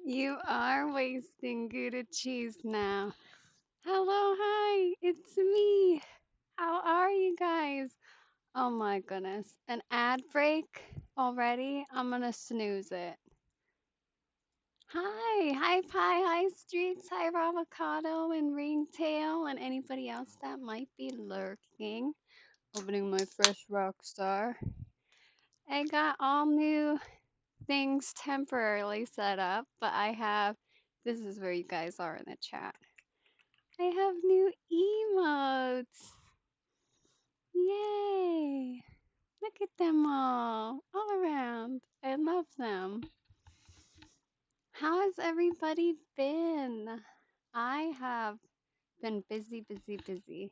You are wasting Gouda cheese now. Hello, hi, it's me. How are you guys? Oh my goodness. An ad break already? I'm gonna snooze it. Hi Pie, hi Streaks, hi Avocado and Ringtail, and anybody else that might be lurking. Opening my fresh Rockstar. I got all new things temporarily set up, but this is where you guys are in the chat. I have new emotes. Yay! Look at them all around. I love them. How has everybody been? I have been busy, busy, busy.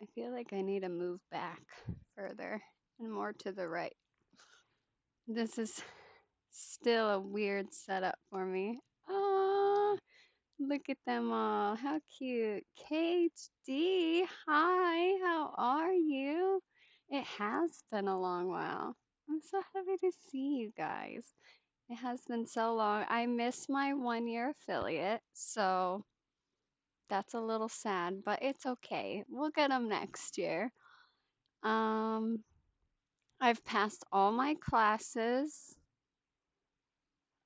I feel like I need to move back further and more to the right. This is still a weird setup for me. Oh, look at them all. How cute. KHD, hi, how are you? It has been a long while. I'm so happy to see you guys. It has been so long. I missed my 1 year affiliate, so that's a little sad, but it's okay. We'll get them next year. Um, I've passed all my classes.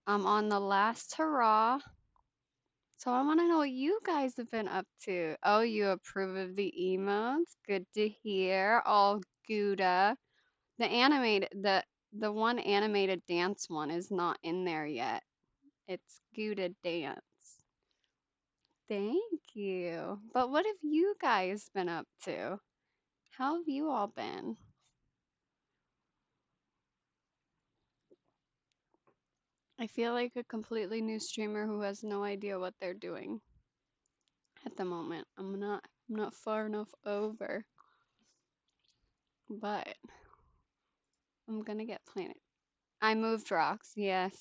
I'm on the last hurrah. So I want to know what you guys have been up to. Oh, you approve of the emotes? Good to hear. All Gouda. The one animated dance one is not in there yet. It's Gouda dance. Thank you. But what have you guys been up to? How have you all been? I feel like a completely new streamer who has no idea what they're doing at the moment. I'm not far enough over, but I'm gonna get Planet. I moved rocks, yes.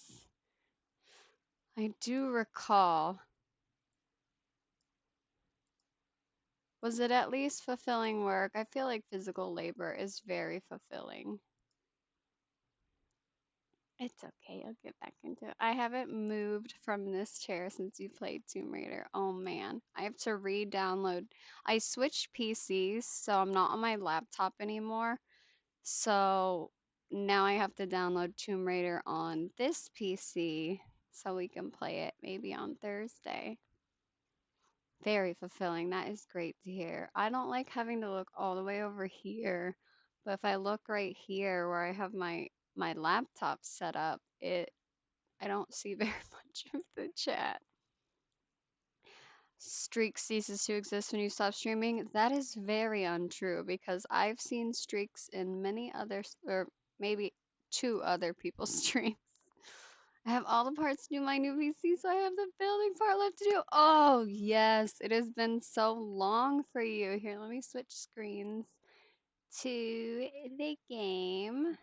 I do recall. Was it at least fulfilling work? I feel like physical labor is very fulfilling. It's okay, I'll get back into it. I haven't moved from this chair since you played Tomb Raider. Oh man, I have to re-download. I switched PCs, so I'm not on my laptop anymore. So now I have to download Tomb Raider on this PC so we can play it maybe on Thursday. Very fulfilling. That is great to hear. I don't like having to look all the way over here, but if I look right here where I have my laptop set up, I don't see very much of the chat. Streak ceases to exist when you stop streaming. That is very untrue because I've seen streaks in many others, or maybe two other people's streams. I have all the parts to do my new PC, so I have the building part left to do. Oh, yes, it has been so long for you. Here, let me switch screens to the game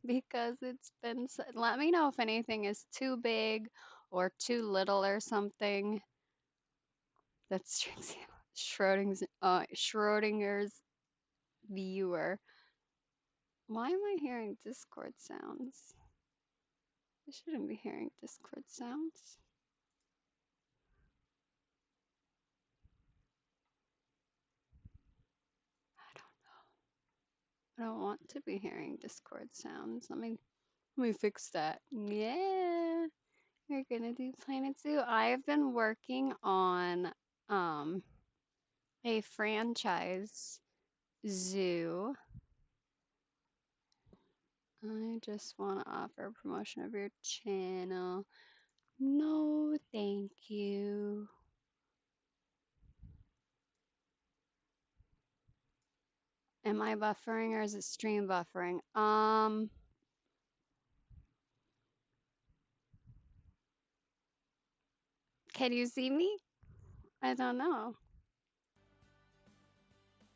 because it's been so, let me know if anything is too big or too little or something. That's Schrodinger's viewer. Why am I hearing Discord sounds? I shouldn't be hearing Discord sounds. I don't want to be hearing Discord sounds. Let me fix that. Yeah. We're gonna do Planet Zoo. I have been working on um a franchise zoo. I just want to offer promotion of your channel. No, thank you. Am I buffering or is it stream buffering? Can you see me? I don't know.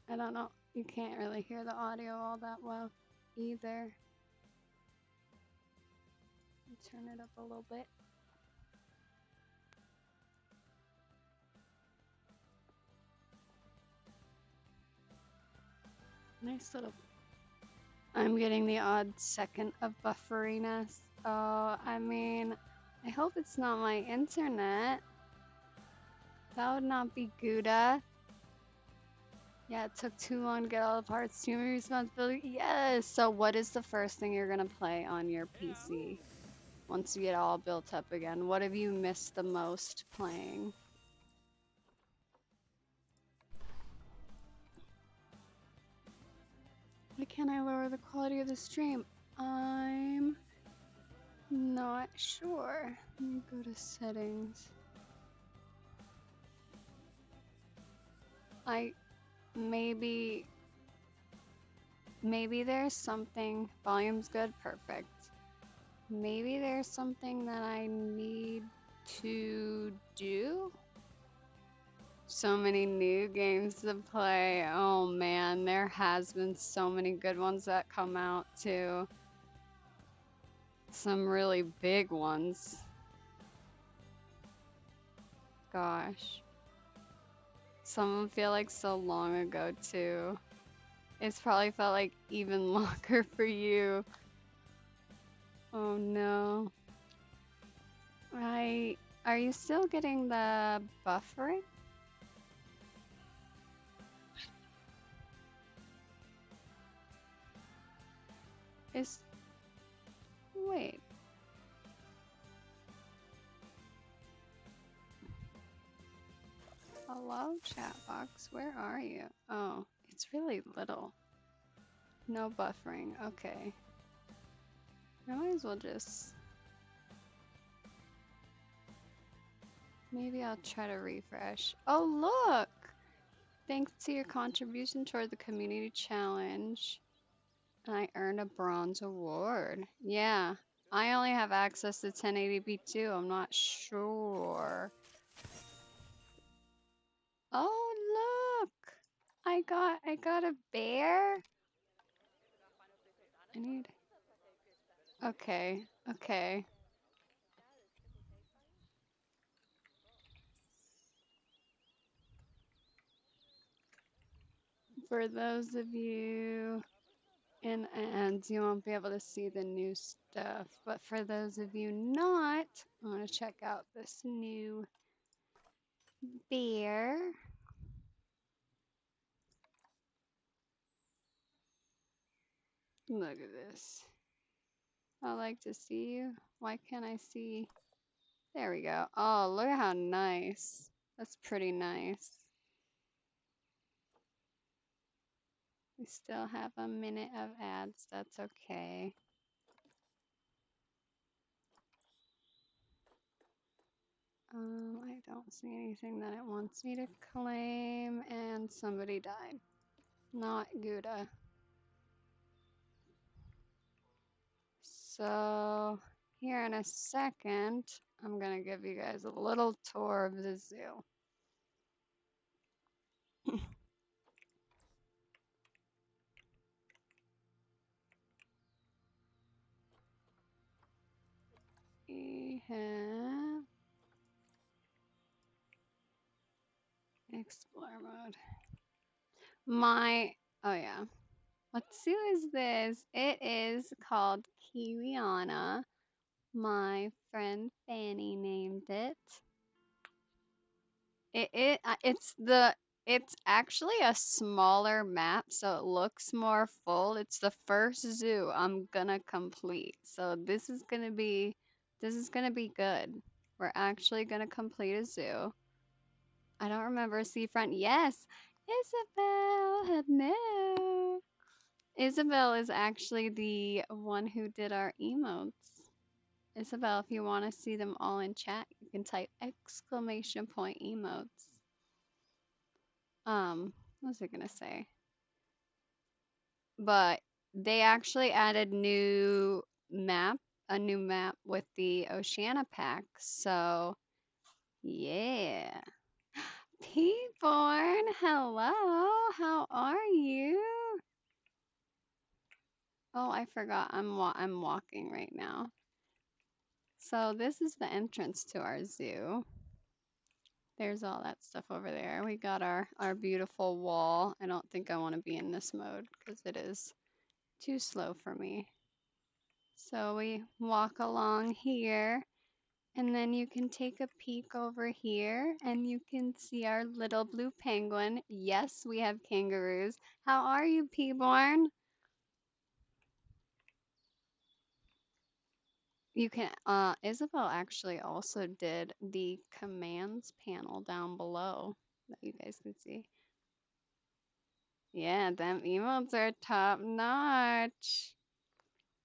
I don't know. You can't really hear the audio all that well either. Turn it up a little bit. Nice little. I'm getting the odd second of bufferiness. Oh, I mean, I hope it's not my internet. That would not be Gouda. Yeah, it took too long to get all the parts. Too many responsibility. Yes. So, what is the first thing you're gonna play on your PC once you get all built up again? What have you missed the most playing? Why can't I lower the quality of the stream? I'm not sure. Let me go to settings. I maybe there's something. Volume's good, perfect. Maybe there's something that I need to do. So many new games to play. Oh man, there has been so many good ones that come out too. Some really big ones. Gosh. Some of them feel like so long ago too. It's probably felt like even longer for you. Oh no. Are you still getting the buffering? Is wait. Hello, chat box. Where are you? Oh, it's really little. No buffering. Okay. I might as well just. Maybe I'll try to refresh. Oh, look! Thanks to your contribution toward the community challenge, I earned a bronze award. Yeah. I only have access to 1080p too. I'm not sure. Oh, look! I got a bear. I need. Okay. Okay. For those of you in ads, you won't be able to see the new stuff. But for those of you not, I want to check out this new bear. Look at this. I like to see you. Why can't I see? There we go. Oh, look at how nice. That's pretty nice. We still have a minute of ads. That's okay. I don't see anything that it wants me to claim, and somebody died. Not Gouda. So, here in a second, I'm gonna give you guys a little tour of the zoo. We have explore mode. Oh yeah. What zoo is this? It is called Kiwiana. My friend Fanny named it. It's actually a smaller map, so it looks more full. It's the first zoo I'm gonna complete. So this is gonna be good. We're actually gonna complete a zoo. I don't remember seafront. Yes, Isabel. Hello. Isabel is actually the one who did our emotes. Isabel, if you want to see them all in chat, you can type exclamation point emotes. What was I gonna say? But they actually added a new map with the Oceania pack. So yeah. P-Born, hello. How are you? Oh, I forgot. I'm walking right now. So this is the entrance to our zoo. There's all that stuff over there. We got our beautiful wall. I don't think I want to be in this mode because it is too slow for me. So we walk along here And then you can take a peek over here and you can see our little blue penguin. Yes, we have kangaroos. How are you, Peaborn? You can, Isabel actually also did the commands panel down below that you guys can see. Yeah, them emotes are top notch.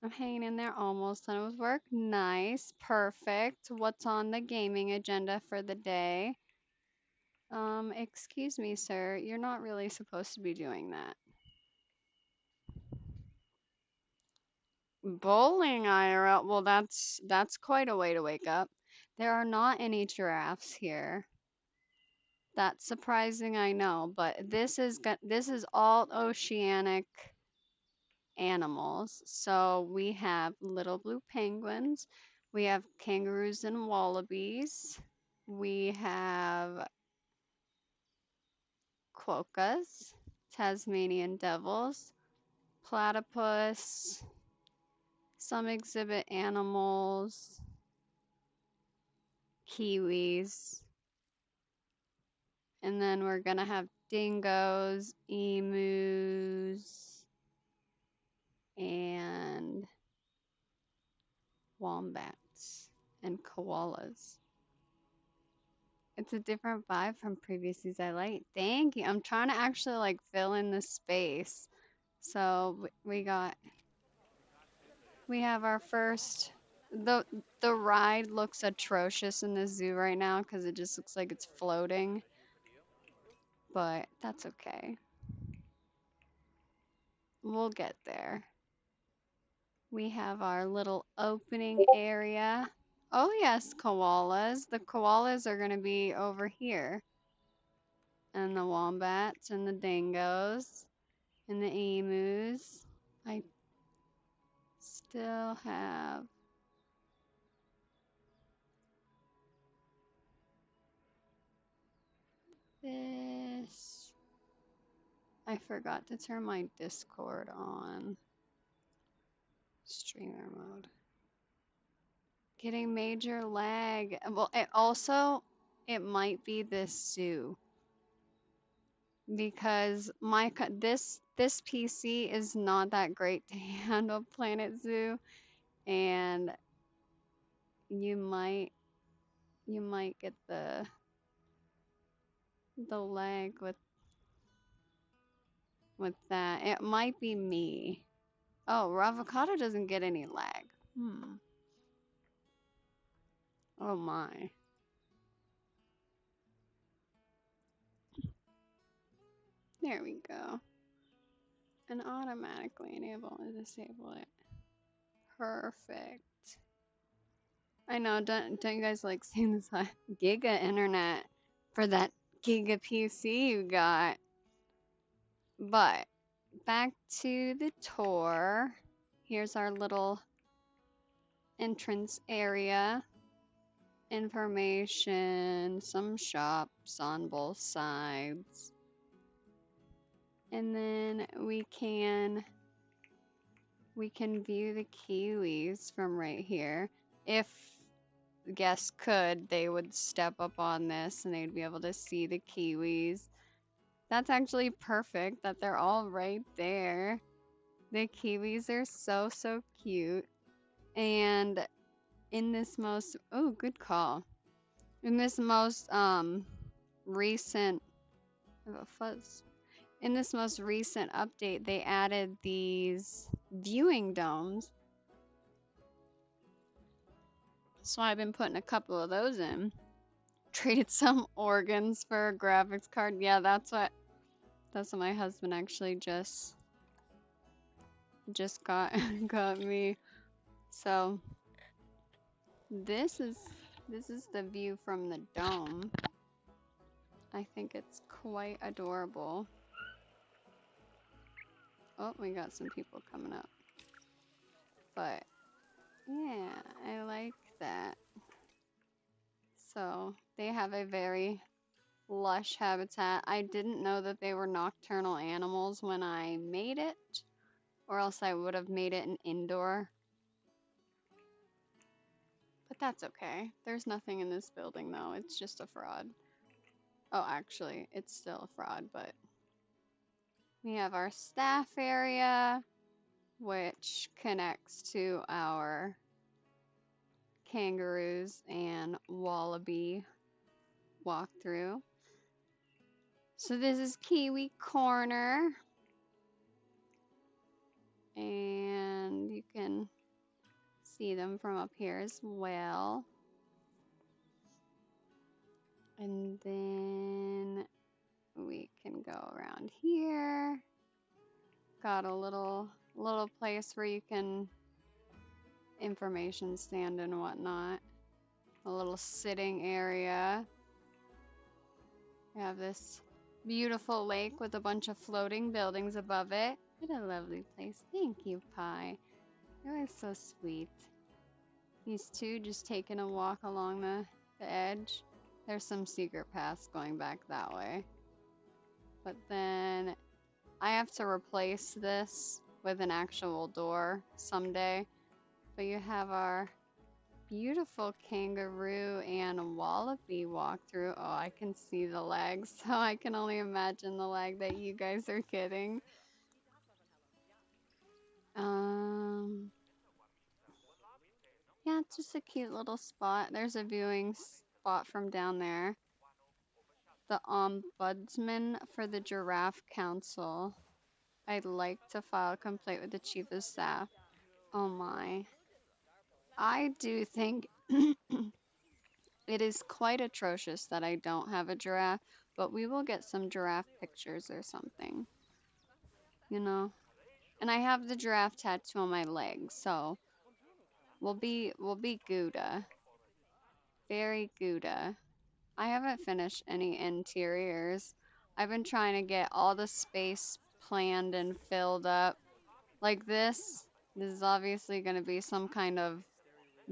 I'm hanging in there, almost done with work. Nice, perfect. What's on the gaming agenda for the day? Excuse me, sir, you're not really supposed to be doing that. Bowling IRL, well, that's quite a way to wake up. There are not any giraffes here. That's surprising, I know, but this is all oceanic animals. So we have little blue penguins, we have kangaroos and wallabies, we have quokkas, Tasmanian devils, platypus, some exhibit animals, kiwis, and then we're gonna have dingoes, emus, and wombats and koalas. It's a different vibe from previous seasons. I like. Thank you. I'm trying to actually like fill in the space. So we have our first the the ride looks atrocious in the zoo right now because it just looks like it's floating, but that's okay. We'll get there. We have our little opening area. Oh yes, koalas. The koalas are gonna be over here. And the wombats and the dingoes and the emus. I still have this. I forgot to turn my Discord on. Streamer mode. Getting major lag. Well, it might be this zoo because this PC is not that great to handle Planet Zoo, and you might get the lag with that. It might be me. Oh, Ravocado doesn't get any lag. Hmm. Oh my. There we go. And automatically enable and disable it. Perfect. I know, don't you guys like seeing this giga internet for that giga PC you got? But back to the tour. Here's our little entrance area. Information, some shops on both sides. And then we can view the kiwis from right here. If guests could, they would step up on this and they'd be able to see the kiwis. That's actually perfect that they're all right there. The kiwis are so cute. And in this most, oh, good call. In this most recent, I have a fuzz. In this most recent update, they added these viewing domes. So I've been putting a couple of those in. Traded some organs for a graphics card. Yeah, that's what my husband actually just got got me. So this is the view from the dome. I think it's quite adorable. Oh, we got some people coming up. But yeah, I like that. So they have a very lush habitat. I didn't know that they were nocturnal animals when I made it, or else I would have made it an indoor. But That's okay. There's nothing in this building though. It's just a fraud. Oh, actually, it's still a fraud, but we have our staff area, which connects to our kangaroos and wallaby walkthrough. So this is Kiwi Corner, and you can see them from up here as well. And then we can go around here. Got a little place where you can information stand and whatnot. A little sitting area. We have this beautiful lake with a bunch of floating buildings above it. What a lovely place. Thank you, Pi. You're always so sweet. These two just taking a walk along the edge. There's some secret paths going back that way. But then I have to replace this with an actual door someday. But you have our beautiful kangaroo and wallaby walkthrough. Oh, I can see the legs, so I can only imagine the leg that you guys are getting. Yeah, it's just a cute little spot. There's a viewing spot from down there. The ombudsman for the Giraffe Council. I'd like to file a complaint with the chief of staff. Oh my. I do think it is quite atrocious that I don't have a giraffe, but we will get some giraffe pictures or something, you know? And I have the giraffe tattoo on my leg, so we'll be Gouda. Very Gouda. I haven't finished any interiors. I've been trying to get all the space planned and filled up. Like this. This is obviously going to be some kind of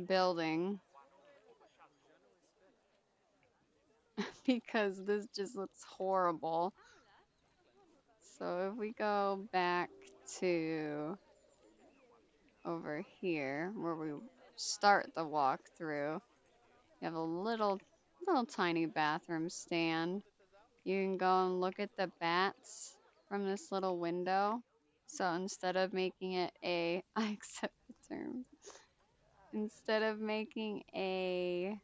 building because this just looks horrible. So if we go back to over here where we start the walkthrough, you have a little tiny bathroom stand. You can go and look at the bats from this little window. So instead of making it a, I accept the terms, instead of making a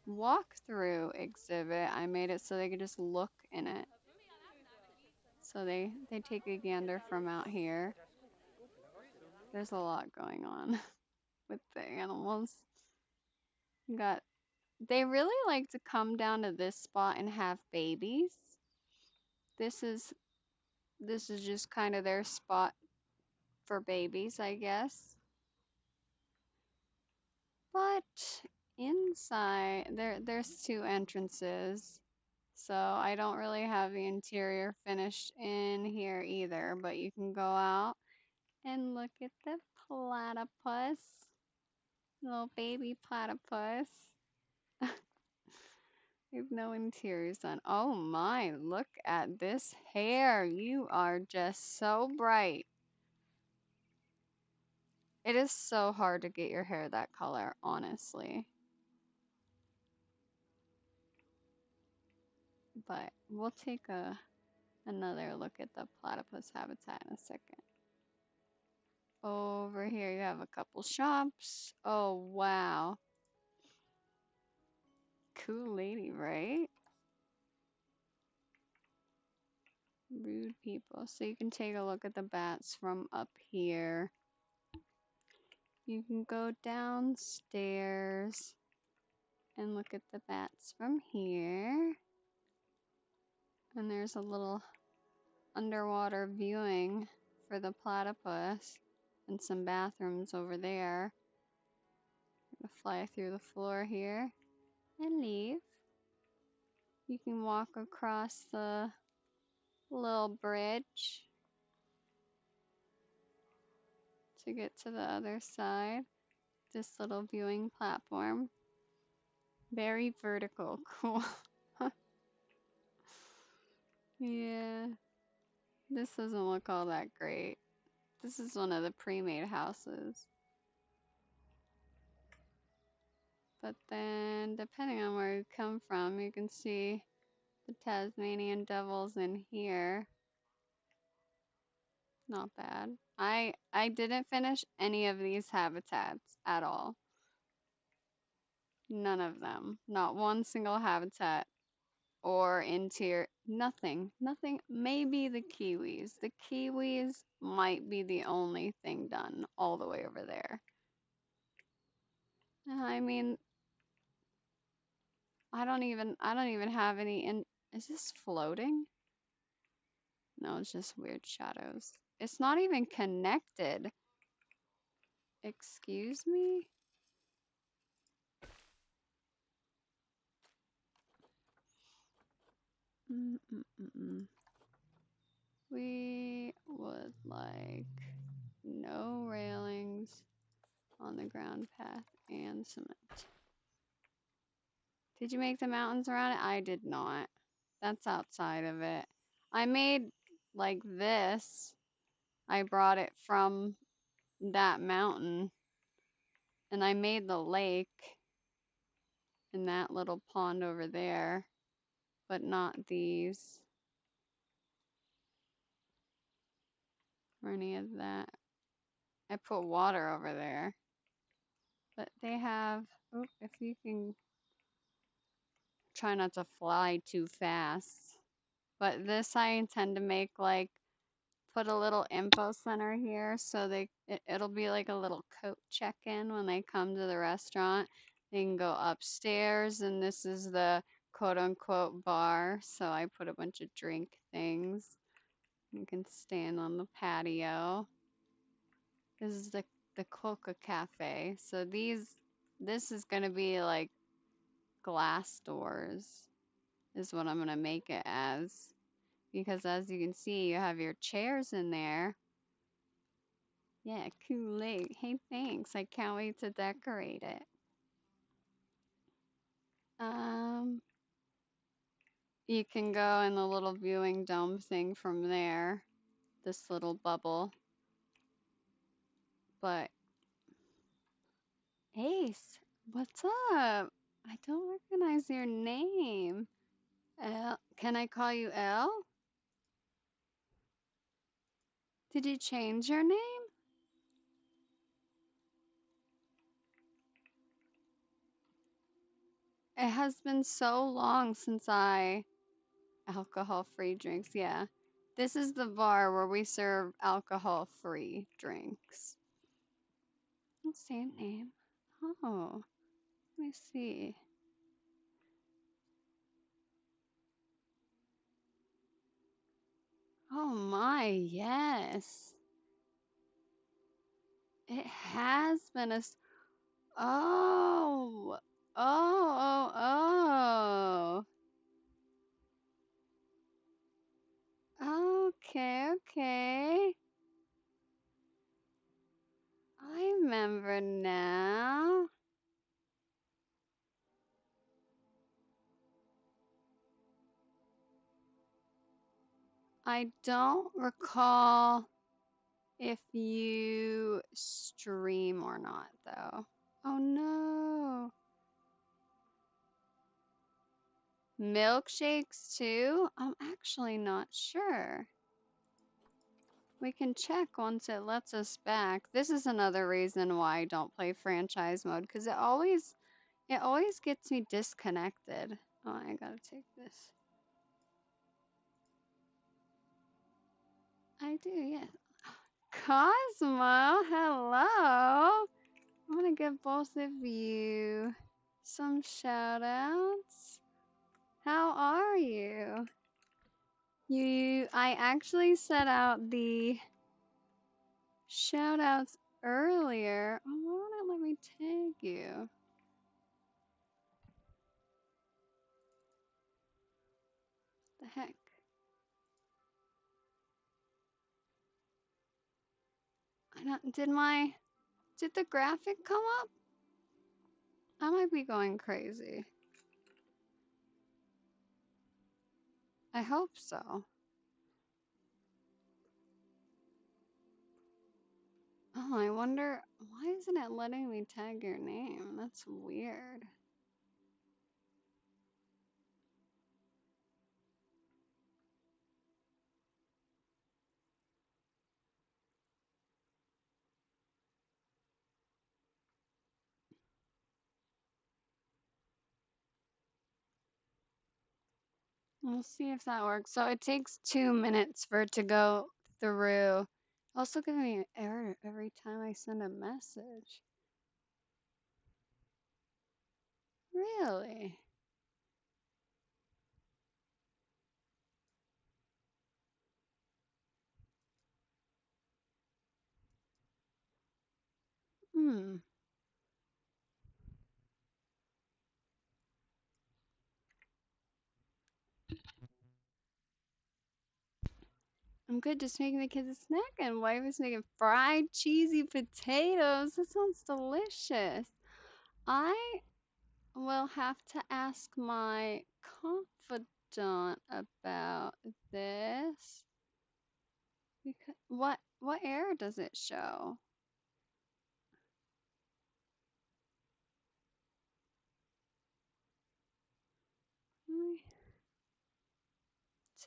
walkthrough exhibit, I made it so they could just look in it. So they take a gander from out here. There's a lot going on with the animals. Got they really like to come down to this spot and have babies. This is just kind of their spot for babies, I guess. But inside there's two entrances. So I don't really have the interior finished in here either, but you can go out and look at the platypus. Little baby platypus. We have no interiors on. Oh my, look at this hair. You are just so bright. It is so hard to get your hair that color, honestly. But we'll take another look at the platypus habitat in a second. Over here you have a couple shops. Oh wow. Cool lady, right? Rude people. So you can take a look at the bats from up here. You can go downstairs and look at the bats from here. And there's a little underwater viewing for the platypus and some bathrooms over there. I'm gonna fly through the floor here and leave. You can walk across the little bridge to get to the other side. This little viewing platform. Very vertical. Cool. Yeah. This doesn't look all that great. This is one of the pre-made houses. But then, depending on where you come from, you can see the Tasmanian devils in here. Not bad. I didn't finish any of these habitats at all. None of them. Not one single habitat or interior. Nothing. Nothing. Maybe the kiwis. The kiwis might be the only thing done all the way over there. I mean, I don't even have any in. Is this floating? No, it's just weird shadows. It's not even connected. Excuse me? Mm-mm-mm-mm. We would like no railings on the ground path and cement. Did you make the mountains around it? I did not. That's outside of it. I made like this. I brought it from that mountain and I made the lake in that little pond over there, but not these or any of that. I put water over there, but they have, oh, if you can try not to fly too fast. But this I intend to make like put a little info center here so it'll be like a little coat check-in when they come to the restaurant. They can go upstairs and this is the quote unquote bar. So I put a bunch of drink things. You can stand on the patio. This is the Coca Cafe. So this is gonna be like glass doors is what I'm gonna make it as. Because as you can see, you have your chairs in there. Yeah, Kool-Aid. Hey, thanks. I can't wait to decorate it. Um, you can go in the little viewing dome thing from there. This little bubble. But Ace, what's up? I don't recognize your name. L, can I call you L? Did you change your name? It has been so long since alcohol-free drinks, yeah. This is the bar where we serve alcohol-free drinks. Same name. Oh, let me see. Oh my, yes. It has been oh, oh, oh, oh. Okay, okay. I remember now. I don't recall if you stream or not, though. Oh no. Milkshakes too? I'm actually not sure. We can check once it lets us back. This is another reason why I don't play franchise mode, because it always gets me disconnected. Oh, I gotta take this. I do, yeah. Cosmo, hello. I'm gonna give both of you some shout outs. How are you? I actually set out the shout outs earlier. Oh, why won't it let me tag you? The heck? I don't, did the graphic come up? I might be going crazy. I hope so. Oh, I wonder why isn't it letting me tag your name? That's weird. We'll see if that works. So it takes 2 minutes for it to go through. Also giving me an error every time I send a message. Really? Hmm. I'm good just making the kids a snack and wife is making fried cheesy potatoes. That sounds delicious. I will have to ask my confidant about this. Because what error does it show? Let me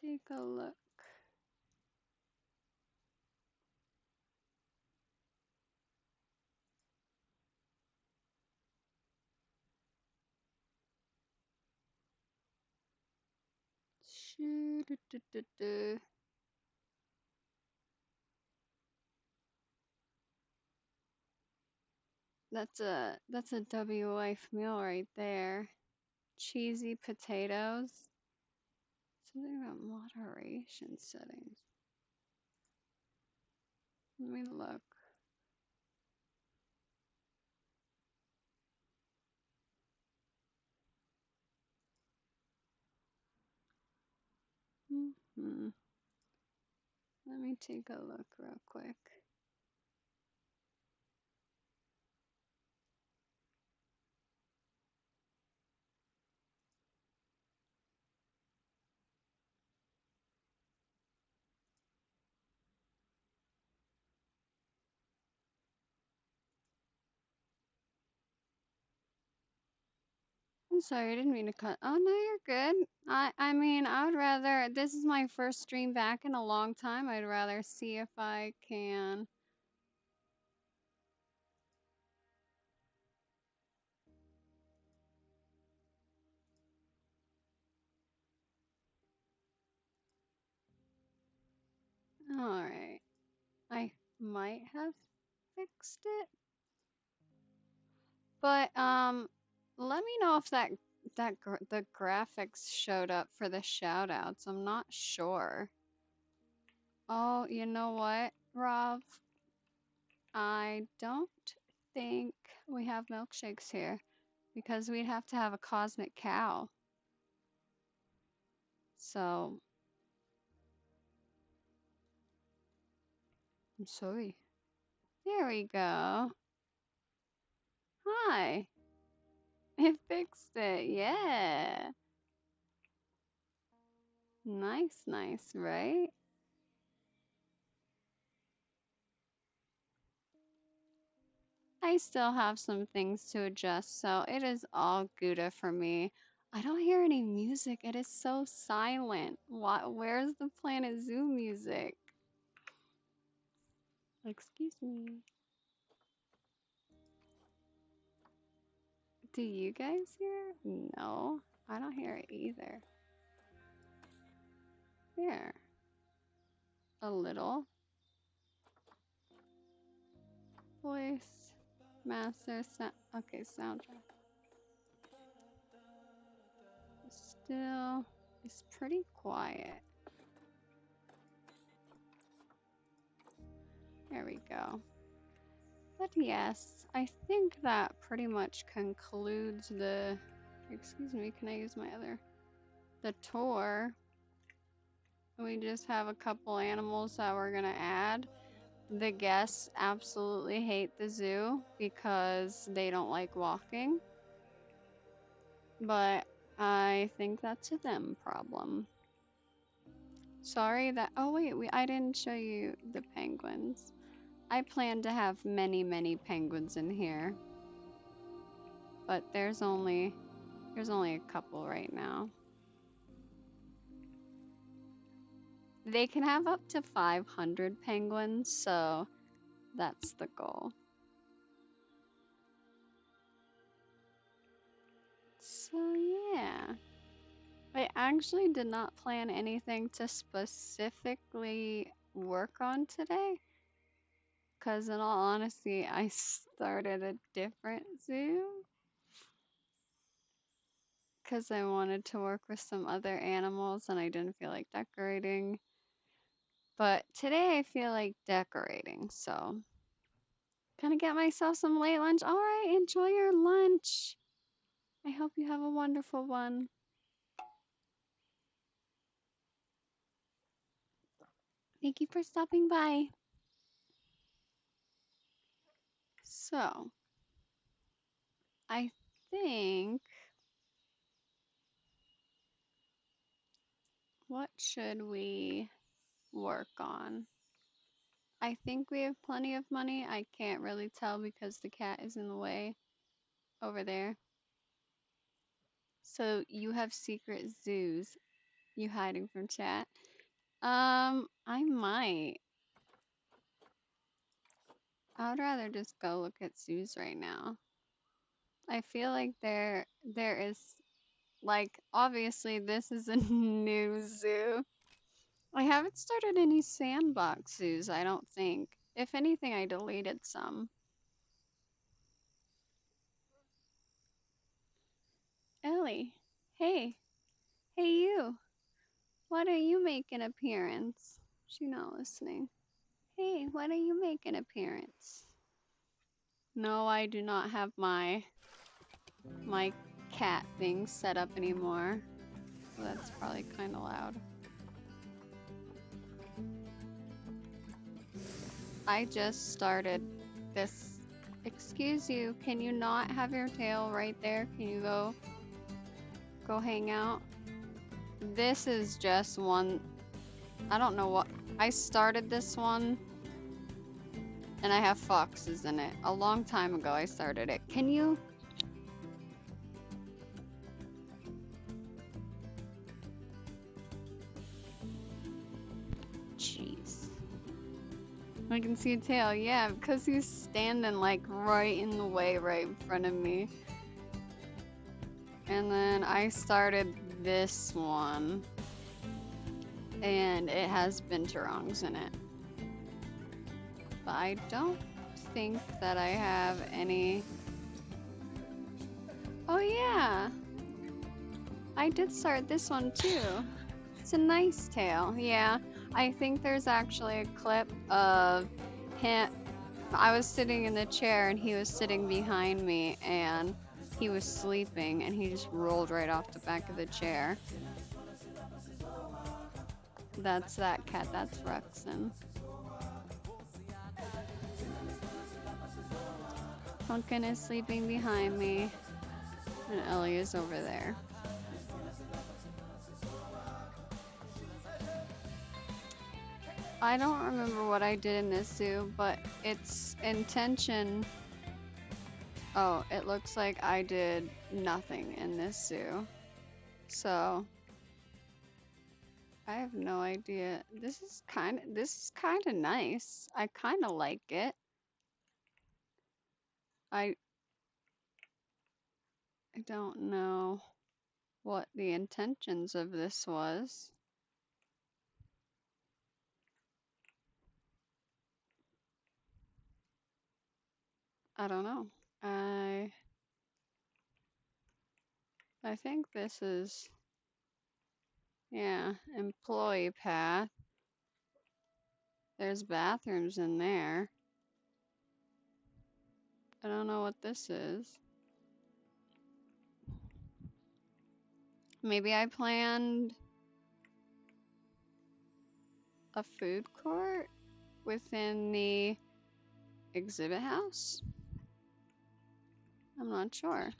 take a look. Shoo-doo-doo-doo-doo. That's a W wife meal right there. Cheesy potatoes. Something about moderation settings. Let me look. Hmm. Let me take a look real quick. I'm sorry, I didn't mean to cut. Oh no, you're good. I mean, I would rather. This is my first stream back in a long time. I'd rather see if I can. All right. I might have fixed it, but let me know if the graphics showed up for the shout outs. I'm not sure. Oh, you know what, Rob? I don't think we have milkshakes here because we'd have to have a cosmic cow. So, I'm sorry. There we go. Hi. It fixed it. Yeah. Nice, nice, right? I still have some things to adjust, so it is all Gouda for me. I don't hear any music. It is so silent. Where's the Planet Zoo music? Excuse me. Do you guys hear it? No, I don't hear it either. Here, a little. Voice, master, sound. Okay, soundtrack. Still, it's pretty quiet. There we go. But yes, I think that pretty much concludes the. Excuse me, can I use my other? The tour. We just have a couple animals that we're gonna add. The guests absolutely hate the zoo because they don't like walking. But I think that's a them problem. Sorry that. Oh wait, I didn't show you the penguins. I plan to have many, many penguins in here, but there's only a couple right now. They can have up to 500 penguins, so that's the goal. So yeah, I actually did not plan anything to specifically work on today, because in all honesty, I started a different zoo because I wanted to work with some other animals and I didn't feel like decorating. But today I feel like decorating, so gonna get myself some late lunch. All right, enjoy your lunch. I hope you have a wonderful one. Thank you for stopping by. So, I think, what should we work on? I think we have plenty of money. I can't really tell because the cat is in the way over there. So, you have secret zoos. You hiding from chat? I might. I would rather just go look at zoos right now. I feel like there is, like, obviously this is a new zoo. I haven't started any sandbox zoos, I don't think. If anything, I deleted some. Ellie, hey, hey you. Why don't you make an appearance? She not listening. Hey, why don't you make an appearance? No, I do not have my cat thing set up anymore. So that's probably kind of loud. I just started this. Excuse you, can you not have your tail right there? Can you go hang out? This is just one. I don't know what. I started this one and I have foxes in it. A long time ago I started it. Can you? Jeez. I can see a tail. Yeah, because he's standing like right in the way right in front of me. And then I started this one. And it has binturongs in it. But I don't think that I have any. Oh yeah, I did start this one too. It's a nice tail. Yeah, I think there's actually a clip of him. I was sitting in the chair and he was sitting behind me and he was sleeping and he just rolled right off the back of the chair. That's that cat. That's Ruxin. Pumpkin is sleeping behind me and Ellie is over there. I don't remember what I did in this zoo, but its intention. Oh, it looks like I did nothing in this zoo. So I have no idea. This is kind of nice. I kind of like it. I don't know what the intentions of this was. I don't know. I think this is, yeah, employee path. There's bathrooms in there. I don't know what this is. Maybe I planned a food court within the exhibit house? I'm not sure.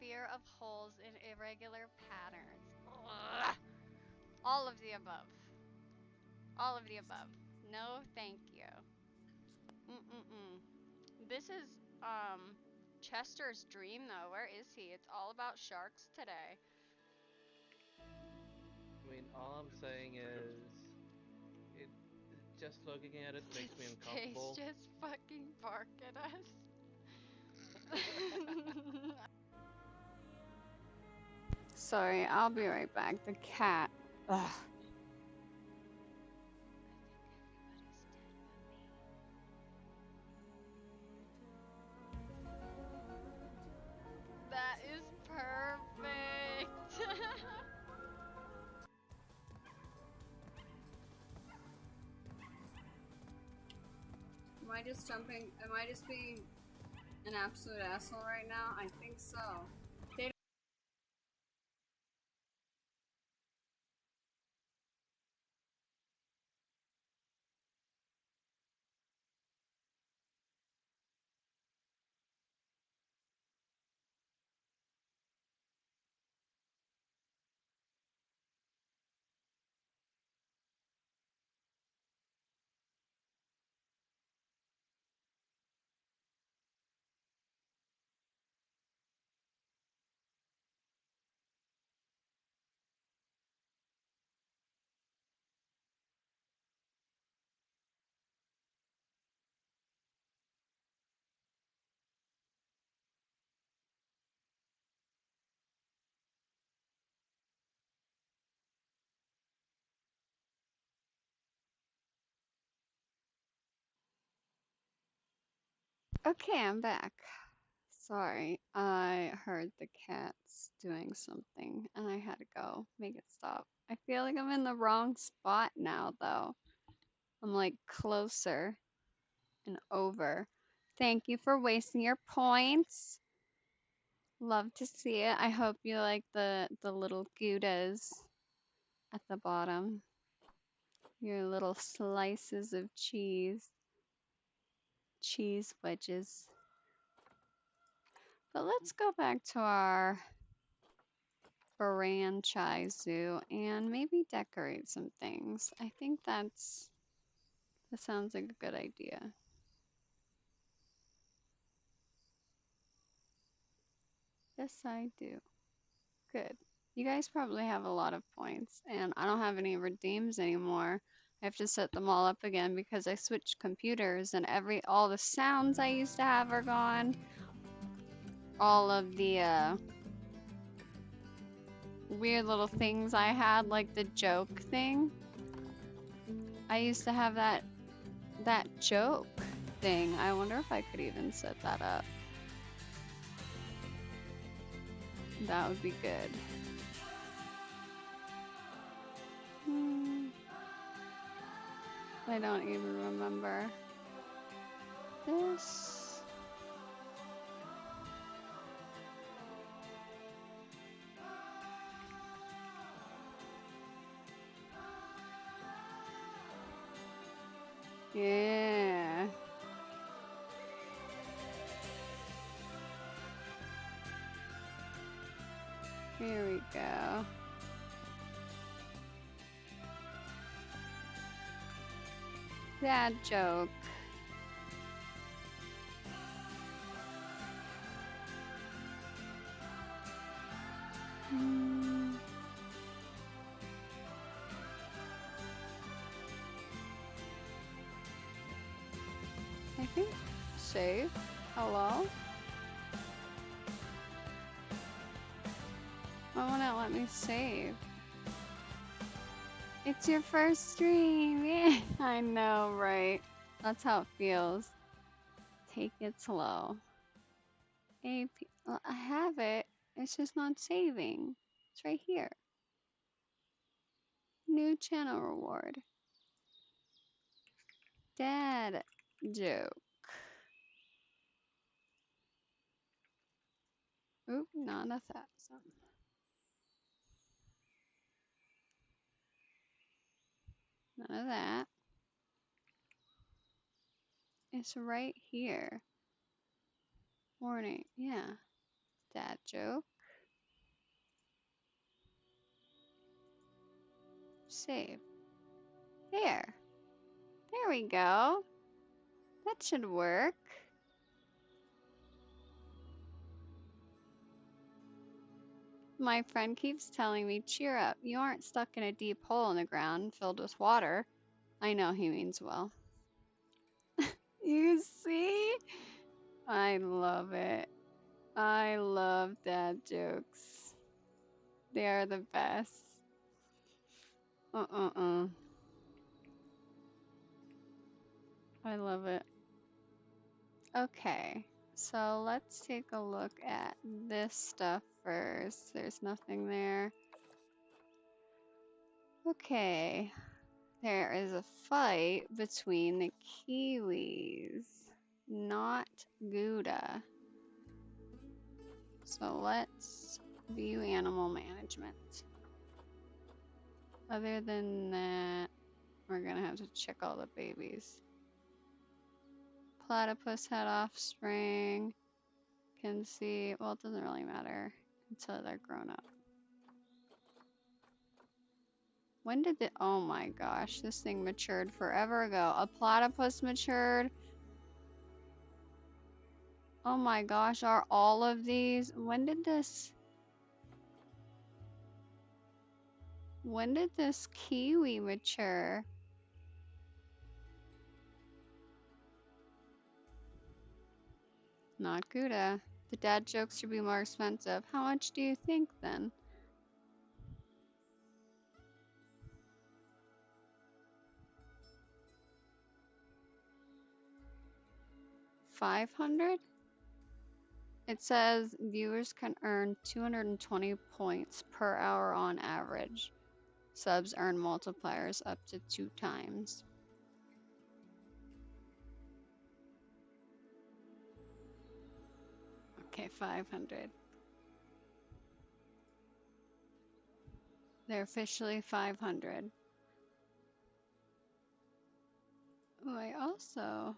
fear of holes in irregular patterns. Ugh. All of the above. All of the above. No, thank you. Mm-mm-mm. This is, Chester's dream, though. Where is he? It's all about sharks today. I mean, all I'm saying is, it just looking at it makes Did me Stace uncomfortable. just fucking bark at us? Sorry, I'll be right back. The cat. Ugh. That is perfect. Am I just jumping? Am I just being an absolute asshole right now? I think so. They Okay, I'm back. Sorry, I heard the cats doing something and I had to go make it stop. I feel like I'm in the wrong spot now, though. I'm like closer and over. Thank you for wasting your points. Love to see it. I hope you like the little goudas at the bottom. Your little slices of cheese wedges. But let's go back to our franchise zoo and maybe decorate some things. I think that sounds like a good idea. Yes, I do. Good. You guys probably have a lot of points, and I don't have any redeems anymore. I have to set them all up again because I switched computers and all the sounds I used to have are gone. All of the weird little things I had, like the joke thing. I used to have that joke thing. I wonder if I could even set that up. That would be good. I don't even remember this. Yeah. Here we go. Dad joke. I think save. Hello? Why won't it let me save? It's your first stream. Yeah, I know, right? That's how it feels. Take it slow. AP. I have it. It's just not saving. It's right here. New channel reward. Dad joke. Oop, not a thousand. None of that. It's right here. Warning. Yeah. Dad joke. Save. There. There we go. That should work. My friend keeps telling me, cheer up, you aren't stuck in a deep hole in the ground filled with water. I know he means well. You see? I love it. I love dad jokes. They are the best. Uh-uh-uh. I love it. Okay, so let's take a look at this stuff first. There's nothing there. Okay, there is a fight between the Kiwis, not Gouda. So let's view animal management. Other than that, we're gonna have to check all the babies. Platypus had offspring. Can see, well, it doesn't really matter until they're grown up. When did the, oh my gosh, this thing matured forever ago. A platypus matured. Oh my gosh, are all of these, when did this kiwi mature? Not Gouda. The dad jokes should be more expensive. How much do you think then? 500? It says viewers can earn 220 points per hour on average. Subs earn multipliers up to 2 times. Okay, 500. They're officially 500. Oh, I also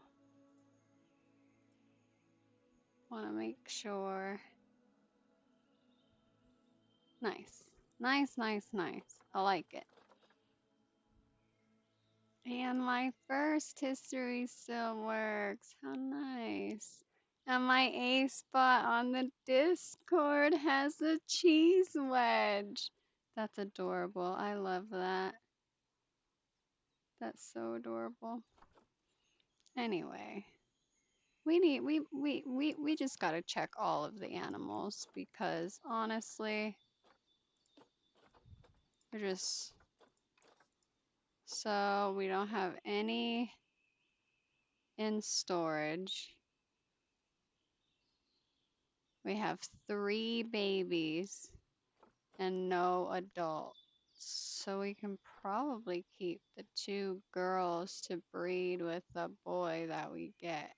want to make sure. Nice. Nice, nice, nice. I like it. And my first history still works. How nice. And my A spot on the Discord has a cheese wedge. That's adorable. I love that. That's so adorable. Anyway, we just gotta check all of the animals because honestly, we're just so we don't have any in storage. We have 3 babies and no adults. So we can probably keep the 2 girls to breed with the boy that we get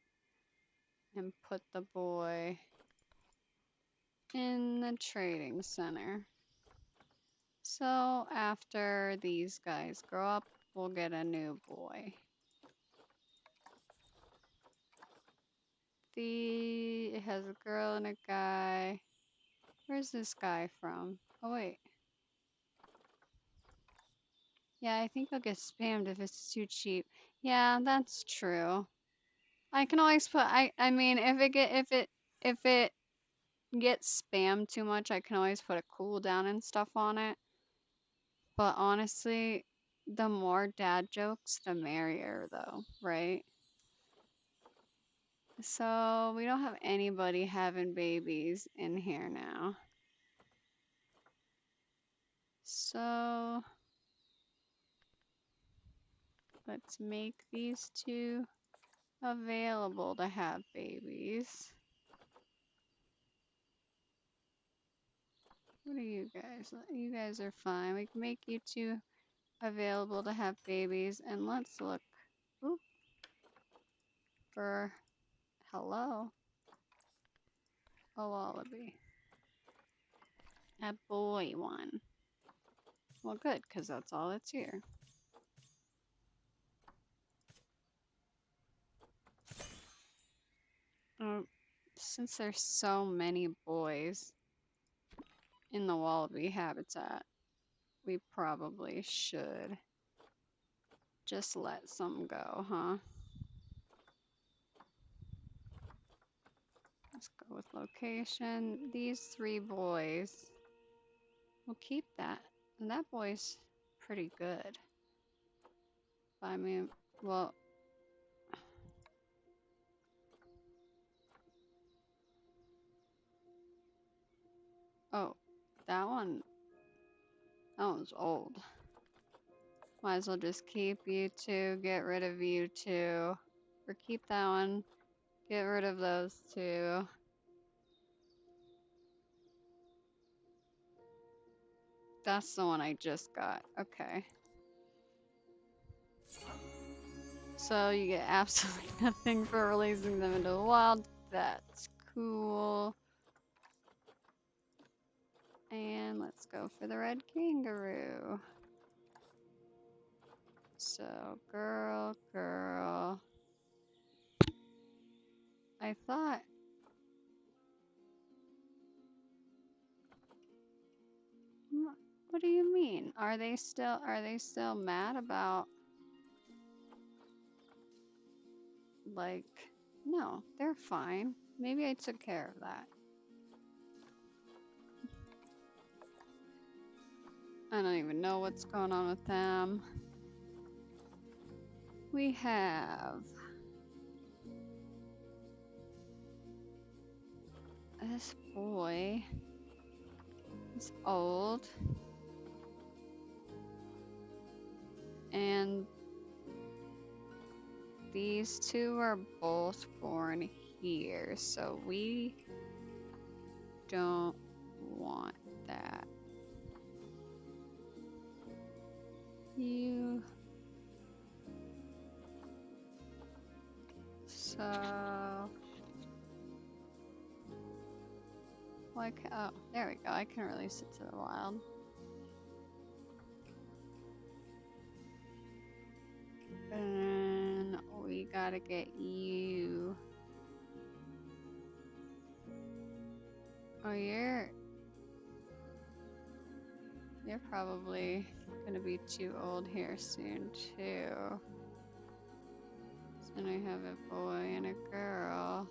and put the boy in the trading center. So after these guys grow up, we'll get a new boy. It has a girl and a guy. Where's this guy from? Oh wait. Yeah, I think I'll get spammed if it's too cheap. Yeah, that's true. I can always put I mean if it gets spammed too much, I can always put a cooldown and stuff on it. But honestly, the more dad jokes, the merrier though, right? So we don't have anybody having babies in here now. So let's make these 2 available to have babies. What are you guys? You guys are fine. We can make you 2 available to have babies. And let's look for, hello, a wallaby. A boy one. Well, good, because that's all that's here. Since there's so many boys in the wallaby habitat, we probably should just let some go, huh? Let's go with location. These 3 boys. We'll keep that. And that boy's pretty good. I mean, well, oh, that one's old. Might as well just keep you 2, get rid of you 2. Or keep that one, get rid of those 2. That's the one I just got. Okay. So you get absolutely nothing for releasing them into the wild. That's cool. And let's go for the red kangaroo. So, girl. I thought... What do you mean? Are they still mad about... Like... No, they're fine. Maybe I took care of that. I don't even know what's going on with them. We have... this boy. He's old. And these 2 are both born here, so we don't want that. You... So... Like, oh, there we go. I can release it to the wild. And we gotta get you. Oh, you're probably gonna be too old here soon too. So then I have a boy and a girl.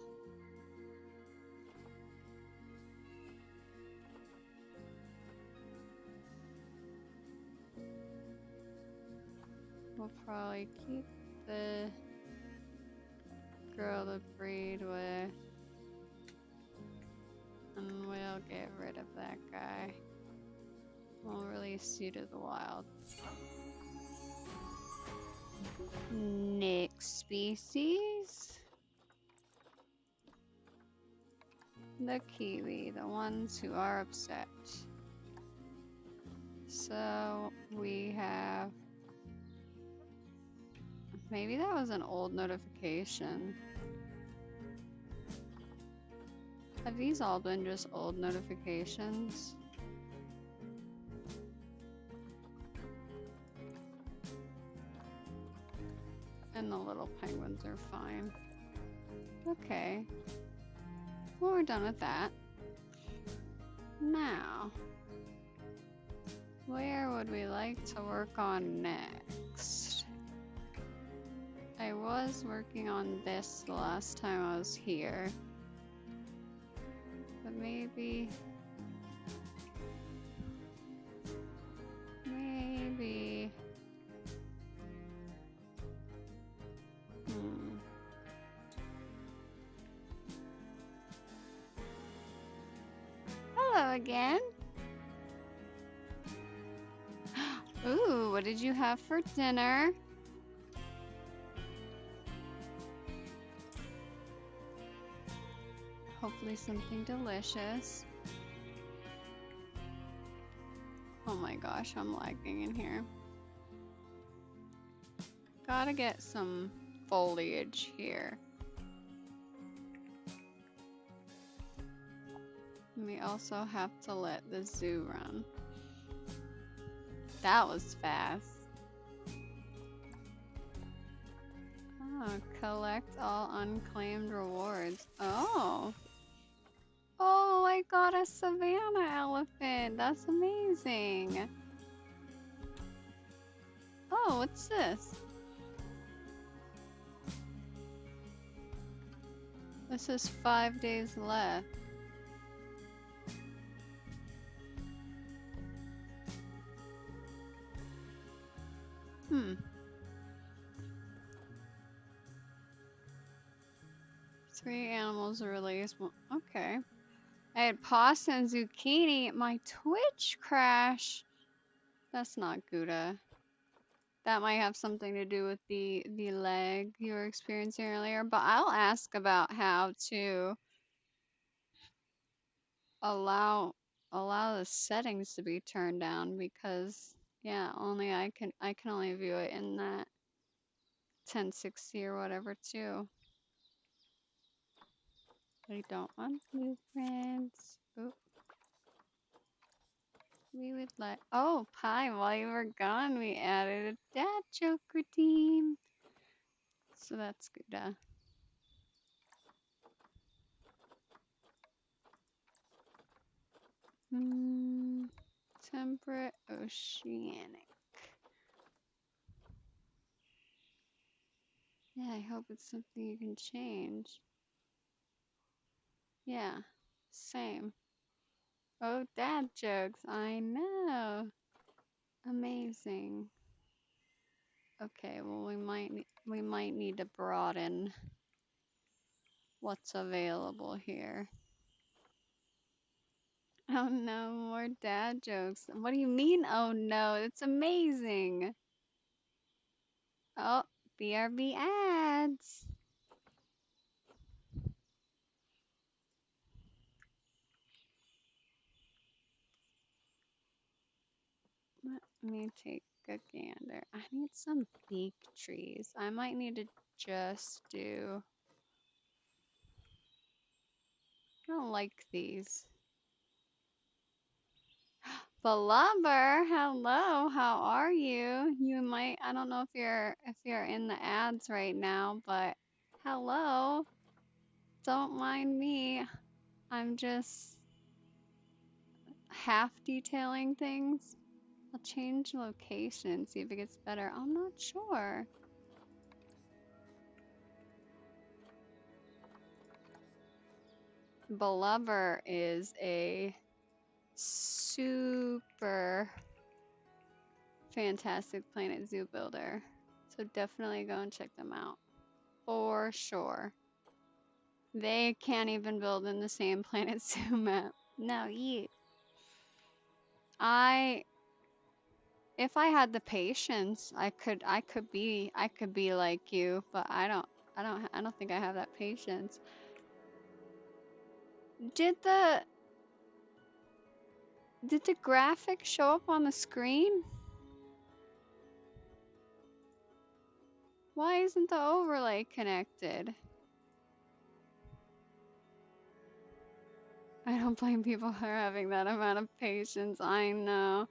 We'll probably keep the girl to breed with, and we'll get rid of that guy. We'll release you to the wild. Next species. The kiwi, the ones who are upset. So we have... Maybe that was an old notification. Have these all been just old notifications? And the little penguins are fine. Okay. Well, we're done with that. Now, where would we like to work on next? I was working on this the last time I was here. But maybe... Hello again. Ooh, what did you have for dinner? Hopefully something delicious. Oh my gosh, I'm lagging in here. Gotta get some foliage here. And we also have to let the zoo run. That was fast. Oh, collect all unclaimed rewards. Oh. Oh, I got a savannah elephant. That's amazing. Oh, what's this? This is 5 days left. Hmm. 3 animals are released. Okay. I had pasta and zucchini. My Twitch crash. That's not Gouda. That might have something to do with the lag you were experiencing earlier, but I'll ask about how to allow allow the settings to be turned down because yeah, only I can only view it in that 1060 or whatever too. I don't want blueprints. Oh, we would like. Oh, Pi, while you were gone, we added a dad joke redeem. So that's good. Hmm. Temperate oceanic. Yeah, I hope it's something you can change. Yeah, same. Oh, dad jokes. I know. Amazing. Okay, well we might need to broaden what's available here. Oh no, more dad jokes. What do you mean? Oh no, it's amazing. Oh, BRB ads. Let me take a gander. I need some beak trees. I might need to just do. I don't like these. Blubber, hello, how are you? You might, I don't know if you're in the ads right now, but hello. Don't mind me. I'm just half detailing things. I'll change location, see if it gets better. I'm not sure. Blubber is a super fantastic Planet Zoo builder. So definitely go and check them out. For sure. They can't even build in the same Planet Zoo map. No, you. I if I had the patience, I could be like you, but I don't think I have that patience. Did the did the graphic show up on the screen? Why isn't the overlay connected? I don't blame people for having that amount of patience. I know.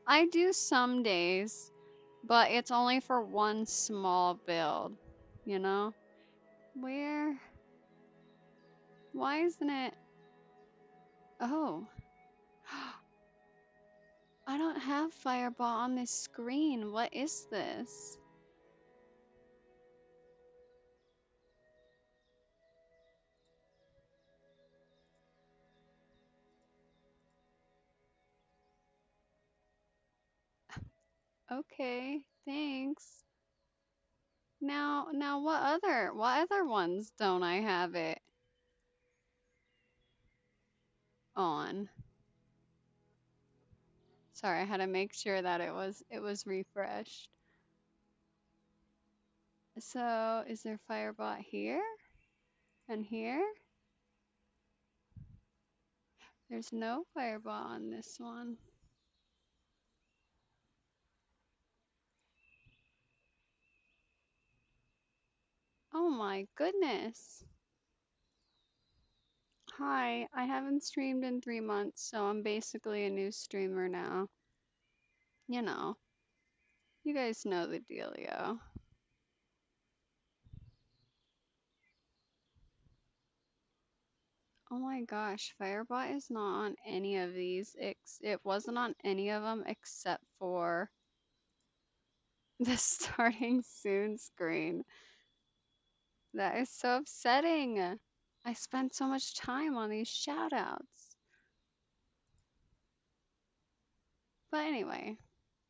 I do some days, but it's only for one small build, you know? Where? Why isn't it? Oh. I don't have Fireball on this screen. What is this? Okay, thanks. Now what other ones don't I have it on? Sorry, I had to make sure that it was refreshed. So, is there Fireball here? And here? There's no Fireball on this one. Oh my goodness. Hi, I haven't streamed in 3 months, so I'm basically a new streamer now. You know, you guys know the dealio. Oh my gosh, Firebot is not on any of these. It wasn't on any of them except for The starting soon screen. That is so upsetting. I spent so much time on these shoutouts. But anyway,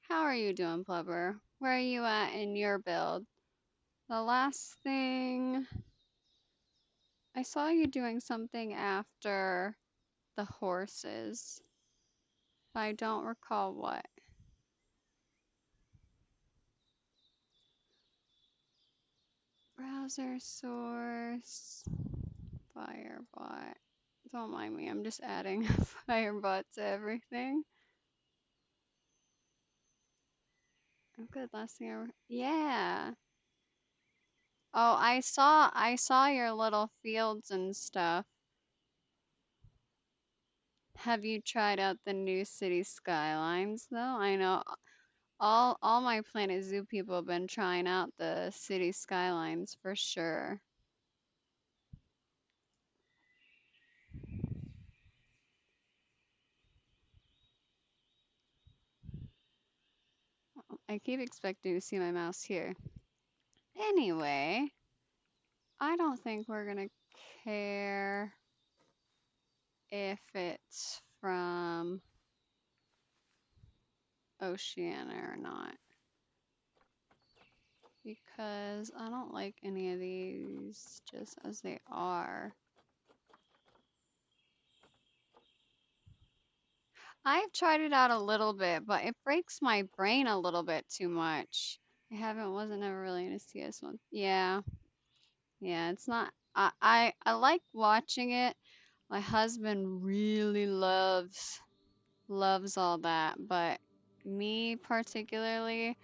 how are you doing, Blubber? Where are you at in your build? The last thing I saw you doing something after the horses. I don't recall what. Browser source, Firebot. Don't mind me, I'm just adding Firebot to everything. I'm good. Last thing yeah. Oh, I saw your little fields and stuff. Have you tried out the new city skylines though? I know all my Planet Zoo people have been trying out the city skylines for sure. I keep expecting to see my mouse here. Anyway, I don't think we're gonna care if it's from Oceania or not, because I don't like any of these just as they are. I've tried it out a little bit, but it breaks my brain a little bit too much. Wasn't ever really into CS1. Yeah, yeah, it's not. I like watching it. My husband really loves all that, but me particularly,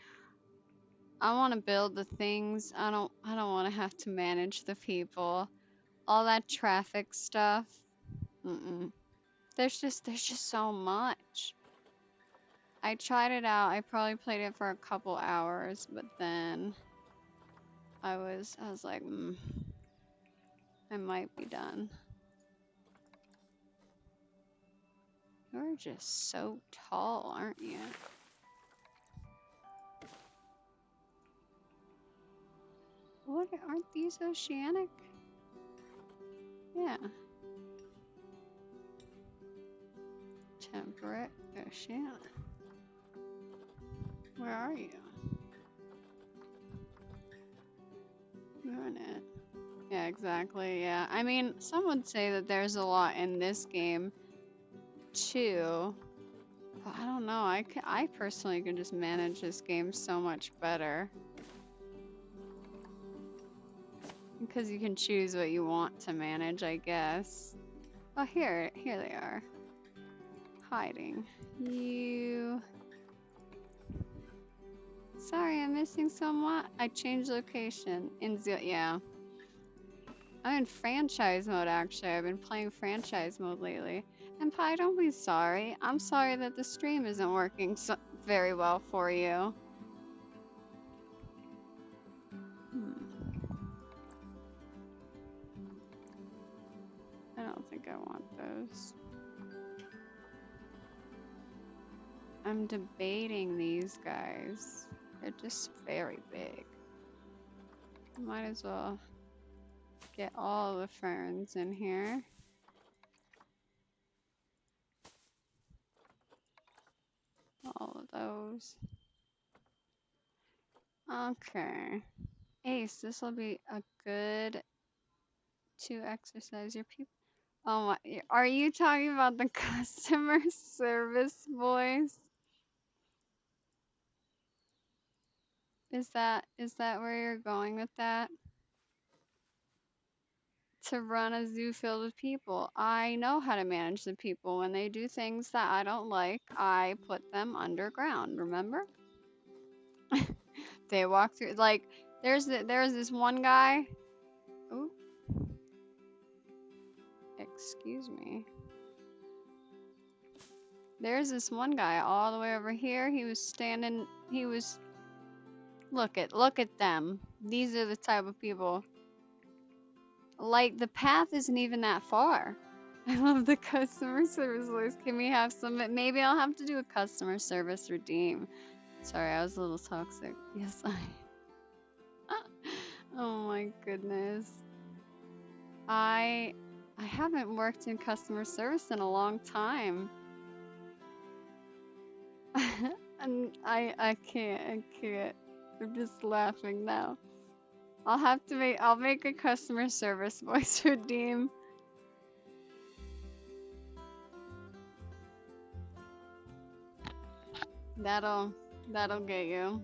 I want to build the things. I don't want to have to manage the people. All that traffic stuff. Mm-mm. There's just so much. I tried it out. I probably played it for a couple hours, but then I was like, I might be done. You're just so tall, aren't you? What aren't these oceanic? Yeah. Temperate oceanic. Where are you? You're in it. Yeah, exactly. Yeah. I mean, some would say that there's a lot in this game too. But I don't know. I personally can just manage this game so much better. Because you can choose what you want to manage, I guess. Oh, here they are. Hiding. You. Sorry, I'm missing somewhat. I changed location. Yeah. I'm in franchise mode, actually. I've been playing franchise mode lately. And Pi, don't be sorry. I'm sorry that the stream isn't working very well for you. I don't think I want those. I'm debating these guys. They're just very big. Might as well get all the ferns in here. All of those. Okay. Ace, this will be a good to exercise your people. Oh my, are you talking about the customer service voice? Is that where you're going with that? To run a zoo filled with people. I know how to manage the people. When they do things that I don't like, I put them underground, remember? They walk through, like, there's this one guy. Oh, excuse me. There's this one guy all the way over here. He was standing, look at them. These are the type of people. Like, the path isn't even that far. I love the customer service voice. Can we have some? Maybe I'll have to do a customer service redeem. Sorry, I was a little toxic. Yes, I. Oh my goodness. I haven't worked in customer service in a long time. And I can't. I'm just laughing now. I'll make a customer service voice redeem. That'll get you.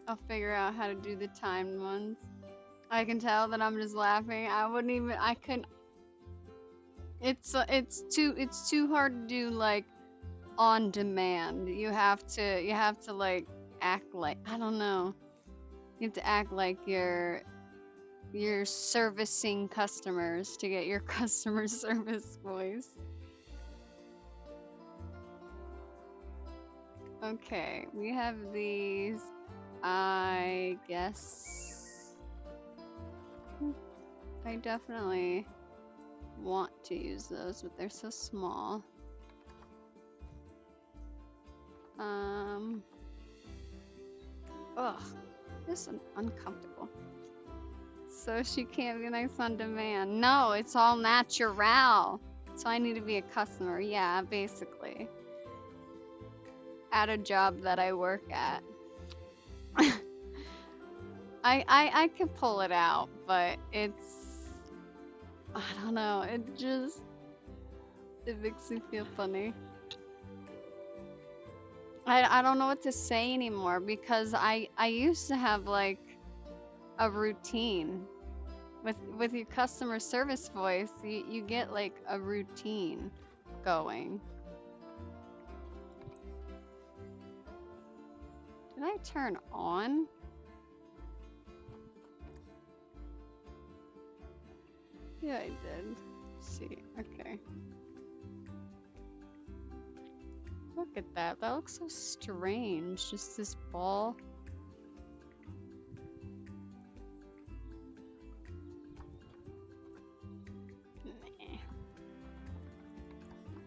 I'll figure out how to do the timed ones. I can tell that I'm just laughing. I couldn't. It's too hard to do like on demand. You have to like act like, I don't know. You have to act like you're servicing customers to get your customer service voice. Okay, we have these. I guess I definitely want to use those, but they're so small. Ugh, this is uncomfortable. So she can't be nice on demand. No, it's all natural. So I need to be a customer. Yeah, basically. At a job that I work at. I could pull it out, but I don't know, it makes me feel funny. I don't know what to say anymore because I used to have like a routine with your customer service voice. You get like a routine going. Did I turn on? Yeah, I did. Let's see, okay. Look at that. That looks so strange. Just this ball. Meh.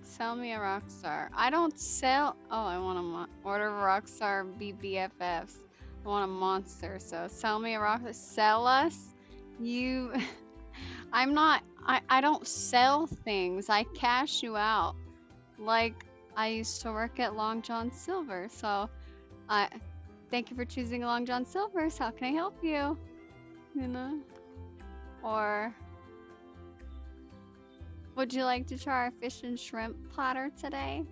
Sell me a Rockstar. I don't sell. Oh, I want to order Rockstar BBFFs. I want a monster. So sell me a Rockstar. Sell us? You. I'm not. I don't sell things. I cash you out. Like I used to work at Long John Silver. So I. Thank you for choosing Long John Silver's. How can I help you? You know? Or would you like to try our fish and shrimp platter today?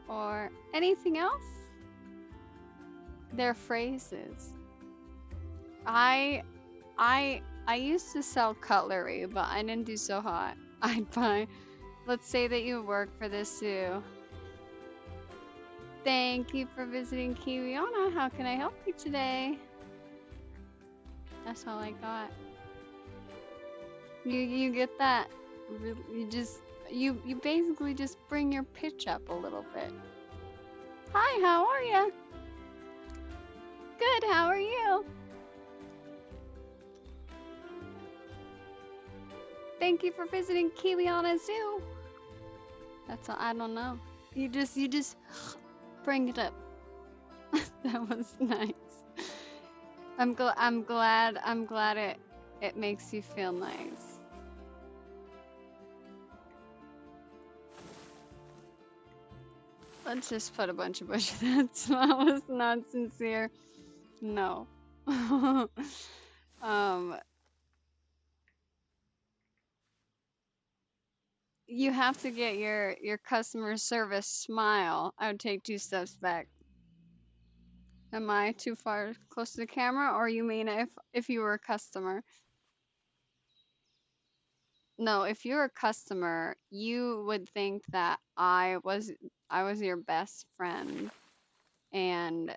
Or anything else? They're phrases. I used to sell cutlery, but I didn't do so hot. I'd buy. Let's say that you work for the zoo. Thank you for visiting Kiwiana. How can I help you today? That's all I got. You get that? You basically just bring your pitch up a little bit. Hi, how are you? Good, how are you? Thank you for visiting Kiwiana Zoo. That's all, I don't know. You just bring it up. That was nice. I'm glad it makes you feel nice. Let's just put a bunch of bushes. That was not sincere. No. You have to get your customer service smile. I would take 2 steps back. Am I too far close to the camera, or you mean if you were a customer? No, if you're a customer, you would think that I was your best friend, and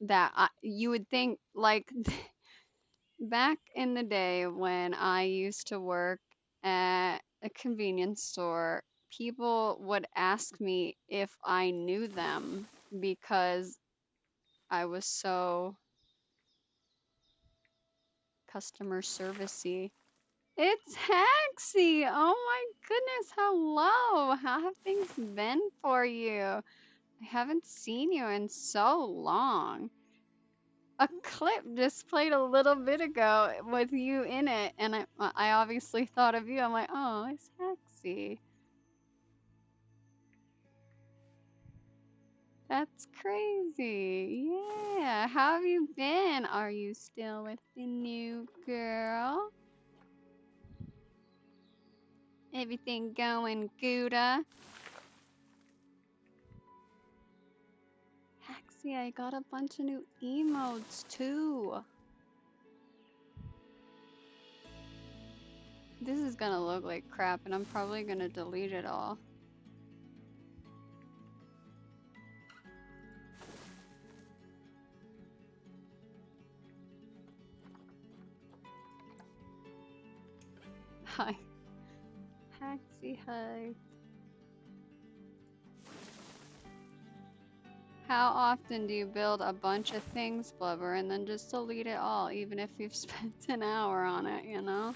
that you would think like back in the day when I used to work at a convenience store, people would ask me if I knew them because I was so customer servicey. It's Haxie! Oh my goodness, hello! How have things been for you? I haven't seen you in so long. A clip just played a little bit ago with you in it, and I obviously thought of you. I'm like, oh, it's Hexy. That's crazy. Yeah. How have you been? Are you still with the new girl? Everything going gooda? Hexy, I got a bunch of new emotes too. This is gonna look like crap, and I'm probably gonna delete it all. Hi. Hexy, hi. How often do you build a bunch of things, Blubber, and then just delete it all, even if you've spent an hour on it, you know?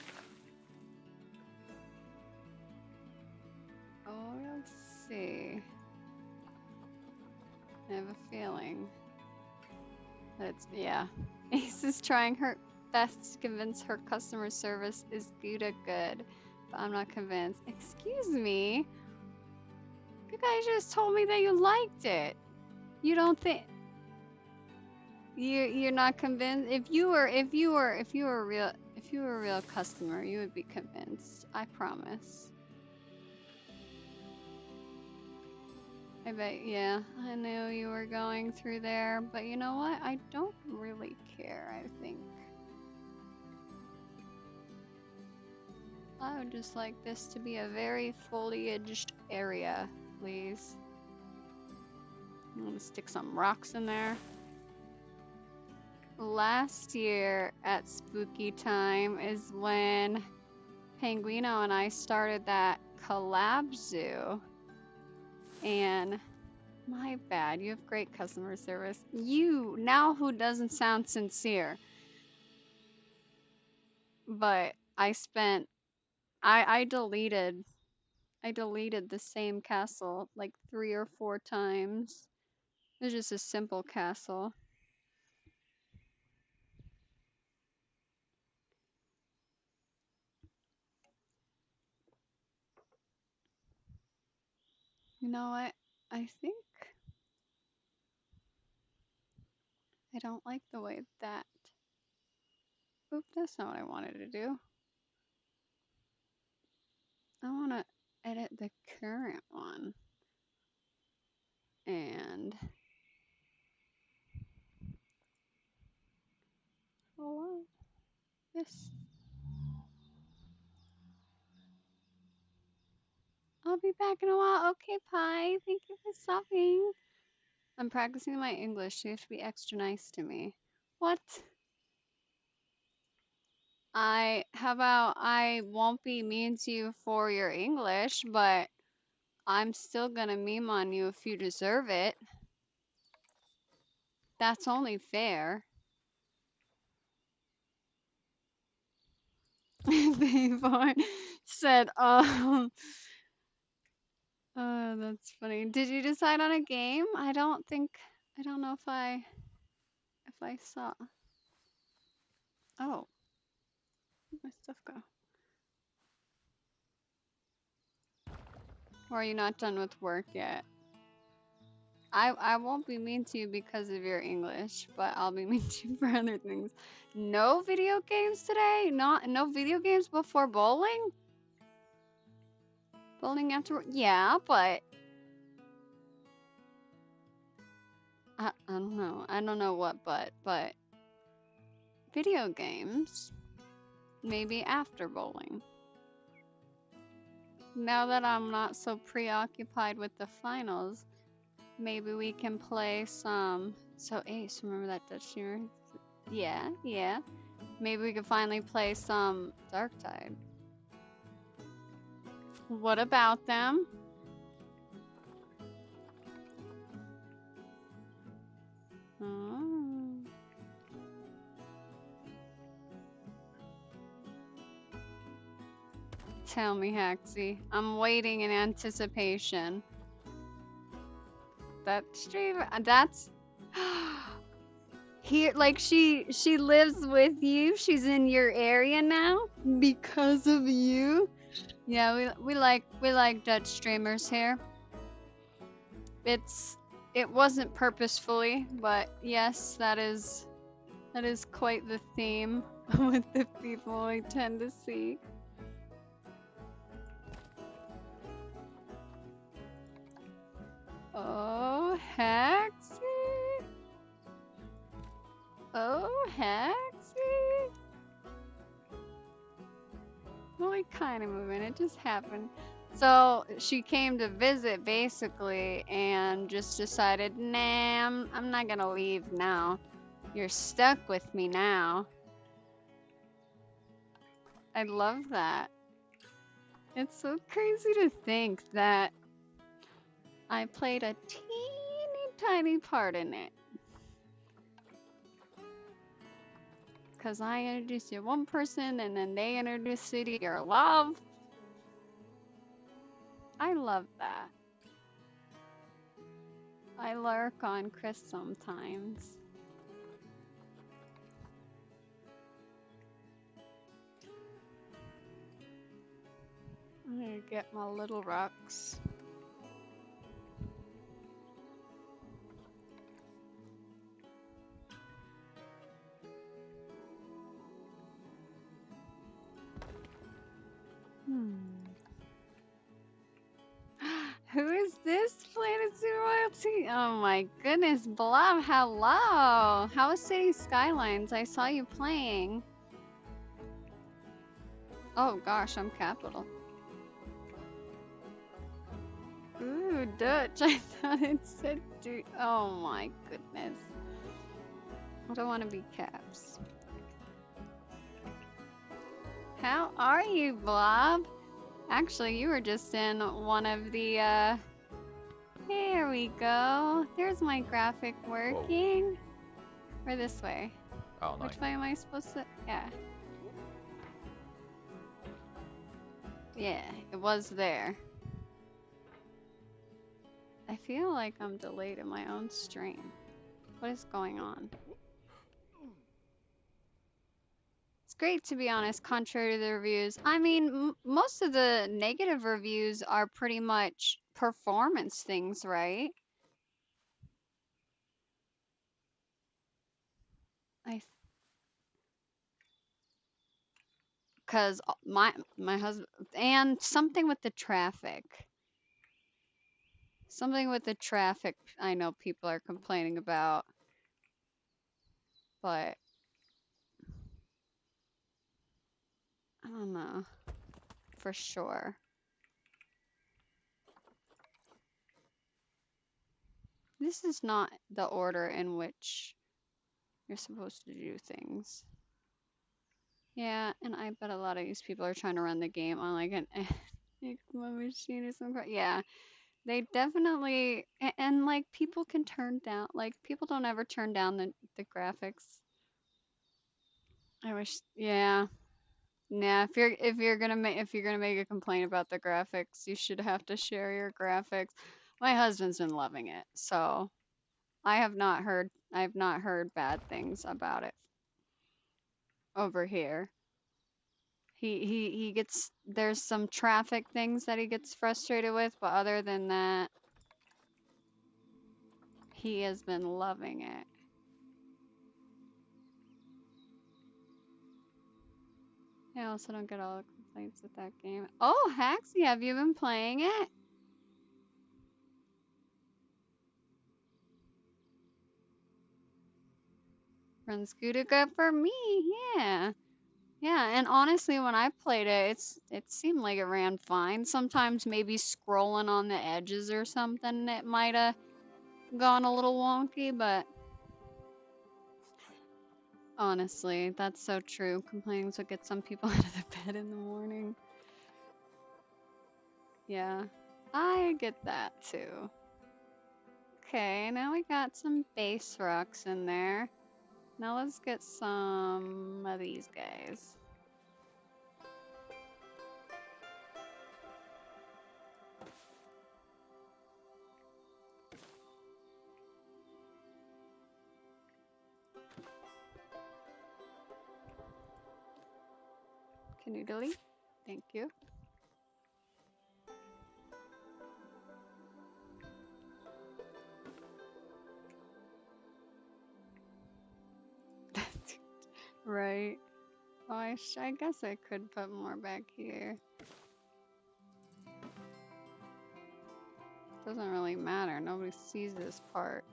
Oh, let's see. I have a feeling that it's, yeah. Ace is trying her best to convince her customer service is Gouda good, but I'm not convinced. Excuse me? You guys just told me that you liked it. You don't think you're not convinced? If you were a real customer, you would be convinced. I promise. I bet, yeah, I knew you were going through there, but you know what? I don't really care, I think. I would just like this to be a very foliaged area, please. I'm gonna stick some rocks in there. Last year at Spooky Time is when Penguino and I started that collab zoo. And my bad, you have great customer service. You, now who doesn't sound sincere. But I deleted the same castle like 3 or 4 times. It was just a simple castle. You know what? I think I don't like the way that. Oop, that's not what I wanted to do. I want to edit the current one. And hello. Yes. I'll be back in a while. Okay, Pi. Thank you for stopping. I'm practicing my English, so you have to be extra nice to me. What? How about I won't be mean to you for your English, but I'm still gonna meme on you if you deserve it. That's only fair. Before said, oh, that's funny. Did you decide on a game? I don't know if I saw. Oh, where'd my stuff go? Or are you not done with work yet? I won't be mean to you because of your English, but I'll be mean to you for other things. No video games today? No video games before bowling? Bowling after? Yeah, but I don't know. I don't know what but video games maybe after bowling. Now that I'm not so preoccupied with the finals, maybe we can play some. So Ace, remember that Dutch humor? Yeah, yeah. Maybe we could finally play some Dark Tide. What about them? Oh. Tell me, Hexy. I'm waiting in anticipation. That streamer. That's here. Like she lives with you. She's in your area now because of you. Yeah, we like Dutch streamers here. It wasn't purposefully, but yes, that is quite the theme with the people I tend to see. Oh, Hexy! Oh, Hexy! Only kind of moving, it just happened. So she came to visit basically and just decided, nah, I'm not gonna leave now. You're stuck with me now. I love that. It's so crazy to think that I played a teeny tiny part in it. Because I introduced you to one person and then they introduced you to your love. I love that. I lurk on Chris sometimes. I'm gonna get my little rocks. Who is this Planet Zoo royalty? Oh my goodness, Blob, hello! How is City Skylines? I saw you playing. Oh gosh, I'm capital. Ooh, Dutch. I thought it said dude. Oh my goodness. I don't want to be caps. How are you, Blob? Actually, you were just in one of the, There we go. There's my graphic working. Or this way. Oh, nice. Which way am I supposed to? Yeah. Yeah, it was there. I feel like I'm delayed in my own stream. What is going on? It's great, to be honest, contrary to the reviews. I mean, most of the negative reviews are pretty much performance things, right? Because my husband and something with the traffic. Something with the traffic I know people are complaining about. But I don't know for sure. This is not the order in which you're supposed to do things. Yeah, and I bet a lot of these people are trying to run the game on like an Enigma machine or something. Yeah, they definitely and like people can turn down like people don't ever turn down the graphics. I wish, yeah. Yeah, if you're gonna make a complaint about the graphics, you should have to share your graphics. My husband's been loving it, so I have not heard bad things about it over here. He gets there's some traffic things that he gets frustrated with, but other than that, he has been loving it. I also don't get all the complaints with that game. Oh, Haxie, have you been playing it? Runs good for me, yeah. Yeah, and honestly, when I played it, it seemed like it ran fine. Sometimes maybe scrolling on the edges or something, it might have gone a little wonky, but honestly, that's so true. Complaints would get some people out of the bed in the morning. Yeah, I get that too. Okay, now we got some base rocks in there. Now let's get some of these guys. Can you delete? Thank you. Right. Oh, I guess I could put more back here. Doesn't really matter. Nobody sees this part.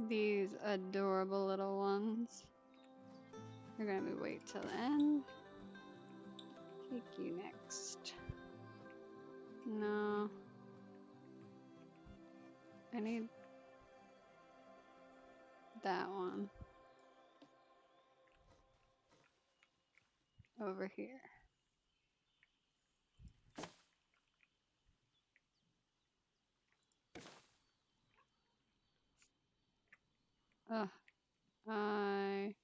These adorable little ones. You're gonna be wait till the end. Take you next. No. I need that one over here. Ugh. I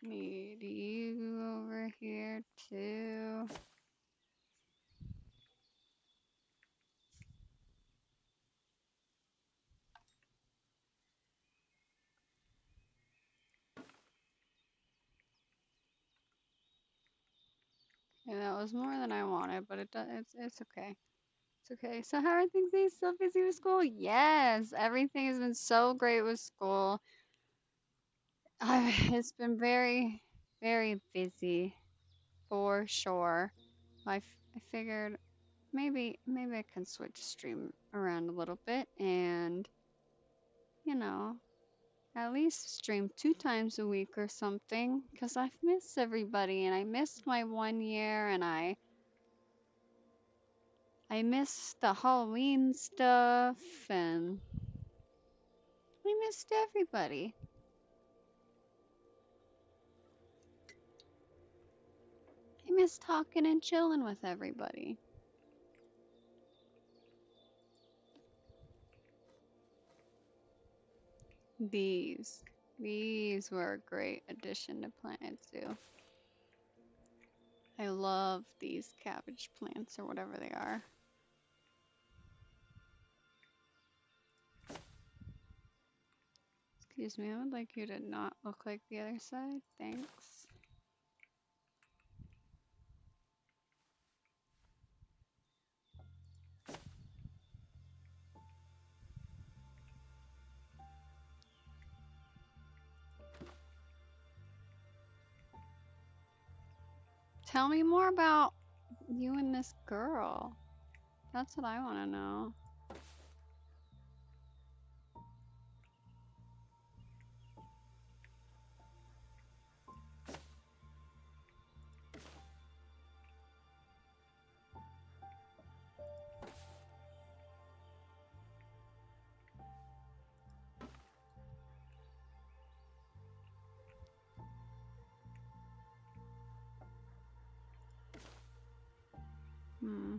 need you over here too. Yeah, that was more than I wanted, but it's okay. It's okay. So how are things? Are you still busy with school? Yes, everything has been so great with school. It's been very, very busy for sure. I figured maybe I can switch stream around a little bit and you know at least stream 2 times a week or something because I've missed everybody and I missed my 1 year and I missed the Halloween stuff and I missed everybody. I miss talking and chilling with everybody. These. These were a great addition to Planet Zoo. I love these cabbage plants or whatever they are. Excuse me, I would like you to not look like the other side. Thanks. Tell me more about you and this girl. That's what I want to know. Hmm.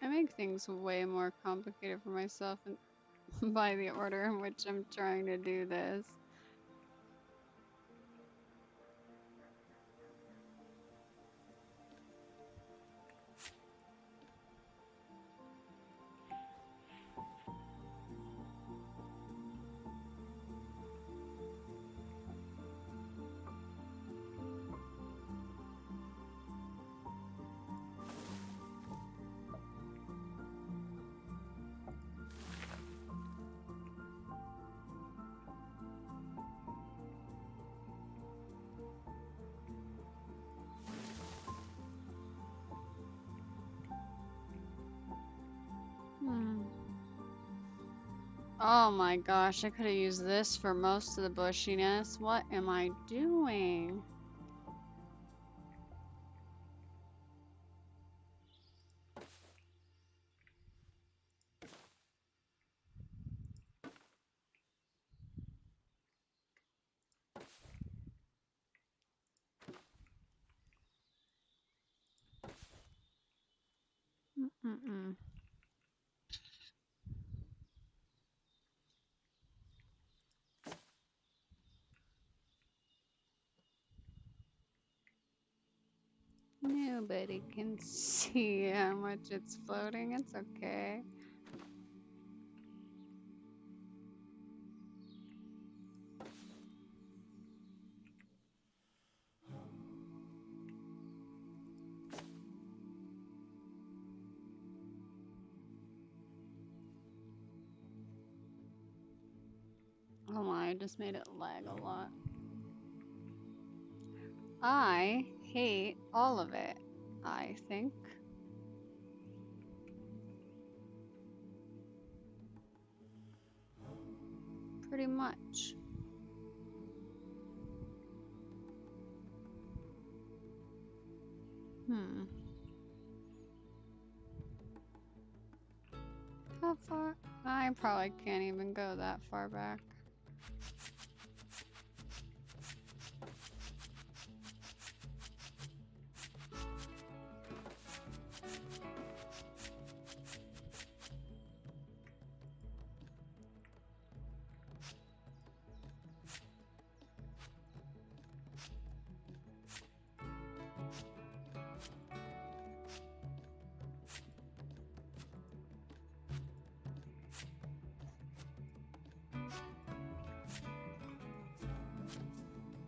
I make things way more complicated for myself by the order in which I'm trying to do this. Hmm. Oh my gosh, I could have used this for most of the bushiness. What am I doing? Mm-mm-mm. New everybody can see how much it's floating. It's okay. Oh my, I just made it lag a lot. I hate all of it, I think. Pretty much. Hmm. How far? I probably can't even go that far back.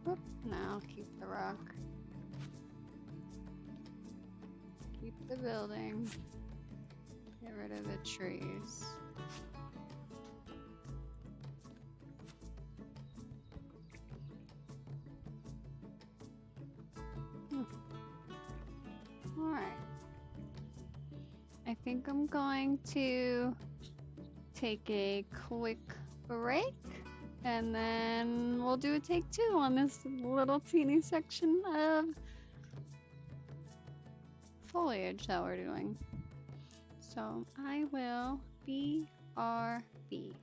Whoop. No, I'll keep the rock. Keep the building. Get rid of the trees. Hmm. Alright. I think I'm going to take a quick break and then we'll do a take two on this little teeny section of foliage that we're doing. So I will BRB.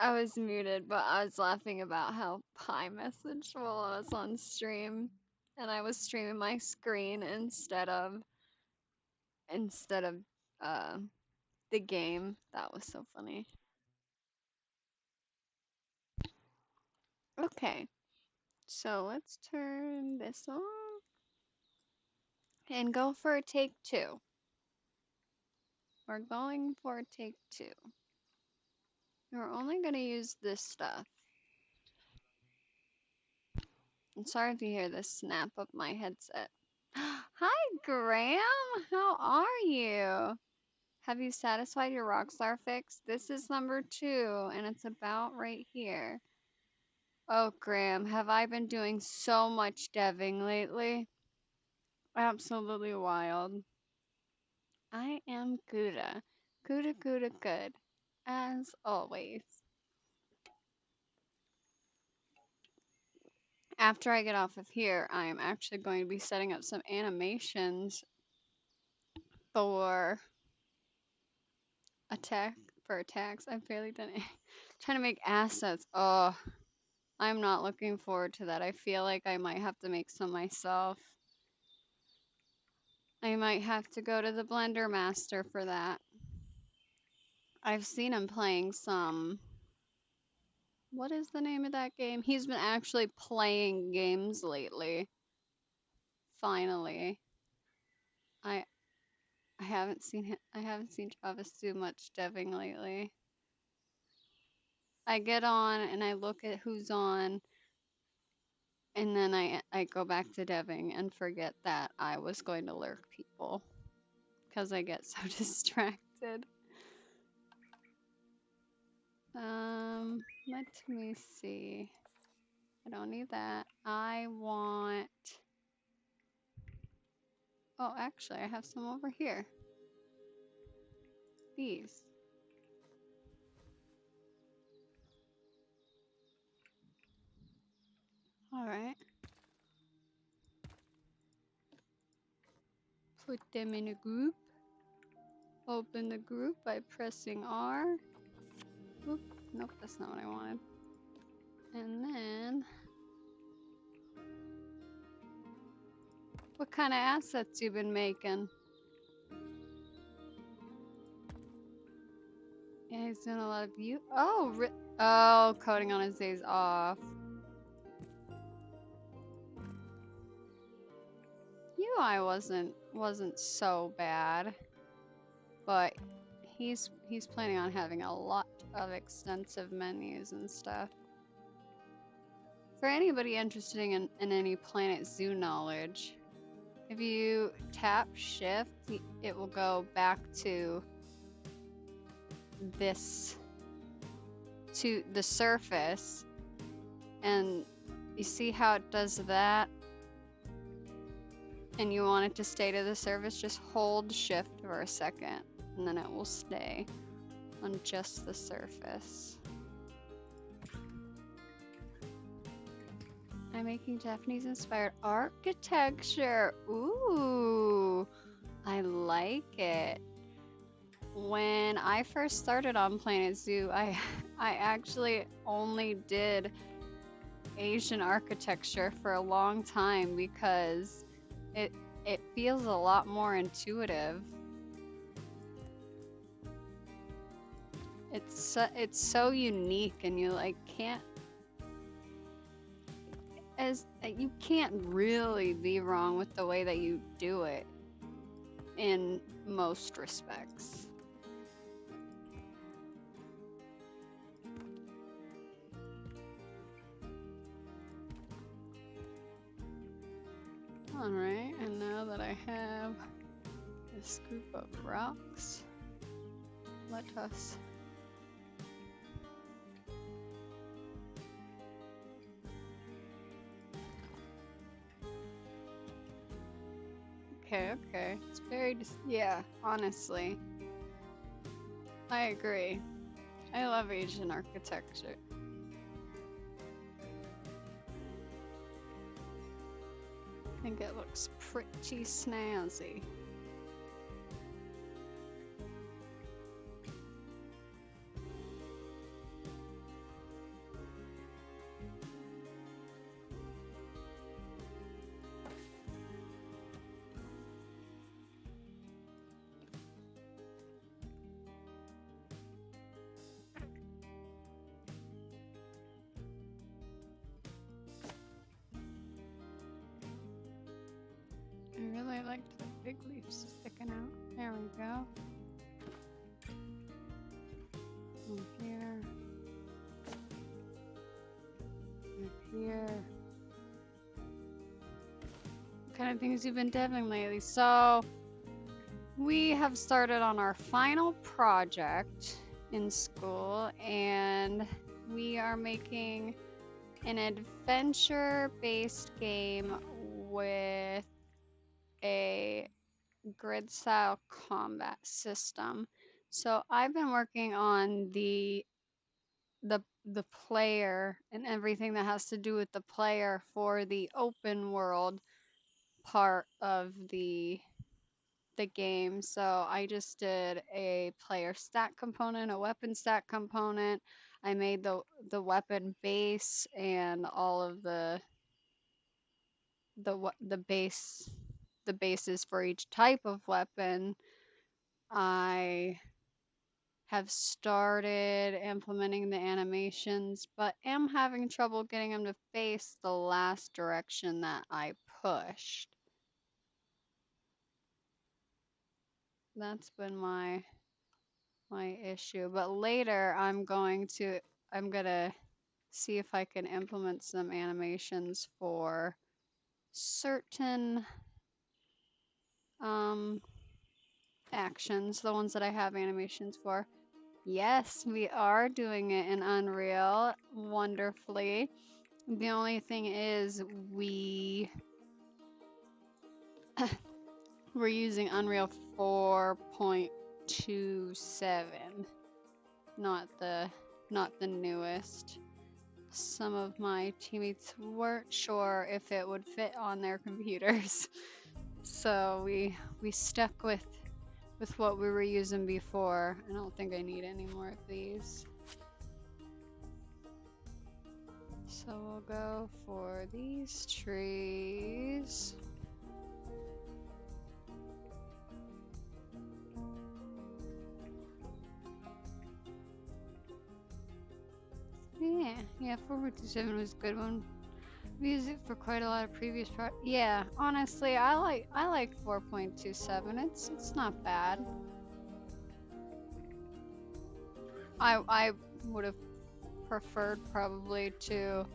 I was muted, but I was laughing about how Pi messaged while I was on stream, and I was streaming my screen instead of uh the game. That was so funny. Okay, so let's turn this on and go for a take two. We're going for a take two. We're only gonna use this stuff. I'm sorry if you hear the snap of my headset. Hi, Graham. How are you? Have you satisfied your Rockstar fix? This is number 2, and it's about right here. Oh, Graham, have I been doing so much deving lately? Absolutely wild. I am Gouda. Gouda, Gouda, good. As always. After I get off of here, I am actually going to be setting up some animations for attack for attacks. I've barely done it. Trying to make assets. Oh, I'm not looking forward to that. I feel like I might have to make some myself. I might have to go to the Blender Master for that. I've seen him playing some. What is the name of that game? He's been actually playing games lately. Finally. I I haven't seen him. I haven't seen Travis do much deving lately. I get on and I look at who's on, and then I go back to deving and forget that I was going to lurk people because I get so distracted. Let me see. I don't need that. I want. Oh, actually, I have some over here. These. All right. Put them in a group. Open the group by pressing R. Oop, nope, that's not what I wanted. And then, what kind of assets you been making? Yeah, he's doing a lot of you. Oh, oh, coding on his days off. UI wasn't so bad, but he's planning on having a lot of extensive menus and stuff. For anybody interested in any Planet Zoo knowledge, if you tap shift, it will go back to this, to the surface, and you see how it does that, and you want it to stay to the surface, just hold shift for a second, and then it will stay on just the surface. I'm making Japanese inspired architecture. Ooh, I like it. When I first started on Planet Zoo, I actually only did Asian architecture for a long time because it feels a lot more intuitive. It's so unique, and you like you can't really be wrong with the way that you do it in most respects. Alright, and now that I have a scoop of rocks, let us okay. It's very yeah, honestly. I agree. I love Asian architecture. I think it looks pretty snazzy. I really liked the big leaves sticking out. There we go. Up here. Up here. What kind of things you've been deving lately? So, we have started on our final project in school, and we are making an adventure-based game with a grid-style combat system. So I've been working on the player and everything that has to do with the player for the open world part of the game. So I just did a player stat component, a weapon stat component. I made the weapon base and all of the base the bases for each type of weapon. I have started implementing the animations, but am having trouble getting them to face the last direction that I pushed. That's been my issue. But later I'm gonna see if I can implement some animations for certain um actions, the ones that I have animations for. Yes, we are doing it in Unreal wonderfully. The only thing is we're using Unreal 4.27, not the newest. Some of my teammates weren't sure if it would fit on their computers. So we stuck with what we were using before. I don't think I need any more of these. So we'll go for these trees. Yeah, 4.27 was a good one. We used it for quite a lot of previous yeah, honestly, I like 4.27. It's not bad. I would have preferred probably to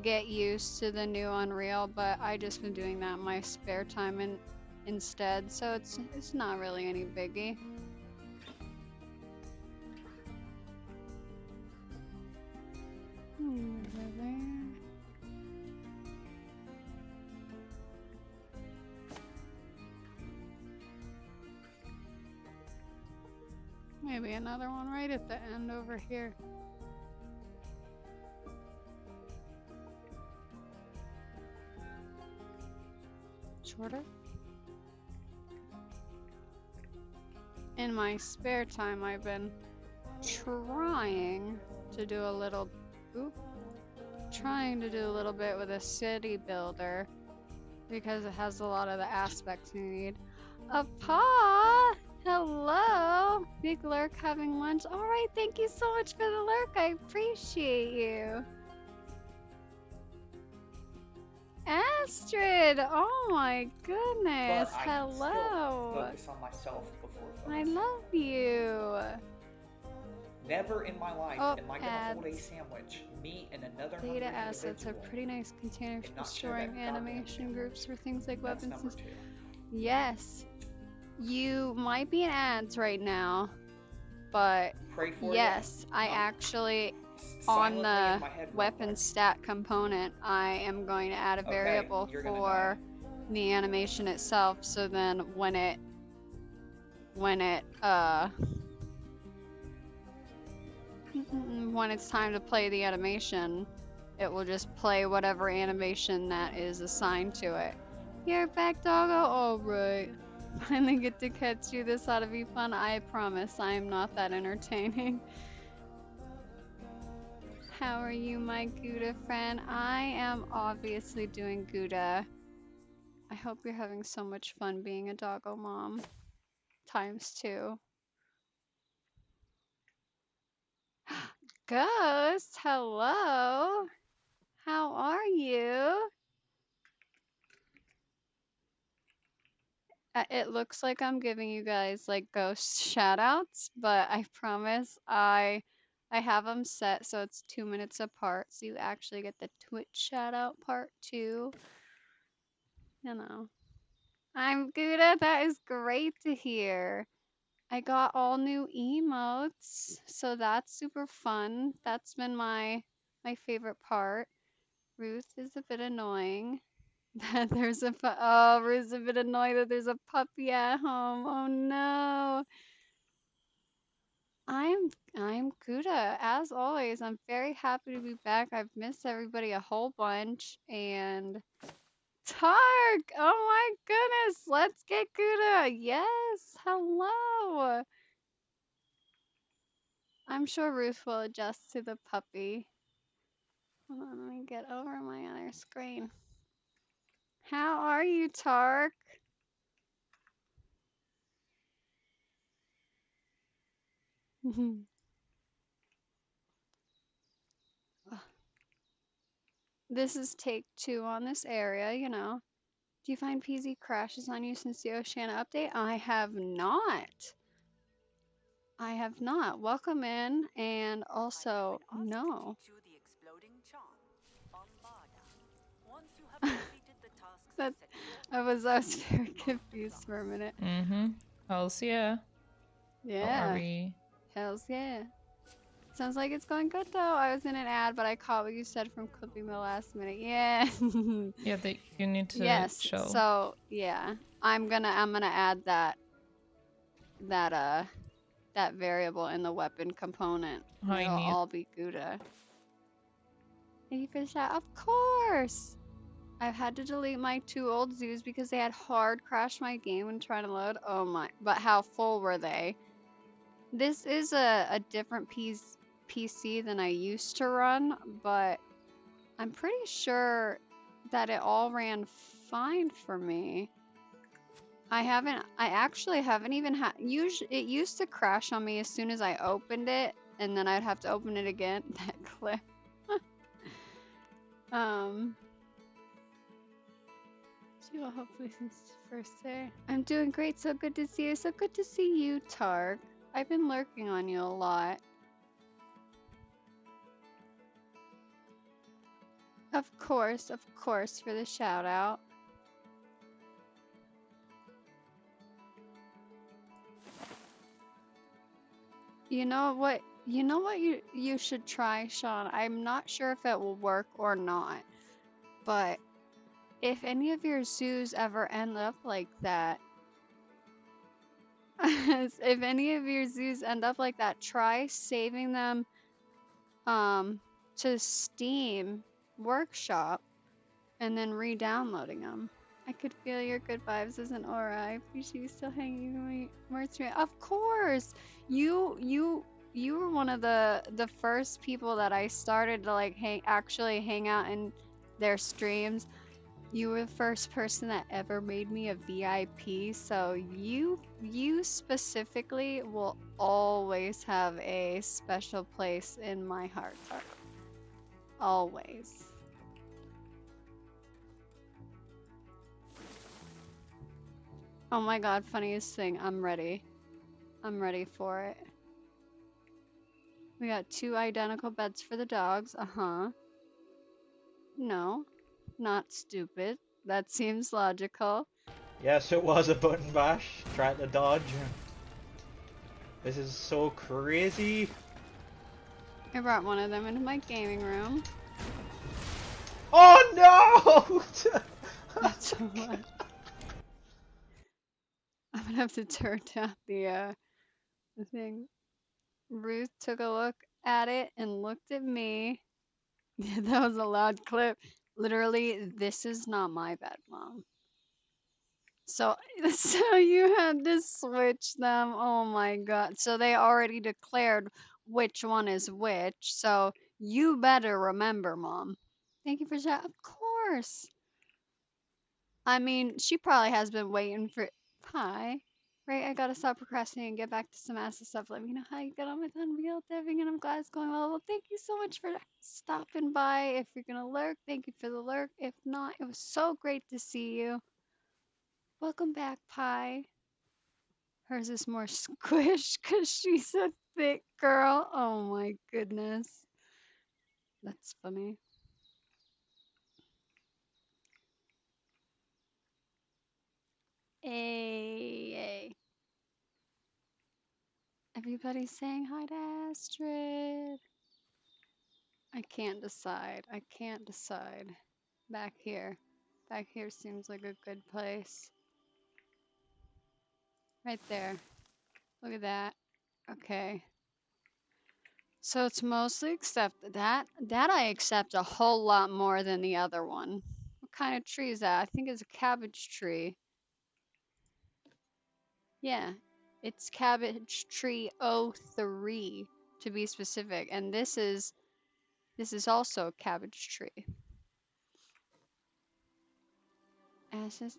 get used to the new Unreal, but I just been doing that in my spare time instead, so it's not really any biggie. Over there. Maybe another one right at the end over here. Shorter. In my spare time, I've been trying to do a little bit with a city builder because it has a lot of the aspects you need. A paw! Hello! Big Lurk having lunch. Alright, thank you so much for the lurk. I appreciate you. Astrid! Oh my goodness. But I Hello. still focus on myself before I focusing. love you. Never in my life Oh, am I gonna hold a sandwich, me and another Data hungry assets are individual, pretty nice containers and for not share storing that goddamn animation sandwich. groups for things like That's weapons number and... two. Yes, you might be in ads right now, but Pray for yes, ya. I actually, on Silently the in my head real weapon quick. stat component, I am going to add a Okay, variable you're gonna for die. the animation itself, so then when it when it's time to play the animation, it will just play whatever animation that is assigned to it. You're back, doggo? Alright. Finally get to catch you. This ought to be fun. I promise I am not that entertaining. How are you, my Gouda friend? I am obviously doing Gouda. I hope you're having so much fun being a doggo mom. ×2. Ghost, hello. How are you? It looks like I'm giving you guys like ghost shout outs, but I promise I have them set so it's 2 minutes apart, so you actually get the Twitch shout out part too. You know. I'm good at that is great to hear. I got all new emotes, so that's super fun. That's been my favorite part. Ruth is a bit annoying that there's oh, Ruth's a bit annoyed that there's a puppy at home. Oh no. I'm Kuda. As always, I'm very happy to be back. I've missed everybody a whole bunch. And Tark! Oh my goodness! Let's get Kuda! Yes! Hello! I'm sure Ruth will adjust to the puppy. Hold on, let me get over my other screen. How are you, Tark? This is take 2 on this area, you know. Do you find PZ crashes on you since the Oceana update? I have not. I have not. Welcome in, and also, no. That I was very confused for a minute. Mm-hmm. Hells yeah. How are Yeah. we? Hells yeah. Sounds like it's going good though. I was in an ad, but I caught what you said from clipping the last minute. Yeah. Yeah, that you need to Yes. show. So yeah, I'm gonna add that that variable in the weapon component, and Hi, it'll neat. all be Gouda. Thank you for the shout. Of course. I've had to delete my 2 old zoos because they had hard crashed my game when trying to load. Oh my! But how full were they? This is a different PC than I used to run, but I'm pretty sure that it all ran fine for me. I actually haven't even had, it used to crash on me as soon as I opened it, and then I'd have to open it again. That clip. She will hopefully since first day. I'm doing great, so good to see you. So good to see you, Tark. I've been lurking on you a lot. Of course, for the shout out. You know what? You know what you should try, Sean? I'm not sure if it will work or not, but if any of your zoos ever end up like that, if any of your zoos end up like that, try saving them to Steam Workshop and then re-downloading them. I could feel your good vibes as an aura. I appreciate you still hanging with me. Of course, you were one of the first people that I started to like actually hang out in their streams. You were the first person that ever made me a VIP, so you specifically will always have a special place in my heart. Always. Oh my god, funniest thing. I'm ready. I'm ready for it. We got 2 identical beds for the dogs. Uh-huh. No, not stupid. That seems logical. Yes, it was a button bash. Try to dodge. This is so crazy. I brought one of them into my gaming room. Oh no! That's so much. I'm gonna have to turn down the thing. Ruth took a look at it and looked at me. Yeah, that was a loud clip. Literally, this is not my bed, Mom. So, so you had to switch them. Oh my God. So they already declared which one is which. So you better remember, Mom. Thank you for that. Of course. I mean, she probably has been waiting for. Hi. Right, I gotta stop procrastinating and get back to some acid stuff. Let me know how you get on with Unreal Deving, and I'm glad it's going well. Well, thank you so much for stopping by. If you're gonna lurk, thank you for the lurk. If not, it was so great to see you. Welcome back, Pie. Hers is more squish because she's a thick girl. Oh my goodness. That's funny. Hey. Everybody's saying hi to Astrid. I can't decide. I can't decide. Back here. Back here seems like a good place. Right there. Look at that. Okay. So it's mostly accept that I accept a whole lot more than the other one. What kind of tree is that? I think it's a cabbage tree. Yeah. It's cabbage tree O3 to be specific. And this is also a cabbage tree. And it's just,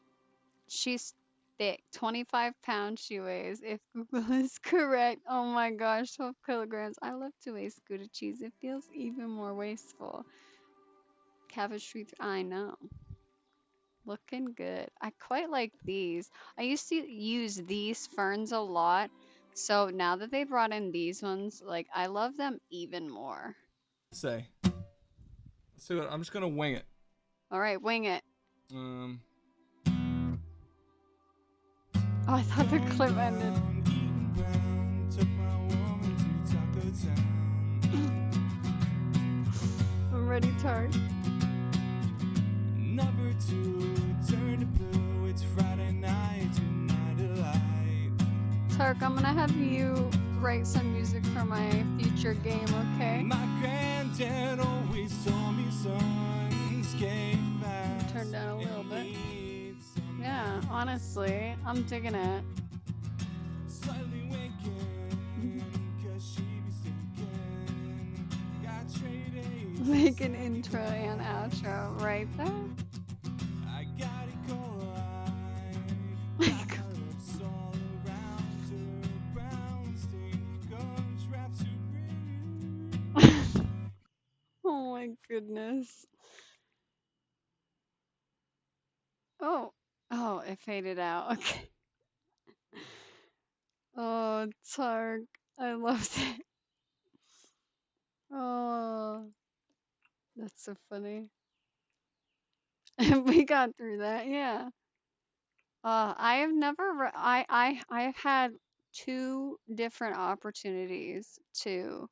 she's thick. 25 pounds she weighs, if Google is correct. Oh my gosh, 12 kilograms. I love to waste Gouda cheese. It feels even more wasteful. Cabbage trees, I know. Looking good. I quite like these. I used to use these ferns a lot. So now that they brought in these ones, like, I love them even more. Say. Let's see what I'm just gonna wing it. All right, wing it. Oh, I thought the clip ended. I'm ready, Tart. Number 2, turn to blue. It's Friday night, tonight alive. Tark, I'm gonna have you write some music for my future game, okay? My granddad always told me, son, skate fast. Turn down a little bit. Yeah, honestly, I'm digging it. Slightly winking, 'cause she be stinking. Got traded. Make an intro and outro right there. I got it collide. Like, My lips all around her brown stain gums wrapped supreme. oh my goodness. Oh, it faded out. Okay. Oh, Tark, I loved it. Oh, that's so funny. We got through that, yeah. I have never, I've had 2 different opportunities to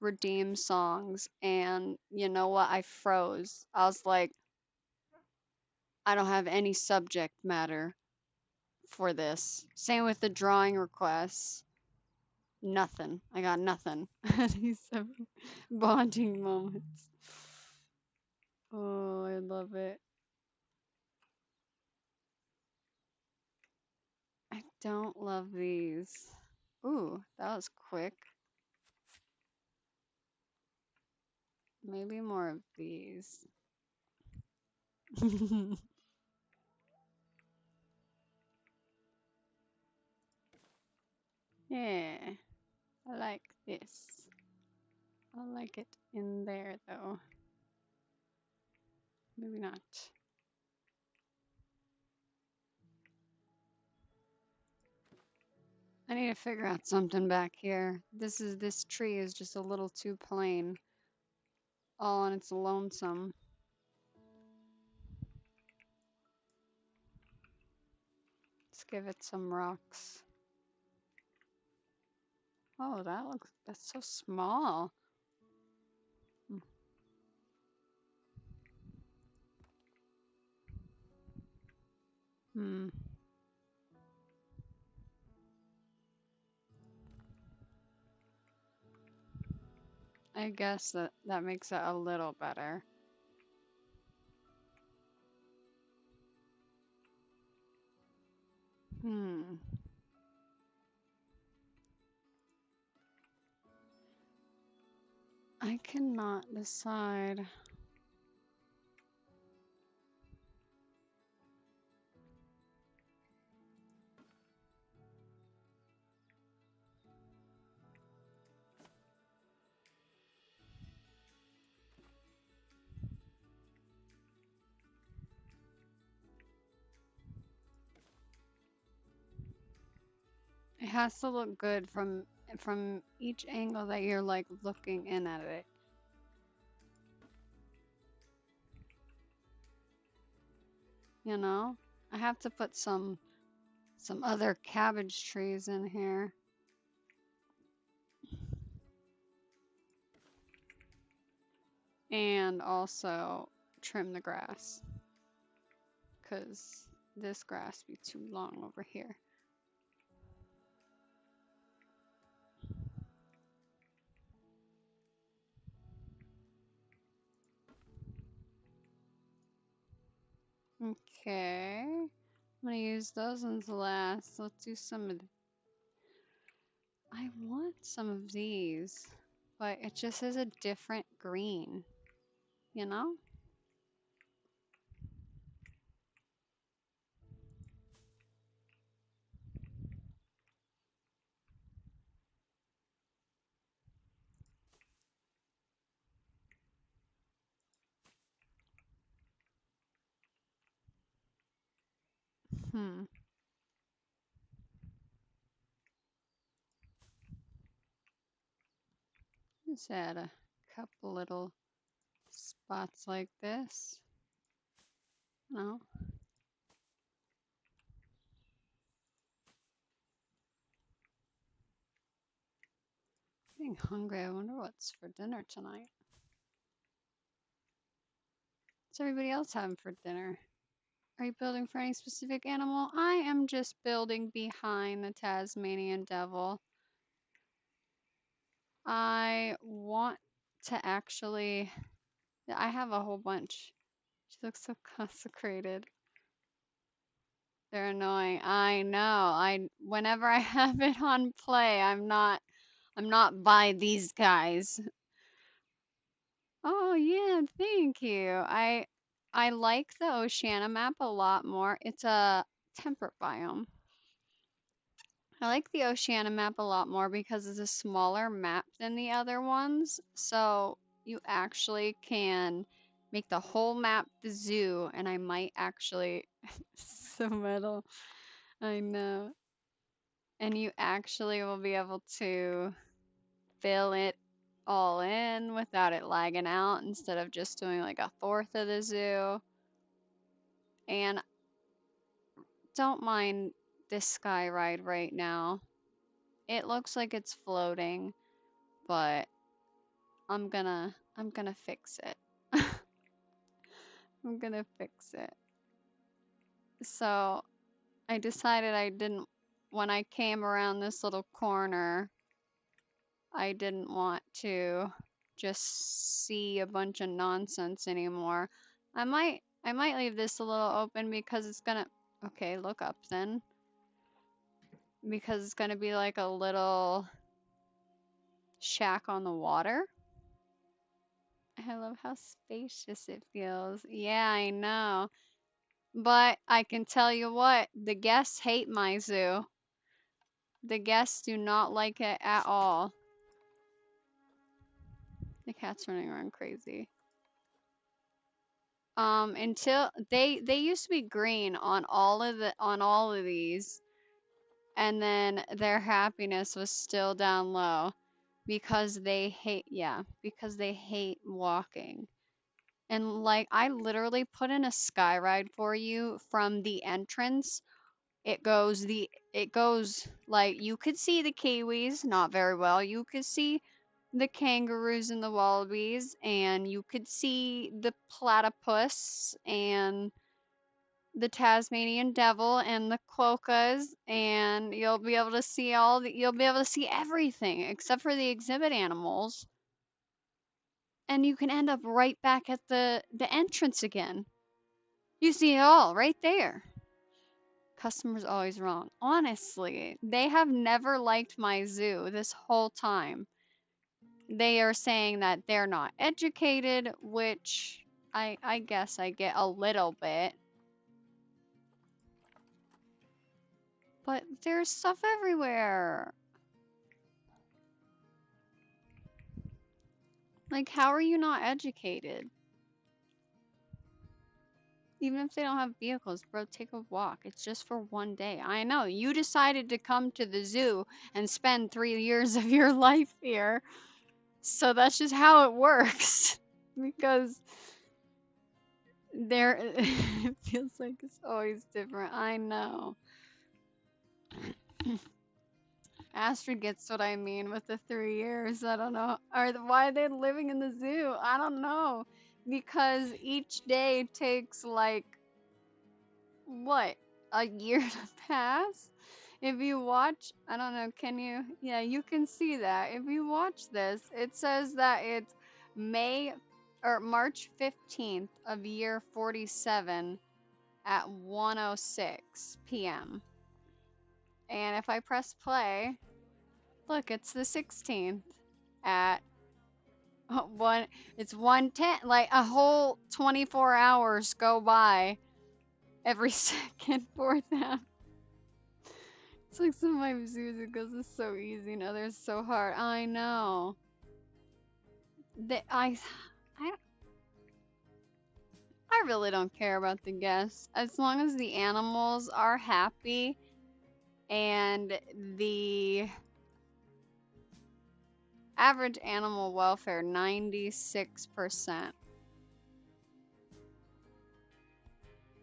redeem songs, and you know what? I froze. I was like, I don't have any subject matter for this. Same with the drawing requests. Nothing. I got nothing. These 7 bonding moments. Oh, I love it. I don't love these. Ooh, that was quick. Maybe more of these. Yeah, I like this. I like it in there though. Maybe not. I need to figure out something back here. This tree is just a little too plain. All on its lonesome. Let's give it some rocks. Oh, that's so small. Hmm. I guess that makes it a little better. Hmm. I cannot decide. It has to look good from each angle that you're like looking in at it. You know? I have to put some other cabbage trees in here. And also trim the grass. 'Cause this grass be too long over here. Okay. I'm gonna use those ones last. Let's do some of I want some of these, but it just is a different green, you know? Hmm. Just add a couple little spots like this. No. Getting hungry. I wonder what's for dinner tonight. What's everybody else having for dinner? Are you building for any specific animal? I am just building behind the Tasmanian devil. I want to actually. I have a whole bunch. She looks so consecrated. They're annoying. I know. Whenever I have it on play, I'm not by these guys. Oh yeah, thank you. I like the Oceania map a lot more. It's a temperate biome. I like the Oceania map a lot more because it's a smaller map than the other ones. So you actually can make the whole map the zoo, and I might actually so metal. I know. And you actually will be able to fill it all in without it lagging out instead of just doing like a fourth of the zoo. And don't mind this sky ride right now. It looks like it's floating, but I'm gonna fix it. I'm gonna fix it. So I decided I didn't, when I came around this little corner, I didn't want to just see a bunch of nonsense anymore. I might leave this a little open because it's gonna, okay, look up then. Because it's gonna be like a little shack on the water. I love how spacious it feels. Yeah, I know. But I can tell you what, the guests hate my zoo. The guests do not like it at all. The cat's running around crazy. Until they used to be green on all of these, and then their happiness was still down low because they hate walking. And like I literally put in a sky ride for you from the entrance. It goes like you could see the kiwis, not very well. You could see the kangaroos and the wallabies, and you could see the platypus and the Tasmanian devil and the quokkas, and you'll be able to see everything except for the exhibit animals. And you can end up right back at the entrance again. You see it all right there. Customer's always wrong. Honestly, they have never liked my zoo this whole time. They are saying that they're not educated, which I guess I get a little bit. But there's stuff everywhere. Like, how are you not educated? Even if they don't have vehicles, bro, take a walk. It's just for one day. I know. You decided to come to the zoo and spend 3 years of your life here. So that's just how it works. Because there it feels like it's always different. I know. Astrid gets what I mean with the 3 years. I don't know. Why are they living in the zoo? I don't know. Because each day takes like what? A year to pass? If you watch, I don't know, can you? Yeah, you can see that. If you watch this, it says that it's May or March 15th of year 47 at 1:06 p.m. And if I press play, look, it's the 16th at it's 1:10. Like a whole 24 hours go by every second for them. It's like some of my musicals is so easy and others so hard. I know. I, I really don't care about the guests. As long as the animals are happy and the average animal welfare 96%.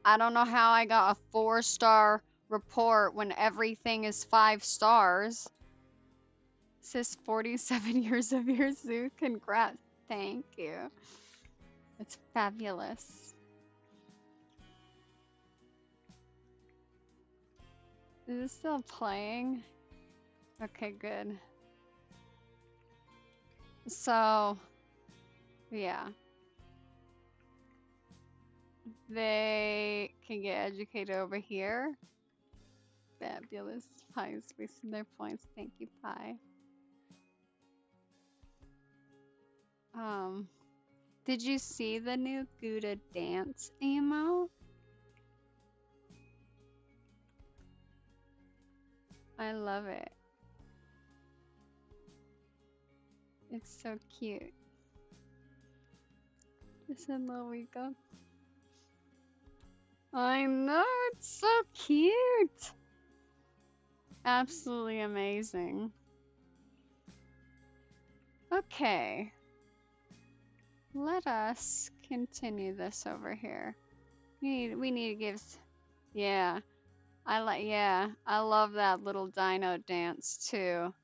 I don't know how I got a 4-star report when everything is 5 stars. It says 47 years of your zoo. Congrats. Thank you. It's fabulous. Is it still playing? Okay, good. So, yeah. They can get educated over here. Fabulous. Pie is wasting their points. Thank you, Pie. Did you see the new Gouda dance emo? I love it. It's so cute. Just a little week up. I know, it's so cute. Absolutely amazing. Okay. Let us continue this over here. We need to give, yeah. I love that little dino dance too.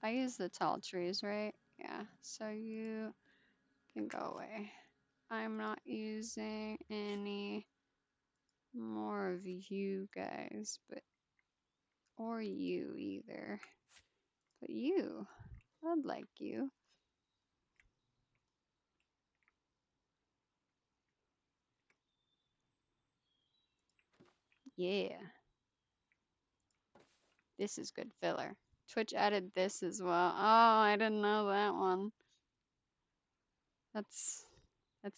I use the tall trees, right? Yeah, so you can go away. I'm not using any more of you guys, or you either. But you, I'd like you. Yeah. This is good filler. Twitch added this as well. Oh, I didn't know that one. That's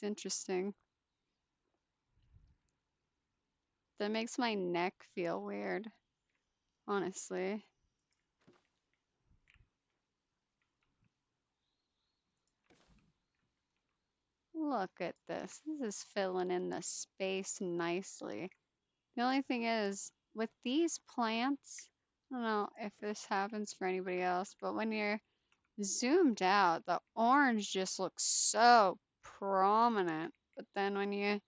interesting. That makes my neck feel weird, honestly. Look at this. This is filling in the space nicely. The only thing is, with these plants, I don't know if this happens for anybody else, but when you're zoomed out, the orange just looks so prominent. But then when you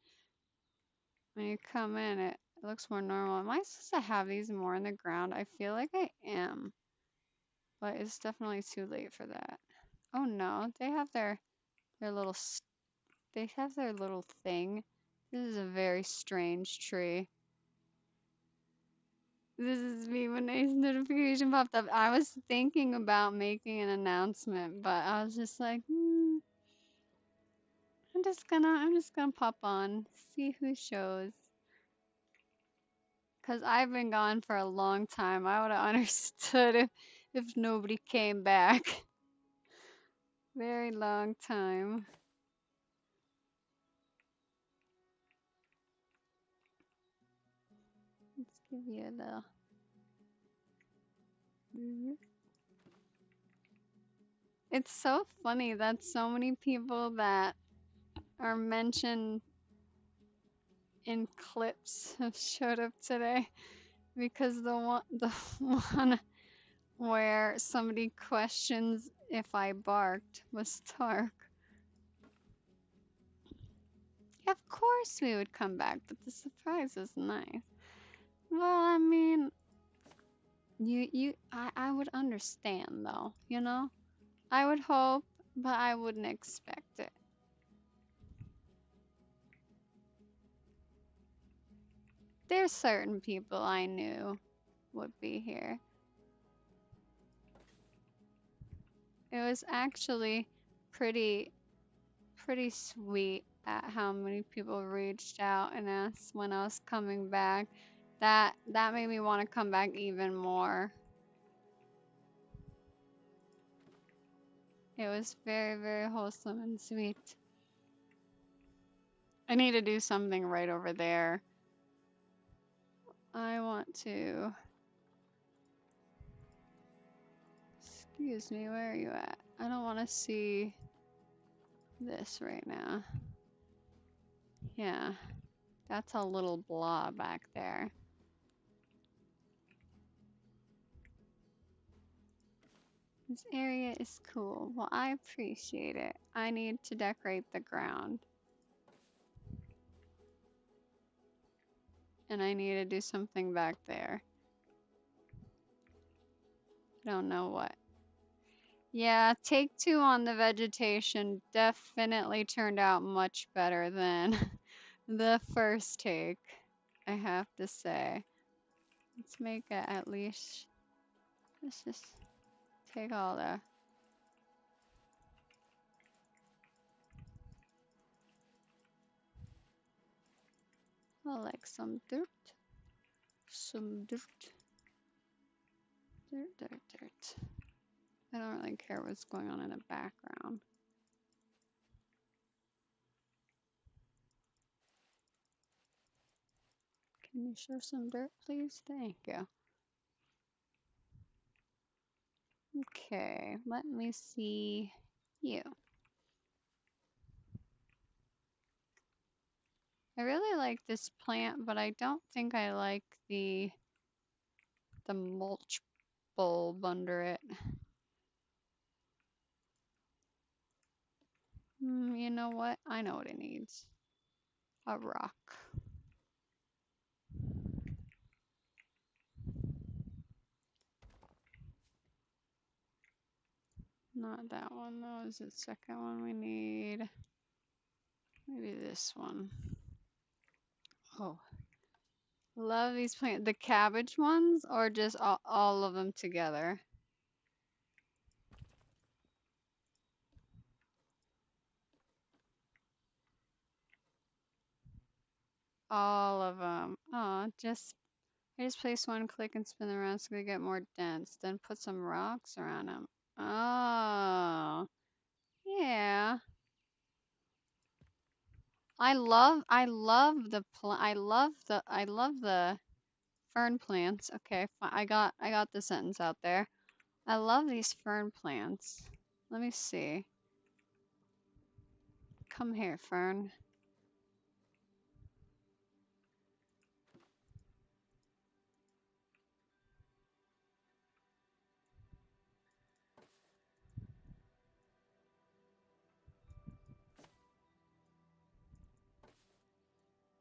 come in, it looks more normal. Am I supposed to have these more in the ground? I feel like I am, but it's definitely too late for that. Oh no, they have their little they have their little thing. This is a very strange tree. This is me when a notification popped up. I was thinking about making an announcement, but I was just like, I'm just gonna pop on, see who shows. Cause I've been gone for a long time. I would have understood if nobody came back. Very long time. Let's give you a little. It's so funny that so many people that are mentioned in clips have showed up today because the one where somebody questions if I barked was Tark. Yeah, of course we would come back, but the surprise is nice. Well, I mean, I would understand though, you know? I would hope, but I wouldn't expect it. There's certain people I knew would be here. It was actually pretty sweet at how many people reached out and asked when I was coming back. That made me want to come back even more. It was very, very wholesome and sweet. I need to do something right over there. I want to... Excuse me, where are you at? I don't want to see this right now. Yeah, that's a little blob back there. This area is cool. Well, I appreciate it. I need to decorate the ground. And I need to do something back there. I don't know what. Yeah, take 2 on the vegetation definitely turned out much better than the first take, I have to say. Let's make it at least, let's just take all the, I like some dirt. Some dirt. Dirt, dirt, dirt. I don't really care what's going on in the background. Can you show some dirt, please? Thank you. Okay, let me see you. I really like this plant, but I don't think I like the mulch bulb under it. You know what? I know what it needs. A rock. Not that one, though. Is the second one we need? Maybe this one. Oh. Love these plants. The cabbage ones or just all of them together? All of them. Oh, I just place one, click, and spin them around so they get more dense. Then put some rocks around them. Oh, yeah. I love the fern plants. Okay, I got the sentence out there. I love these fern plants. Let me see. Come here, fern.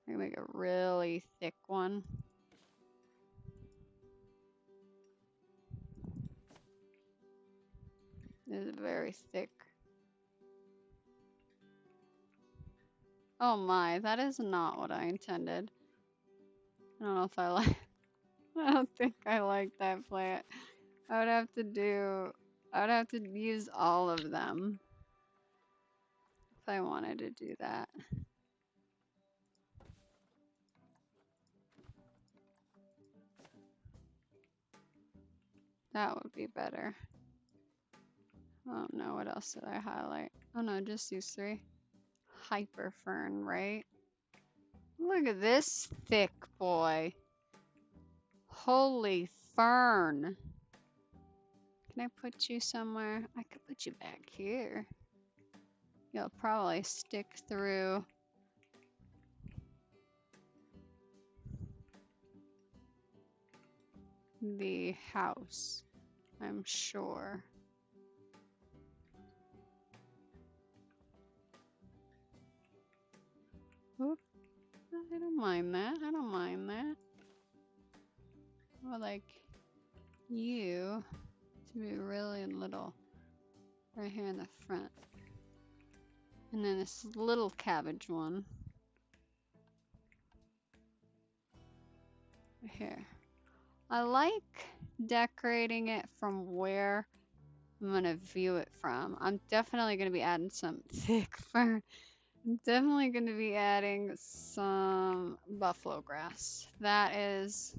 I'm gonna make a really thick one. This is very thick. Oh my, that is not what I intended. I don't know if I like. I don't think I like that plant. I would have to use all of them if I wanted to do that. That would be better. Oh no, what else did I highlight? Oh no, just these 3. Hyper fern, right? Look at this thick boy. Holy fern. Can I put you somewhere? I could put you back here. You'll probably stick through the house, I'm sure. Oop. I don't mind that. I don't mind that. I would like you to be really little right here in the front. And then this little cabbage one right here. I like decorating it from where I'm gonna view it from. I'm definitely gonna be adding some thick fur. I'm definitely gonna be adding some buffalo grass. That is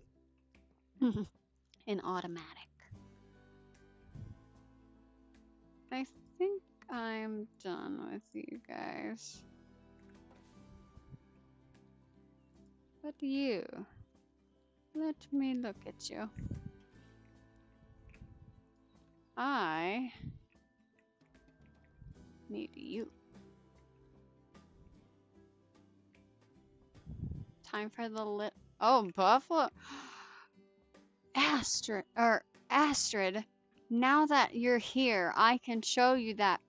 an automatic. I think I'm done with you guys. But you, let me look at you. I need you. Time for the lit. Oh, buffalo. Astrid, now that you're here, I can show you that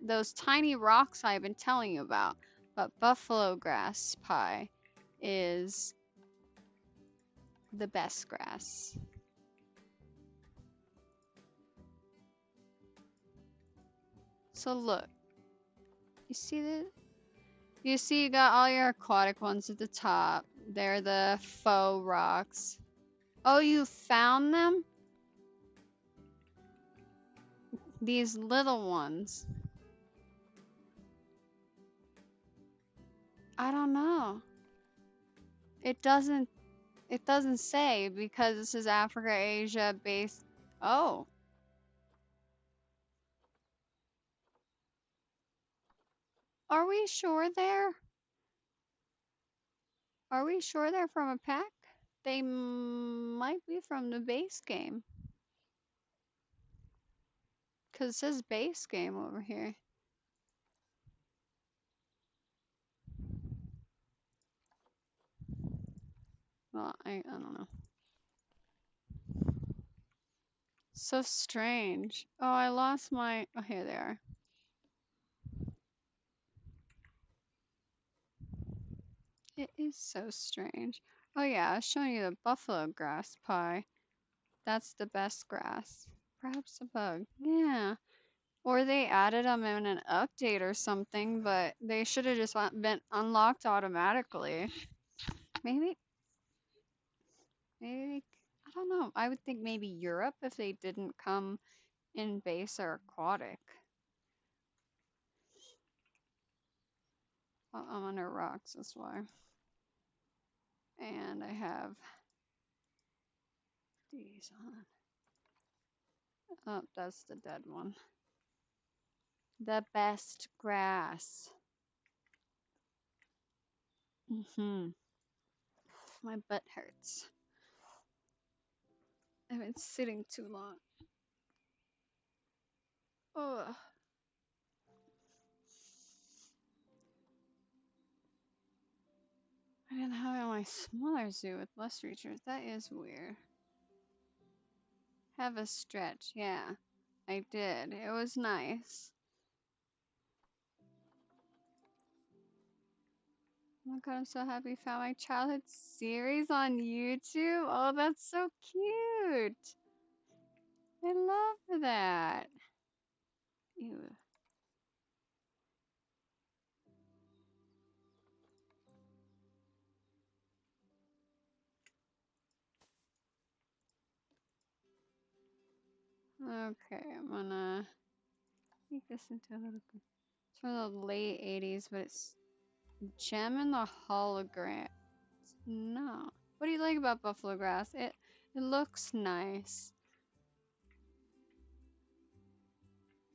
those tiny rocks I've been telling you about. But buffalo grass pie is the best grass. So look, you see that? You see you got all your aquatic ones at the top. They're the faux rocks. Oh, you found them? These little ones. I don't know. It doesn't say because this is Africa, Asia based. Oh. Are we sure they're? Are we sure they're from a pack? They might be from the base game. Cause it says base game over here. Well, I don't know. So strange. Oh, I lost my. Oh, here they are. It is so strange. Oh yeah, I was showing you the buffalo grass pie. That's the best grass. Perhaps a bug. Yeah. Or they added them in an update or something, but they should have just been unlocked automatically. Maybe, I don't know. I would think maybe Europe if they didn't come in base or aquatic. Well, I'm under rocks, that's why. And I have these on. Oh, that's the dead one. The best grass. My butt hurts. I've been sitting too long. Ugh. I didn't have it on my smaller zoo with less features. That is weird. Have a stretch. Yeah, I did. It was nice. Oh my god, I'm so happy I found my childhood series on YouTube. Oh, that's so cute. I love that. Ew. Okay, I'm gonna make this into a little. It's from the late 80s, but it's Gem and the Hologram. No. What do you like about buffalo grass? It looks nice.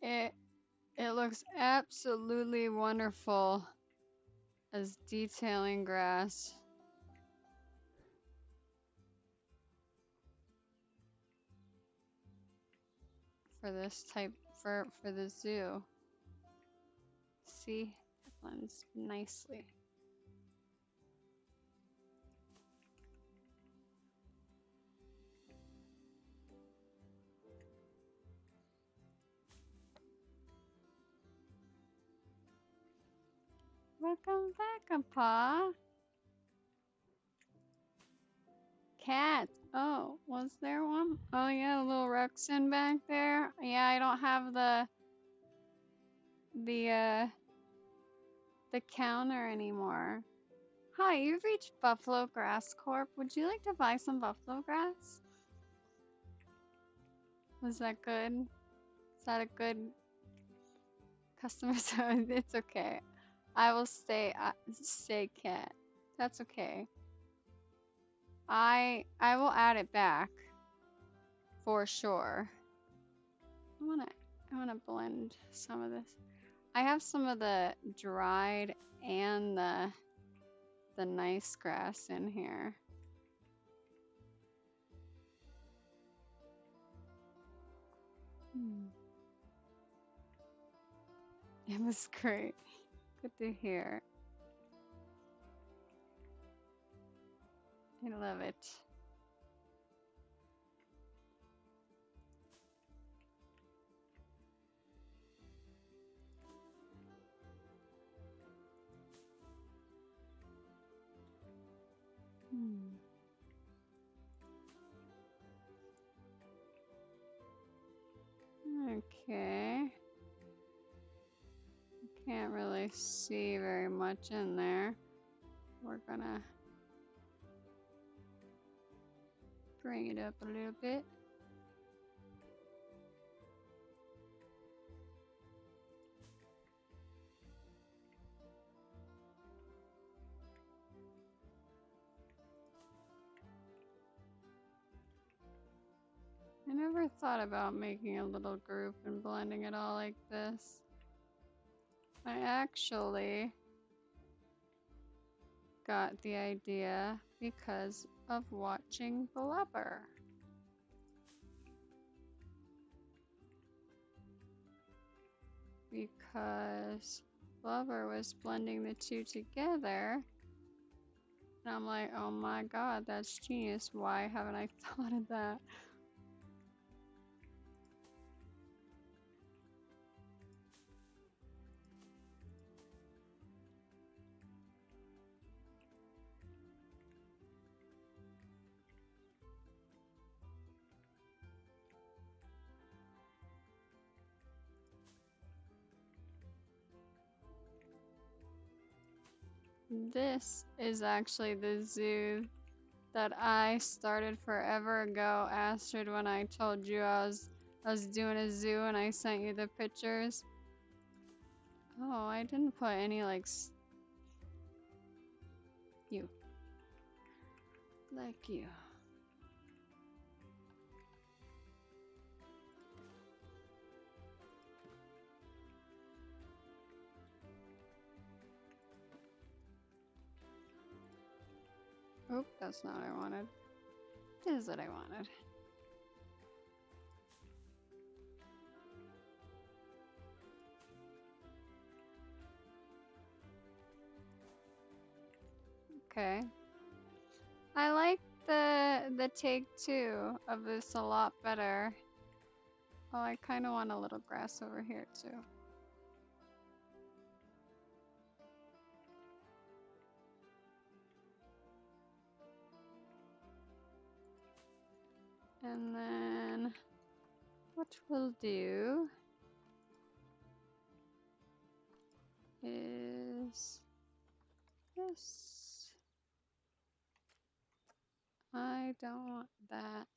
It looks absolutely wonderful as detailing grass. For this type for the zoo. See? It blends nicely. Welcome back, Appa. Cat. Oh, was there one? Oh yeah, a little Ruxin back there. Yeah, I don't have the the counter anymore. Hi, you've reached Buffalo Grass Corp. Would you like to buy some buffalo grass? Was that good? Is that a good customer service? It's okay. I will stay cat. That's okay. I will add it back for sure. I wanna blend some of this. I have some of the dried and the nice grass in here. It was great. Good to hear. I love it. Okay. Can't really see very much in there. We're gonna bring it up a little bit. I never thought about making a little group and blending it all like this. I actually got the idea because of watching Blubber. Because Blubber was blending the two together. And I'm like, oh my god, that's genius. Why haven't I thought of that? This is actually the zoo that I started forever ago, Astrid, when I told you I was doing a zoo and I sent you the pictures. Oh, I didn't put any like you. Like you. Oop, that's not what I wanted. This is what I wanted. Okay. I like the take two of this a lot better. Oh, I kind of want a little grass over here too. And then what we'll do is this. I don't want that.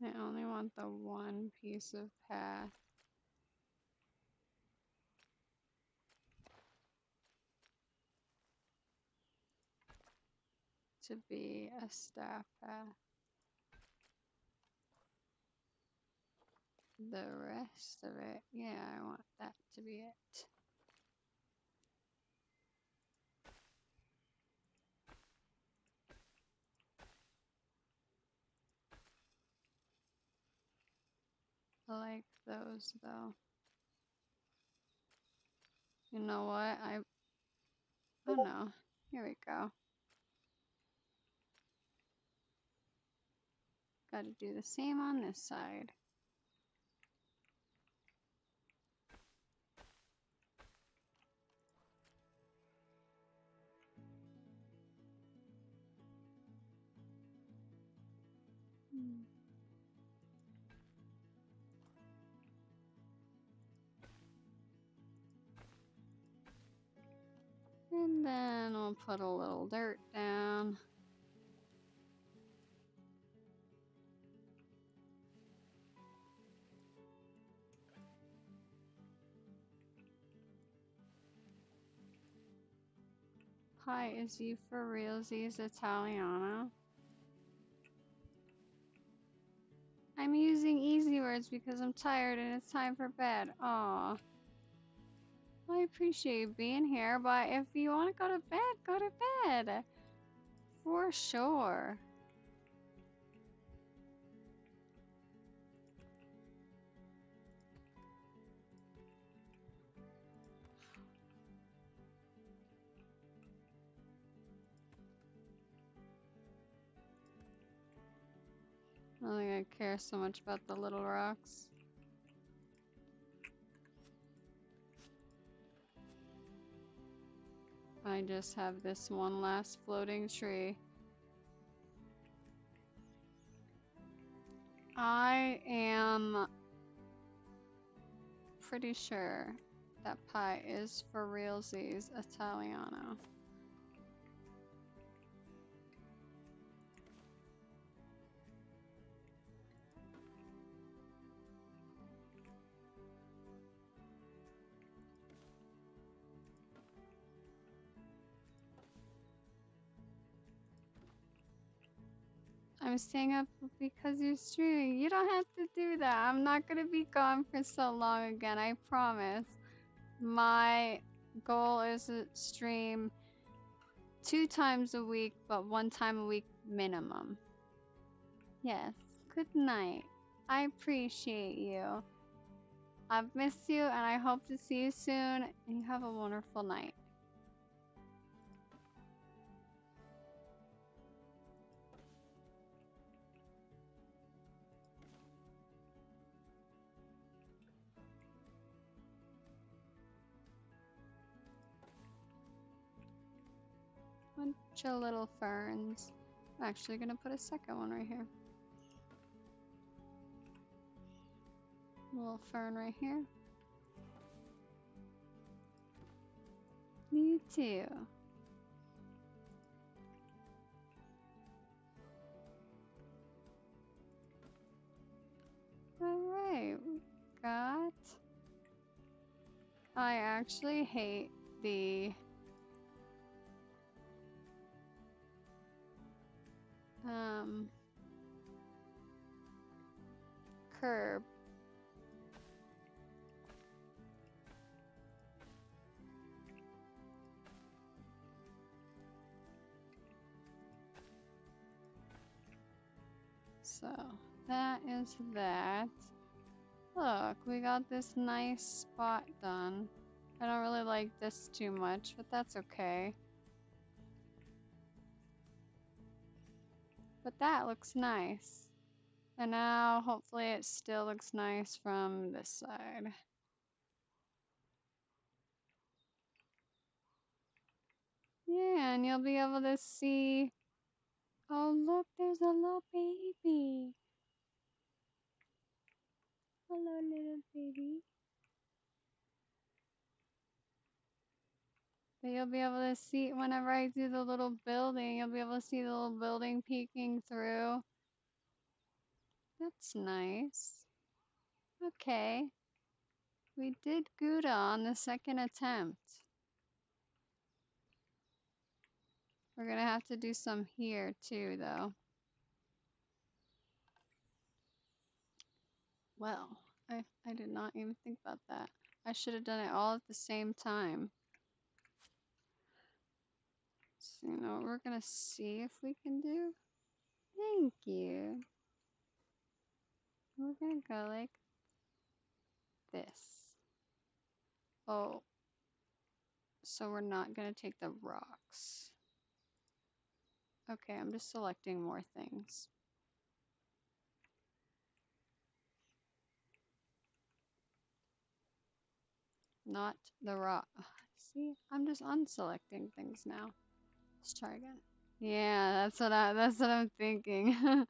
I only want the one piece of path. To be a staff path. The rest of it, yeah, I want that to be it. I like those though. You know what? Oh no. Here we go. Gotta do the same on this side. And then we'll put a little dirt down. Hi, is you for realsies Italiano? I'm using easy words because I'm tired and it's time for bed. Aw. Well, I appreciate you being here, but if you want to go to bed, go to bed. For sure. I don't think I care so much about the little rocks. I just have this one last floating tree. I am pretty sure that pie is for realsies Italiano. I'm staying up because you're streaming. You don't have to do that. I'm not gonna be gone for so long again, I promise. My goal is to stream 2 times a week, but 1 time a week minimum. Yes. Good night. I appreciate you. I've missed you and I hope to see you soon. And you have a wonderful night. Bunch of little ferns. I'm actually gonna put a second one right here. A little fern right here. You too. Alright, we got... I actually hate the... curb. So, that is that. Look, we got this nice spot done. I don't really like this too much, but that's okay. But that looks nice. And now, hopefully it still looks nice from this side. Yeah, and you'll be able to see... Oh, look, there's a little baby. Hello, little baby. But you'll be able to see, whenever I do the little building, you'll be able to see the little building peeking through. That's nice. Okay. We did Gouda on the second attempt. We're gonna have to do some here too, though. Well, I did not even think about that. I should have done it all at the same time. So, you know what we're gonna see if we can do? Thank you. We're gonna go like this. Oh. So we're not gonna take the rocks. Okay, I'm just selecting more things. Not the rock. See, I'm just unselecting things now. Let's try again. Yeah, that's what I'm thinking.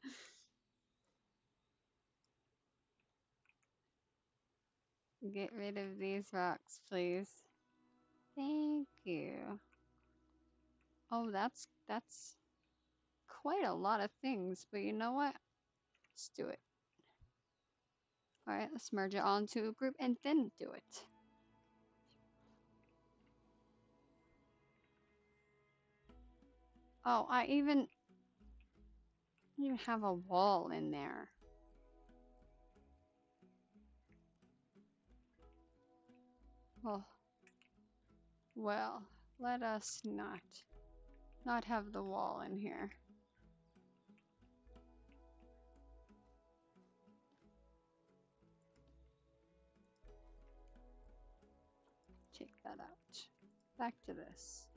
Get rid of these rocks, please. Thank you. Oh, that's quite a lot of things, but you know what? Let's do it. All right, let's merge it all into a group and then do it. Oh, I even have a wall in there. Oh, well, let us not have the wall in here. Take that out. Back to this.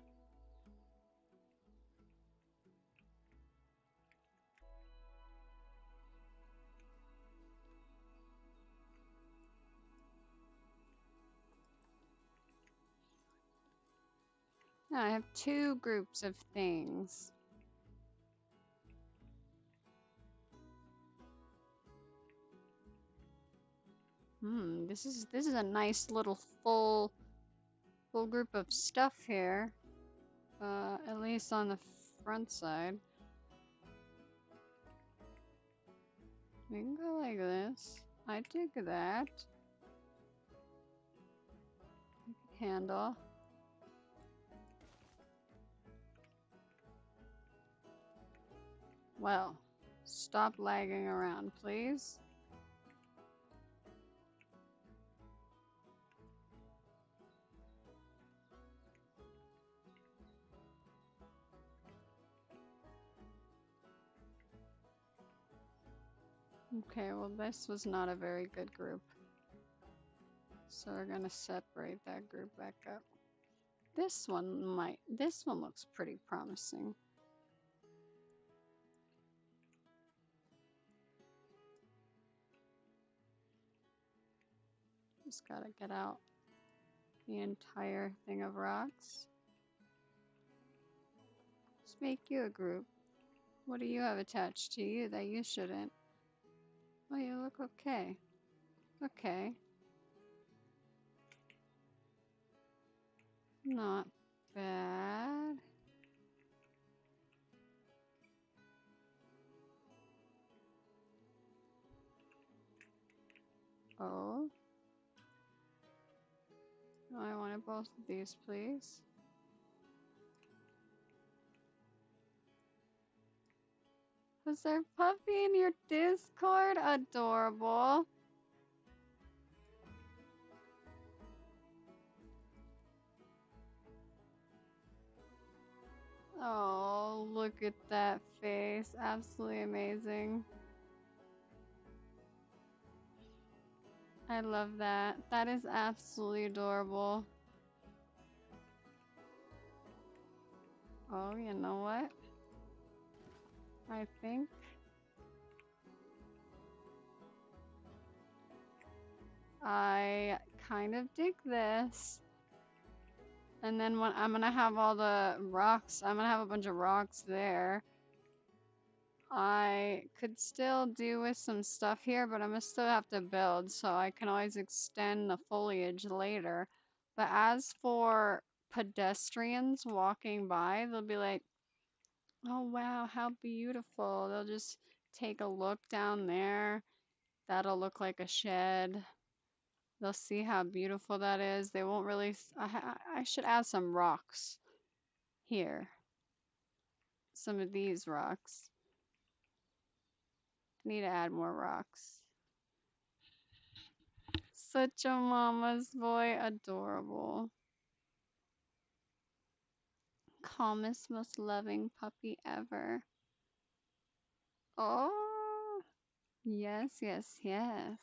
Now I have two groups of things. This is a nice little full group of stuff here. At least on the front side. We can go like this. I dig that. Handle. Well, stop lagging around, please. Okay, well this was not a very good group. So we're gonna separate that group back up. This one looks pretty promising. Just gotta get out the entire thing of rocks. Just make you a group. What do you have attached to you that you shouldn't? Oh, you look okay. Okay. Not bad. Oh. I wanted both of these, please. Was there Puppy in your Discord? Adorable. Oh, look at that face. Absolutely amazing. I love that. That is absolutely adorable. Oh, you know what? I think I kind of dig this. And then when I'm gonna have all the rocks, I'm gonna have a bunch of rocks there. I could still do with some stuff here, but I'm gonna still have to build, so I can always extend the foliage later. But as for pedestrians walking by, they'll be like, oh wow, how beautiful. They'll just take a look down there. That'll look like a shed. They'll see how beautiful that is. They won't really. I should add some rocks here. Some of these rocks. I need to add more rocks. Such a mama's boy. Adorable. Calmest, most loving puppy ever. Oh, yes, yes, yes.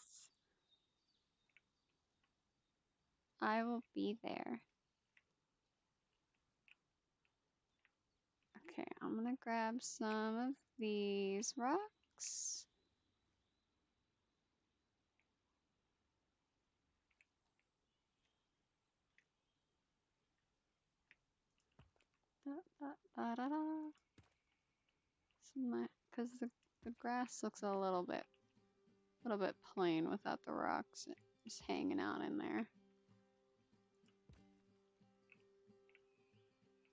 I will be there. Okay, I'm gonna grab some of these rocks. Because the grass looks a little bit plain without the rocks just hanging out in there.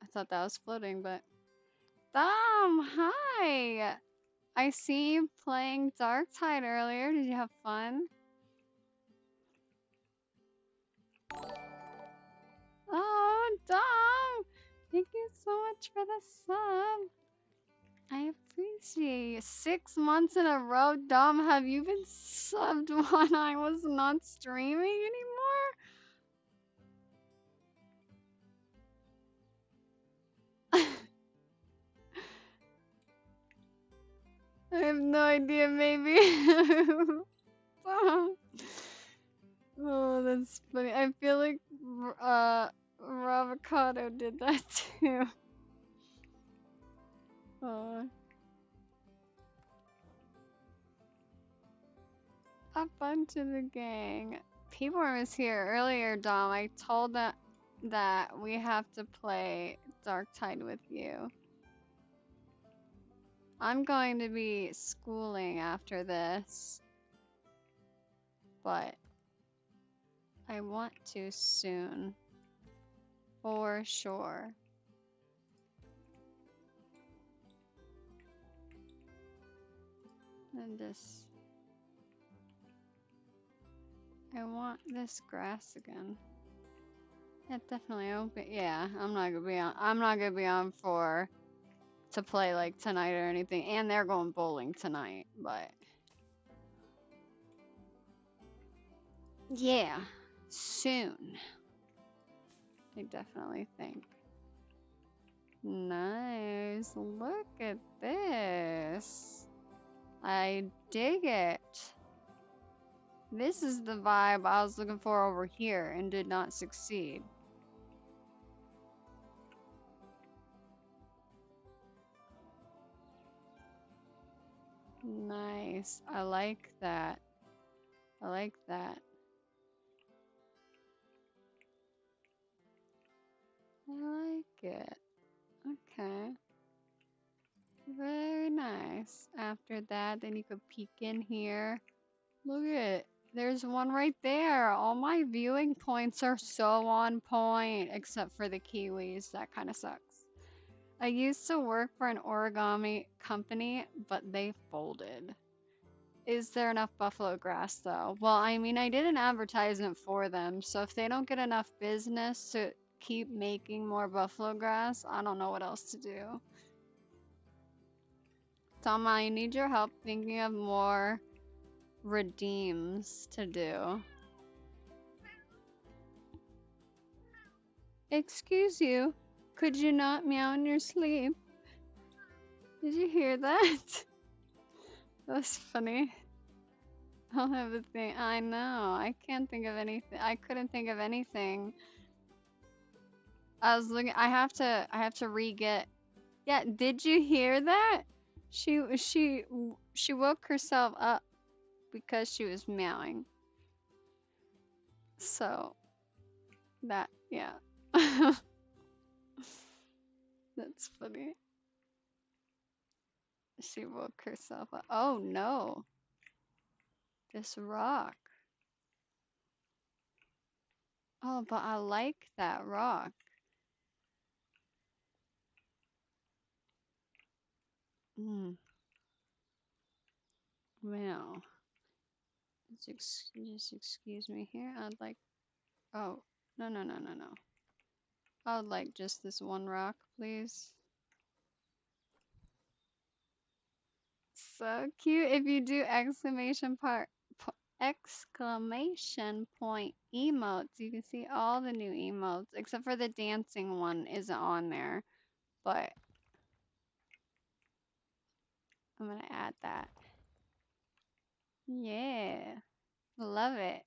I thought that was floating, but Dom, hi! I see you playing Darktide earlier. Did you have fun? Oh, Dom! Thank you so much for the sub. I appreciate you. 6 months in a row, Dom. Have you been subbed when I was not streaming anymore? I have no idea, maybe. Oh, that's funny. I feel like Ravocado did that too. Oh. Up onto the gang. Peaborn was here earlier, Dom. I told that we have to play Darktide with you. I'm going to be schooling after this, but I want to soon. For sure. And this. I want this grass again. It definitely won't be. Yeah, I'm not gonna be on. I'm not gonna be on to play like tonight or anything. And they're going bowling tonight, but yeah, soon. I definitely think. Nice. Look at this. I dig it. This is the vibe I was looking for over here and did not succeed. Nice. I like that. I like that. I like it. Okay. Very nice. After that, then you could peek in here. Look at it. There's one right there. All my viewing points are so on point, except for the kiwis. That kind of sucks. I used to work for an origami company, but they folded. Is there enough buffalo grass though? Well, I mean, I did an advertisement for them, so if they don't get enough business to keep making more buffalo grass, I don't know what else to do. Tom, I need your help thinking of more redeems to do. Excuse you, could you not meow in your sleep? Did you hear that? That's funny. I don't have a thing. I know. I can't think of anything. I couldn't think of anything. I was looking. I have to re-get. Yeah. Did you hear that? She woke herself up because she was meowing. So that, yeah. That's funny. She woke herself up. Oh no. This rock. Oh, but I like that rock. Hmm. Well, just excuse me here. I'd like. Oh, no, no, no, no, no. I would like just this one rock, please. So cute. If you do exclamation point emotes, you can see all the new emotes, except for the dancing one isn't on there. But I'm gonna add that. Yeah, love it.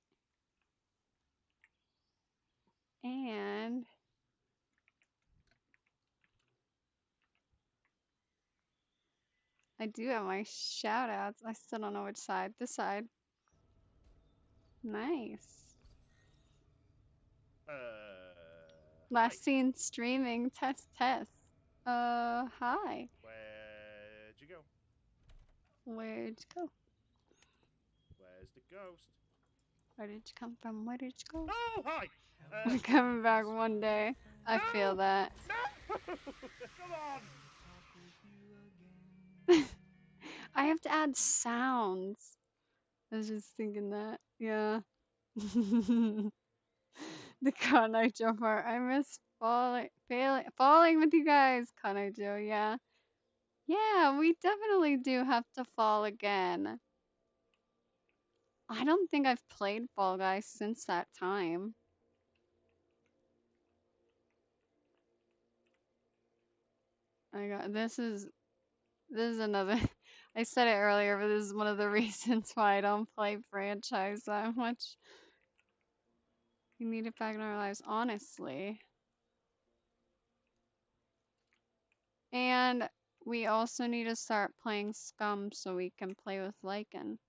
And I do have my shout outs. I still don't know which side. This side. Nice. Hi. Last seen streaming. Test, test. Hi. Where'd you go? Where'd you go? Where's the ghost? Where did you come from? Where did you go? Oh, hi! I'm coming back one day. I feel No! that. No! Come on! I have to add sounds. I was just thinking that. Yeah. The Kanai Joe part. I miss falling with you guys, Kanai Joe. Yeah. Yeah, we definitely do have to fall again. I don't think I've played Fall Guys since that time. I got this is another I said it earlier, but this is one of the reasons why I don't play franchise that much. We need it back in our lives, honestly. And we also need to start playing Scum so we can play with Lycan.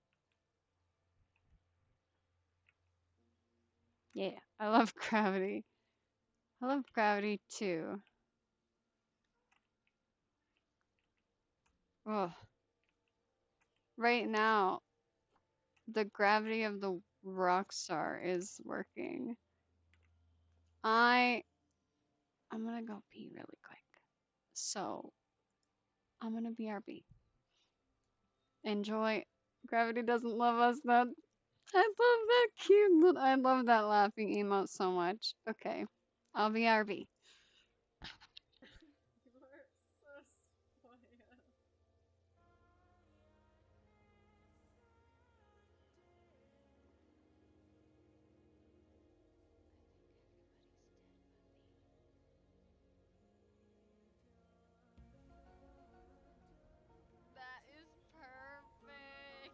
Yeah, I love Gravity. I love Gravity too. Ugh. Right now, the gravity of the Rockstar is working. I'm gonna go pee really quick. So, I'm gonna BRB. Enjoy. Gravity doesn't love us. I love that cute. I love that laughing emote so much. Okay, I'll BRB. You are so spoiled. That is perfect.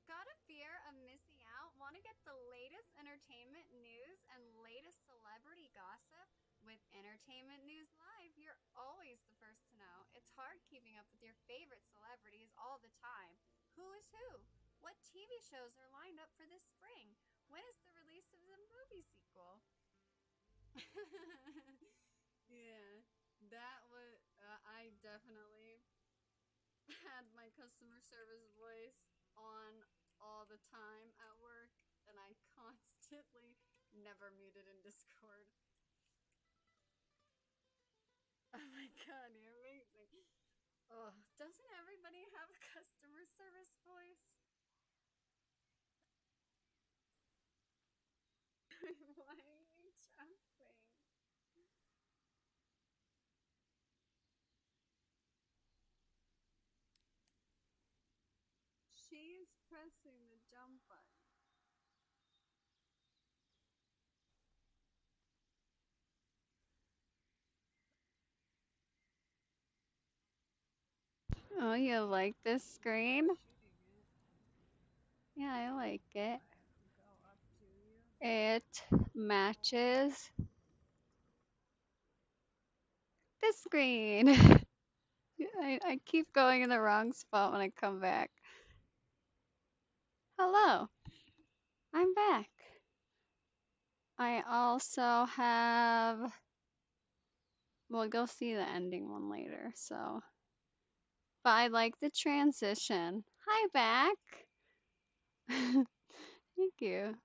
Got a fear of missing out? Want to get the latest entertainment news and latest celebrity gossip? With Entertainment News Live, you're always the first to know. It's hard keeping up with your favorite celebrities all the time. Who is who? What TV shows are lined up for this spring? When is the release of the movie sequel? Yeah, that was. I definitely had my customer service voice on all the time at work, and I constantly never muted in Discord. Oh my god, you're amazing. Oh, doesn't everybody have a customer service voice? Why are you jumping? She is pressing the jump button. Oh, you like this screen? Shooting it. Yeah, I like it. Go up to you. It matches this screen. I keep going in the wrong spot when I come back. Hello, I'm back. I also have, well, you'll see the ending one later, so. But I like the transition. Hi, back. Thank you.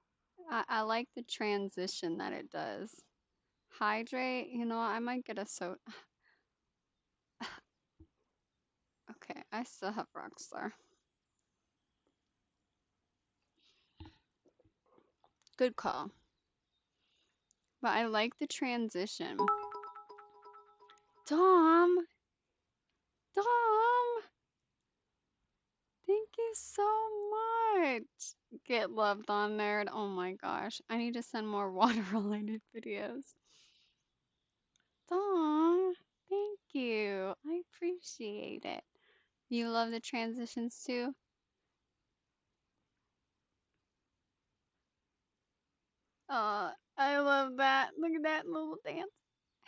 I like the transition that it does. Hydrate, you know, I might get a soda. Okay, I still have Rockstar. Good call. But I like the transition. Dom! Dom! Thank you so much. Get loved on nerd. Oh my gosh. I need to send more water related videos. Dom, thank you. I appreciate it. You love the transitions too? I love that. Look at that little dance.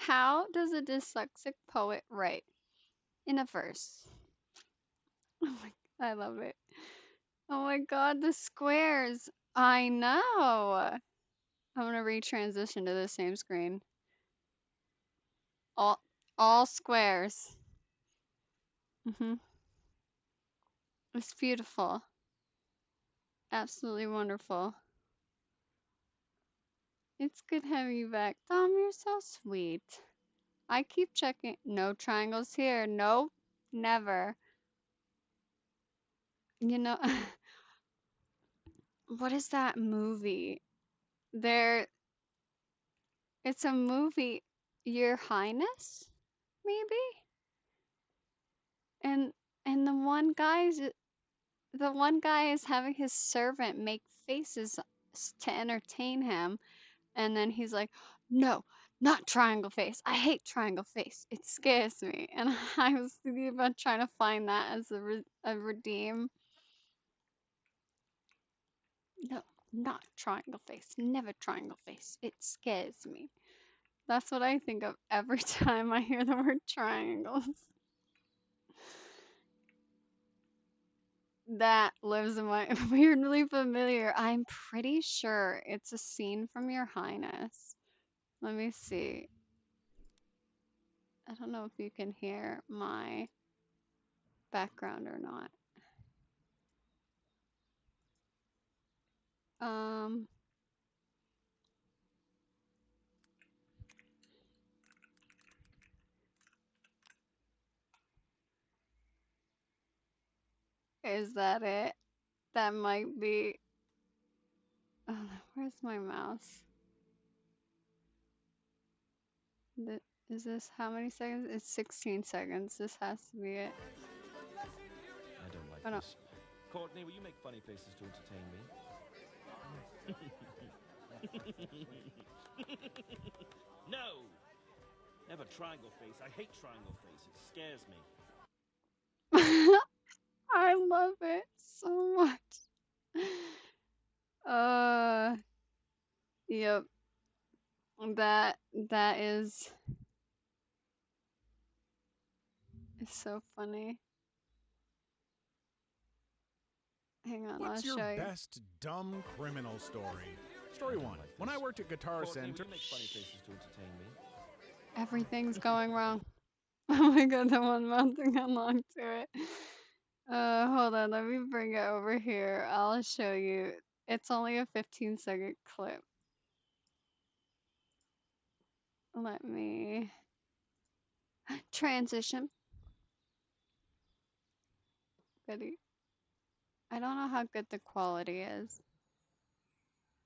How does a dyslexic poet write? In a verse. Oh my, I love it. Oh my god, the squares. I know. I'm gonna retransition to the same screen. All all squares. It's beautiful. Absolutely wonderful. It's good having you back. Dom, you're so sweet. I keep checking. No triangles here. Nope. Never. You know, what is that movie? There, it's a movie, Your Highness, maybe? And and the one guy is having his servant make faces to entertain him, and then he's like, "No, not triangle face. I hate triangle face. It scares me." And I was thinking about trying to find that as a redeem. No, not triangle face. Never triangle face. It scares me. That's what I think of every time I hear the word triangles. That lives in my weirdly familiar. I'm pretty sure it's a scene from Your Highness. Let me see. I don't know if you can hear my background or not. Um, is that it? That might be. Oh, where's my mouse? Is this how many seconds? It's 16 seconds. This has to be it. I don't like Oh no. this. Courtney, will you make funny faces to entertain me? No! Never triangle face. I hate triangle face. It scares me. I love it so much. Uh, yep. That is it's so funny. Hang on, I'll What's your show you. best dumb criminal story? Story one. Like When I this. worked at Guitar Courtney, Center. will you make funny faces to entertain me? Everything's going wrong. Oh my god, the one mounting along to it. Hold on, let me bring it over here. I'll show you. It's only a 15-second clip. Let me transition. Goody. I don't know how good the quality is.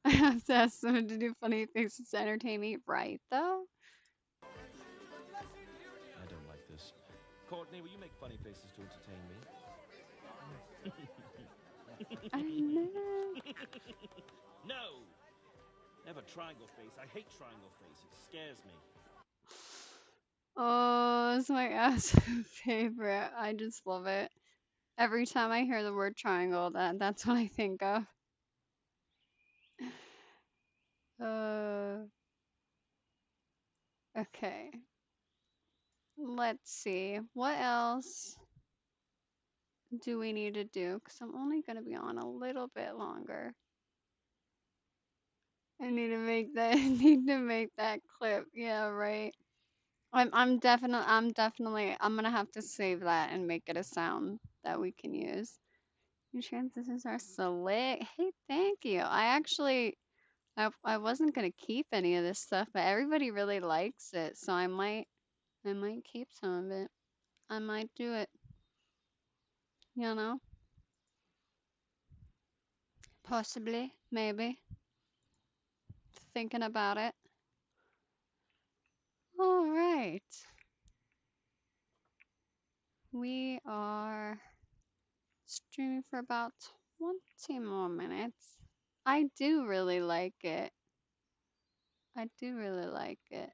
I have to ask someone to do funny faces to entertain me, right though? I don't like this. Courtney, will you make funny faces to entertain me? I know. No! Never triangle face. I hate triangle face. It scares me. Oh, it's my absolute favorite. I just love it. Every time I hear the word triangle, that's what I think of. Okay. Let's see. What else do we need to do? Because I'm only going to be on a little bit longer. I need to make that need to make that clip. Yeah, right. I'm gonna have to save that and make it a sound that we can use. Your transitions are slick. Hey, thank you. I wasn't gonna keep any of this stuff, but everybody really likes it, so I might keep some of it. I might do it. You know? Possibly, maybe. Thinking about it. All right. We are streaming for about 20 more minutes. I do really like it. I do really like it.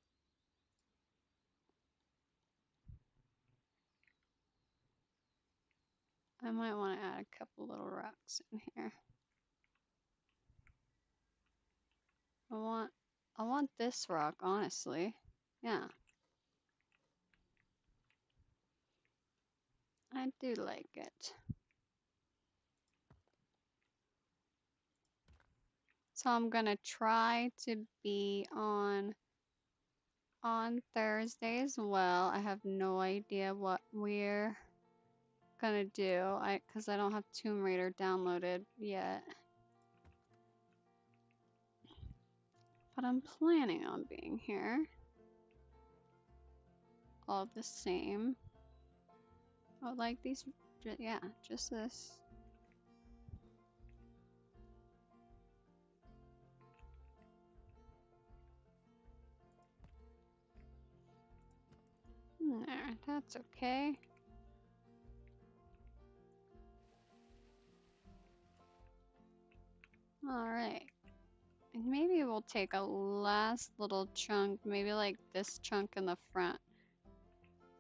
I might want to add a couple little rocks in here. I want this rock, honestly. Yeah. I do like it. So I'm gonna try to be on Thursday as well. I have no idea what we're gonna do. Cause I don't have Tomb Raider downloaded yet. But I'm planning on being here. All the same. Oh, like these, yeah, just this. There, that's okay. Alright. And maybe we'll take a last little chunk, maybe like this chunk in the front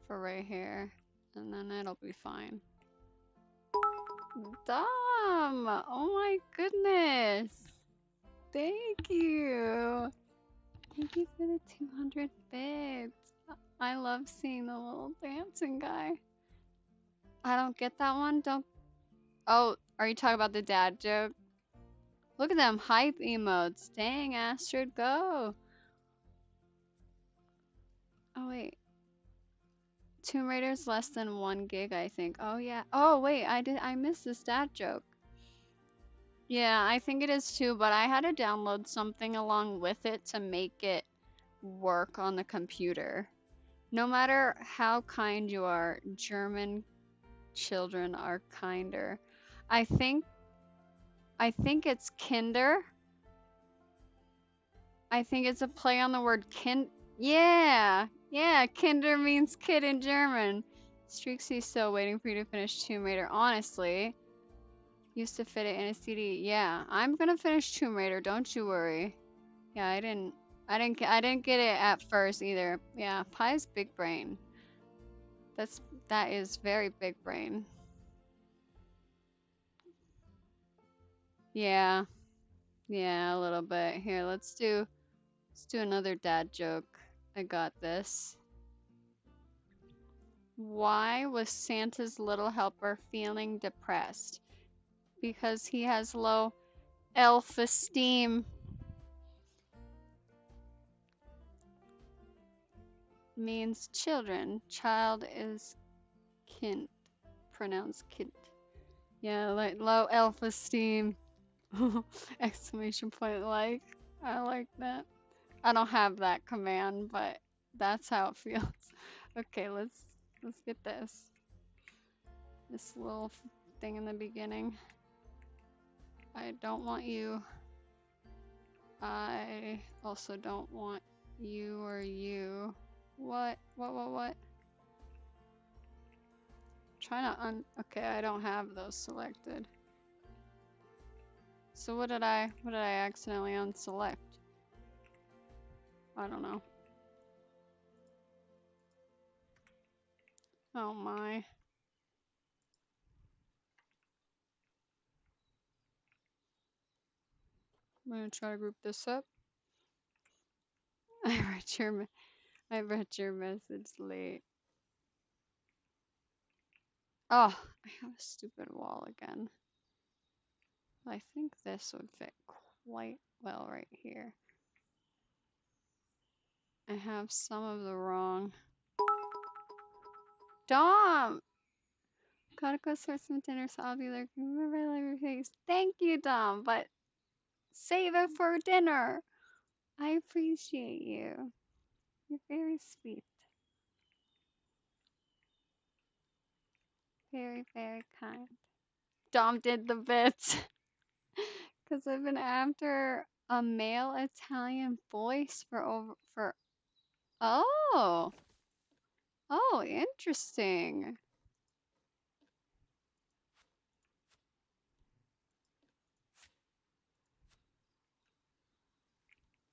for right here. And then it'll be fine. Dom! Oh my goodness! Thank you! Thank you for the 200 bits. I love seeing the little dancing guy. I don't get that one. Don't. Oh, are you talking about the dad joke? Look at them hype emotes. Dang, Astrid, go. Oh, wait. Tomb Raider's less than 1 gig, I think. Oh, yeah. Oh, wait, I missed the stat joke. Yeah, I think it is too, but I had to download something along with it to make it work on the computer. No matter how kind you are, German children are kinder. I think it's Kinder. I think it's a play on the word Yeah, Kinder means kid in German. Streaksy's still waiting for you to finish Tomb Raider. Honestly, used to fit it in a CD. Yeah, I'm gonna finish Tomb Raider. Don't you worry. Yeah, I didn't get it at first either. Yeah, Pie's big brain. That is very big brain. Yeah, a little bit. Here, let's do another dad joke. I got this. Why was Santa's little helper feeling depressed? Because he has low elf-esteem. Means children. Child is kind. Pronounced kind. Yeah, like low elf-esteem. Exclamation point like. I like that. I don't have that command, but that's how it feels. Okay, let's get this. This little thing in the beginning. I don't want you. I also don't want you or you. What? Trying to okay, I don't have those selected. So what did I accidentally unselect? I don't know. Oh my. I'm gonna try to group this up. I read your message late. Oh, I have a stupid wall again. I think this would fit quite well right here. I have some of the wrong. Dom! Gotta go start some dinner, so I'll be lurking. Remember, I love your face. Thank you, Dom, but save it for dinner. I appreciate you. You're very sweet. Very, very kind. Dom did the bits. Because I've been after a male Italian voice for. Oh! Oh, interesting.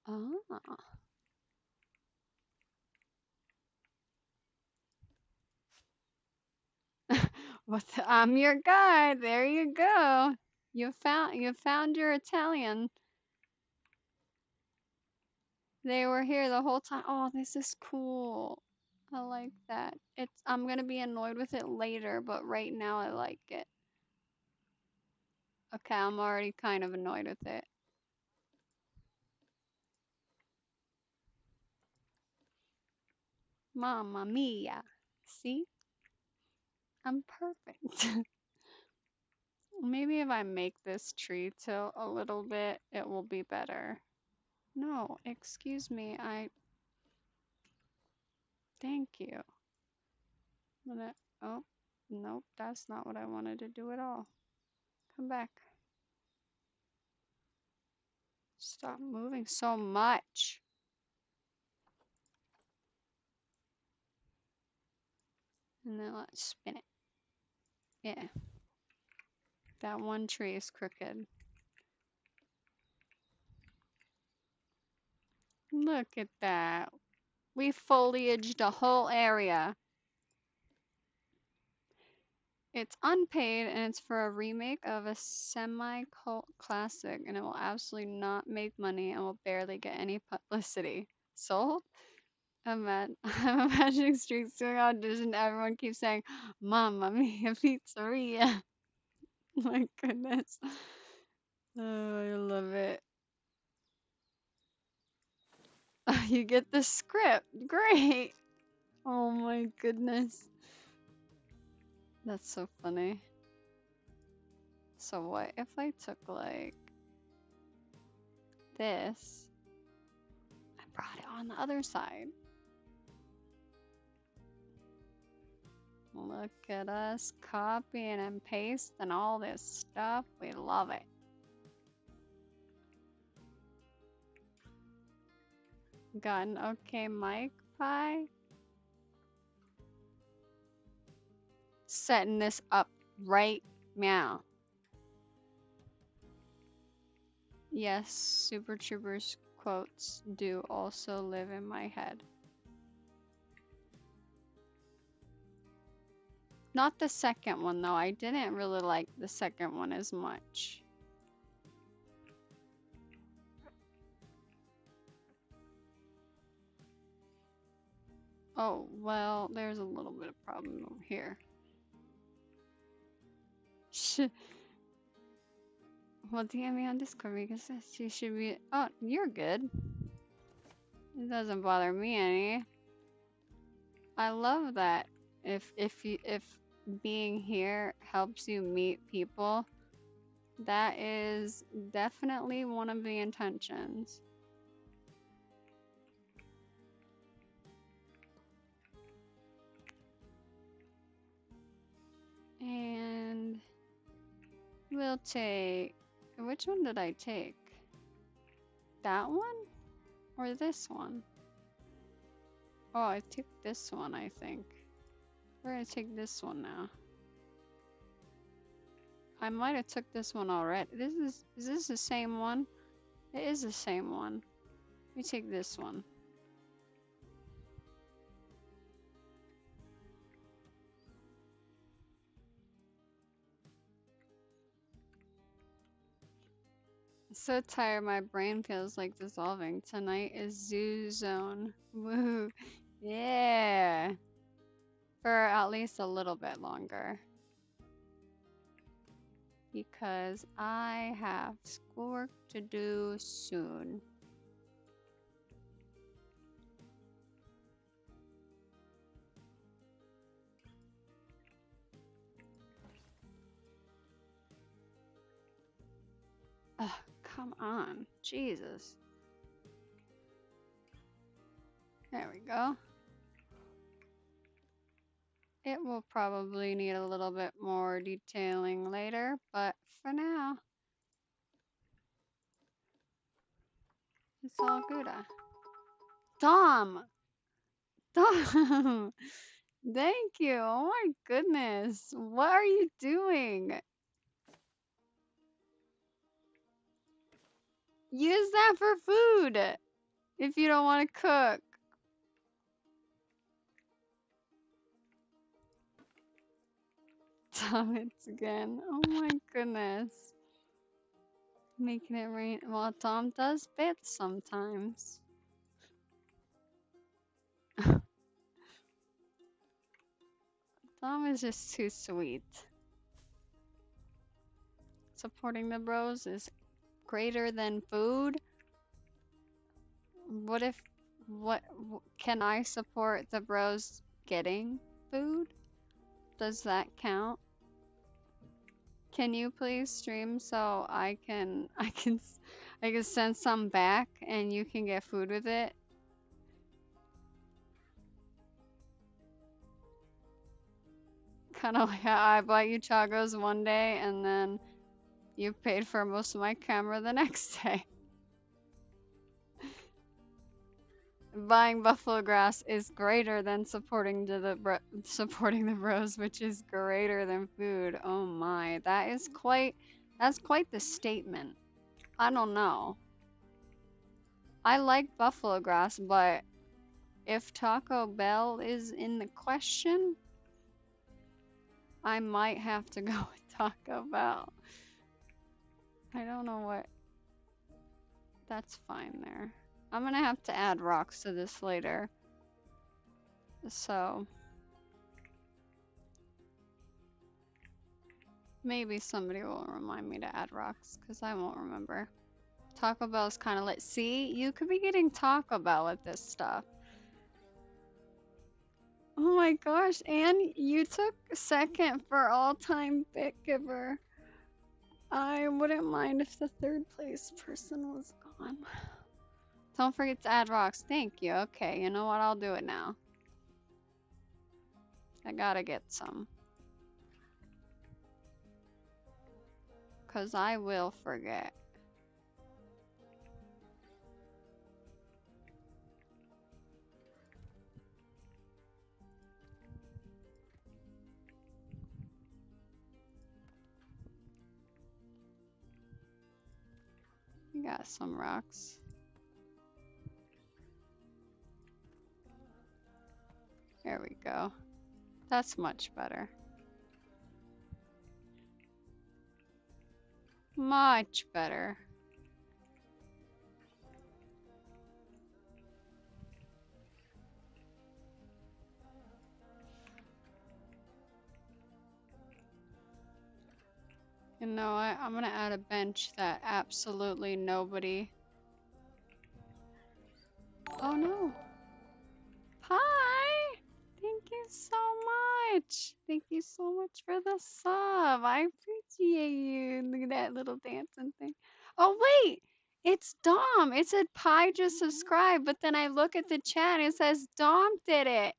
Oh. I'm your guy. There you go. You found your Italian. They were here the whole time. Oh, this is cool. I like that. I'm gonna be annoyed with it later, but right now I like it. Okay, I'm already kind of annoyed with it. Mamma mia. See? I'm perfect. Maybe if I make this tree tilt a little bit, it will be better. No, excuse me. Thank you. Oh, nope, that's not what I wanted to do at all. Come back. Stop moving so much. And then let's spin it. Yeah. That one tree is crooked. Look at that. We foliaged a whole area. It's unpaid and it's for a remake of a semi-cult classic and it will absolutely not make money and will barely get any publicity. Sold? I'm imagining Streets doing audition. Everyone keeps saying, Mamma Mia Pizzeria. My goodness. Oh, I love it. You get the script. Great. Oh my goodness. That's so funny. So what if I took like this? I brought it on the other side. Look at us copying and pasting all this stuff. We love it. Got an okay mic pie. Setting this up right now. Yes, Super Troopers quotes do also live in my head. Not the second one though. I didn't really like the second one as much. Oh, well, there's a little bit of problem over here. Well, DM me on Discord because she should be. Oh, you're good. It doesn't bother me any. I love that. If being here helps you meet people, that is definitely one of the intentions. And we'll take. Which one did I take? That one? Or this one? Oh, I took this one, I think. We're gonna take this one now. I might have took this one already. Is this the same one? It is the same one. Let me take this one. I'm so tired, my brain feels like dissolving. Tonight is Zoo Zone. Woo. Yeah. For at least a little bit longer. Because I have schoolwork to do soon. Ugh, come on. Jesus. There we go. It will probably need a little bit more detailing later, but for now, it's all good. Dom! Dom! Thank you. Oh my goodness. What are you doing? Use that for food if you don't want to cook. Tom, it's again. Oh my goodness. Making it rain. Well, Tom does bits sometimes. Dom is just too sweet. Supporting the bros is greater than food. What if, can I support the bros getting food? Does that count? Can you please stream so I can send some back and you can get food with it? Kind of like how I bought you chagos one day and then you paid for most of my camera the next day. Buying buffalo grass is greater than supporting supporting the bros, which is greater than food. Oh my, that's quite the statement. I don't know. I like buffalo grass, but if Taco Bell is in the question, I might have to go with Taco Bell. I don't know what. That's fine there. I'm gonna have to add rocks to this later. So maybe somebody will remind me to add rocks because I won't remember. Taco Bell's kind of lit. See, you could be getting Taco Bell with this stuff. Oh my gosh, Anne, you took second for all-time bit giver. I wouldn't mind if the third place person was gone. Don't forget to add rocks. Thank you. Okay, you know what? I'll do it now. I gotta get some. Because I will forget. We got some rocks. There we go. That's much better. Much better. You know what? I'm gonna add a bench that absolutely nobody. Oh no. Hi! Thank you so much. Thank you so much for the sub. I appreciate you. Look at that little dancing thing. Oh wait! It's Dom. It said Pi just subscribed, but then I look at the chat and it says Dom did it.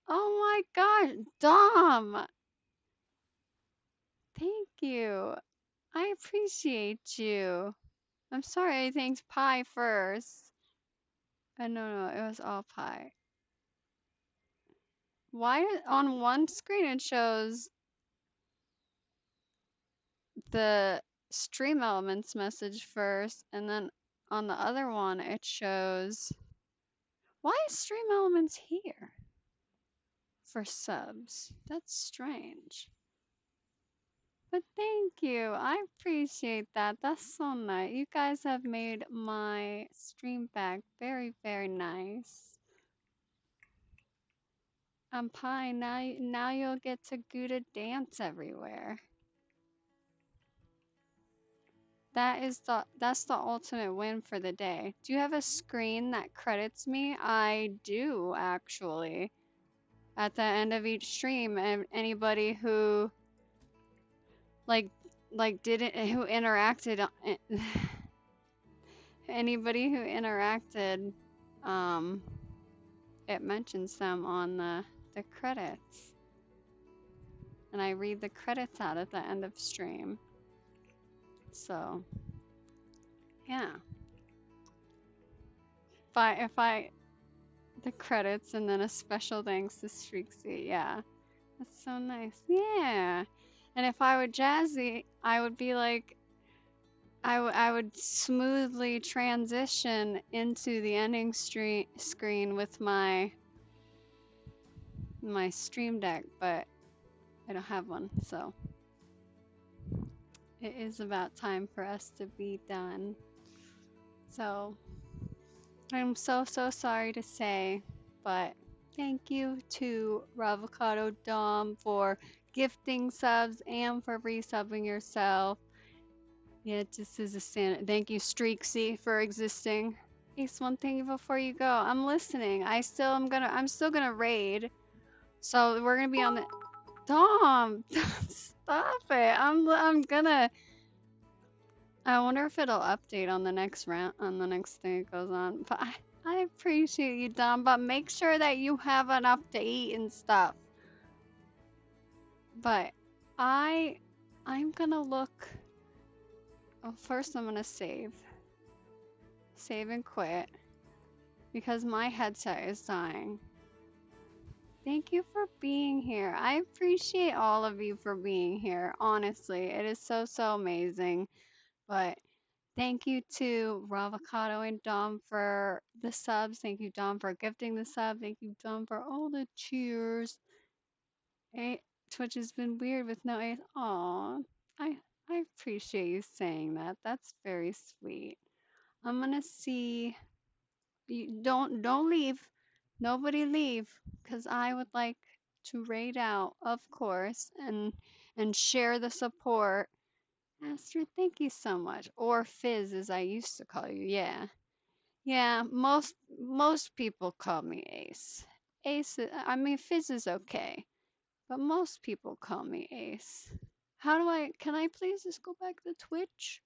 Oh my gosh, Dom! Thank you. I appreciate you. I'm sorry I thanked Pi first. No, it was all Pi. Why on one screen it shows the stream elements message first, and then on the other one it shows why is stream elements here for subs? That's strange. But thank you. I appreciate that. That's so nice. You guys have made my stream back very, very nice. I'm Pi. Now you'll get to Gouda dance everywhere. That's the ultimate win for the day. Do you have a screen that credits me? I do actually. At the end of each stream, and anybody who didn't who interacted anybody who interacted it mentions them on the credits. And I read the credits out at the end of stream. So, yeah. If I the credits and then a special thanks to Streaksy. Yeah. That's so nice. Yeah. And if I were Jazzy, I would be like I would smoothly transition into the ending screen with my stream deck, but I don't have one, so it is about time for us to be done. So I'm so sorry to say, but Thank you to Ravocado Dom for gifting subs and for resubbing yourself. Yeah, this is a standard. Thank you, Streaksy, for existing. Ace, one thing before you go. I'm listening. I'm still gonna raid. So we're gonna be on the Dom. Stop it. I wonder if it'll update on the next round, on the next thing it goes on. But I appreciate you, Dom. But make sure that you have enough to eat and stuff. But I'm gonna look. Oh, first I'm gonna save and quit because my headset is dying. Thank you for being here. I appreciate all of you for being here. Honestly, it is so amazing. But thank you to Ravocado and Dom for the subs. Thank you, Dom, for gifting the sub. Thank you, Dom, for all the cheers. Twitch has been weird with no ace. Aw, I I appreciate you saying that. That's very sweet. I'm gonna see. You don't leave. Nobody leave, because I would like to raid out, of course, and share the support. Master, thank you so much. Or Fizz, as I used to call you. Yeah, yeah. Most people call me Ace. Ace. I mean, Fizz is okay, but most people call me Ace. How do I? Can I please just go back to Twitch?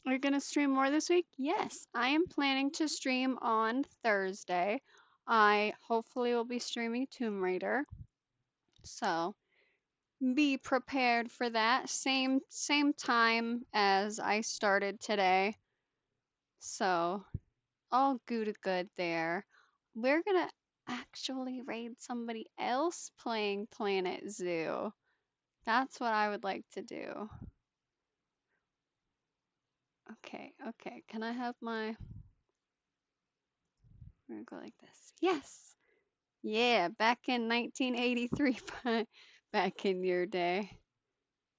Are you gonna stream more this week? Yes, I am planning to stream on Thursday. I hopefully will be streaming Tomb Raider. So be prepared for that. Same time as I started today. So all good there. We're gonna actually raid somebody else playing Planet Zoo. That's what I would like to do. Okay. Can I have my... We're gonna go like this. Yes! Yeah, back in 1983, back in your day.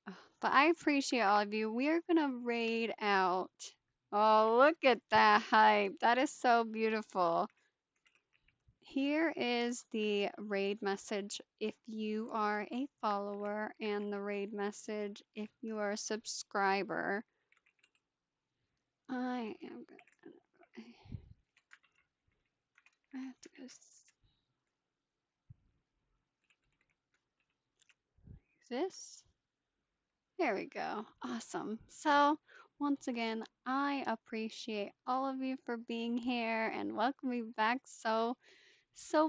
But I appreciate all of you. We're gonna raid out. Oh, look at that hype. That is so beautiful. Here is the raid message if you are a follower, and the raid message if you are a subscriber. I am gonna... I have to go... This? There we go. Awesome. So, once again, I appreciate all of you for being here and welcome me back so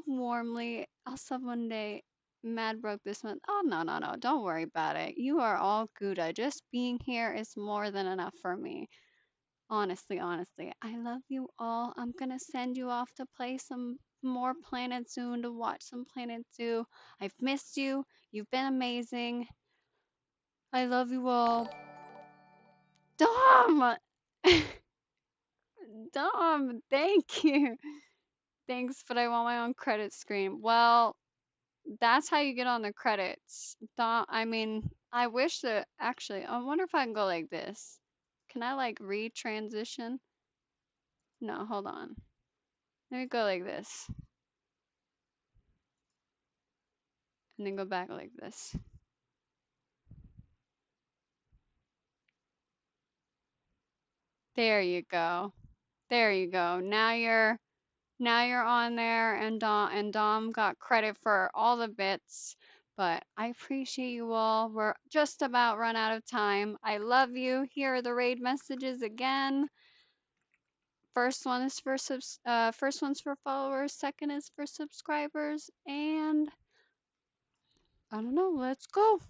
warmly. Also, one day, Mad broke this month. Oh, no. Don't worry about it. You are all Gouda. Just being here is more than enough for me. Honestly. I love you all. I'm gonna send you off to play some more Planet Zoo and to watch some Planet Zoo. I've missed you. You've been amazing. I love you all. Dom! Dom, thank you. Thanks, but I want my own credit screen. Well, that's how you get on the credits. Dom, I mean, I wish that actually, I wonder if I can go like this. Can I like retransition? No, hold on. Let me go like this. And then go back like this. There you go. There you go. Now you're on there, and Dom got credit for all the bits. But I appreciate you all. We're just about run out of time. I love you. Here are the raid messages again. First one's for followers. Second is for subscribers. And I don't know. Let's go.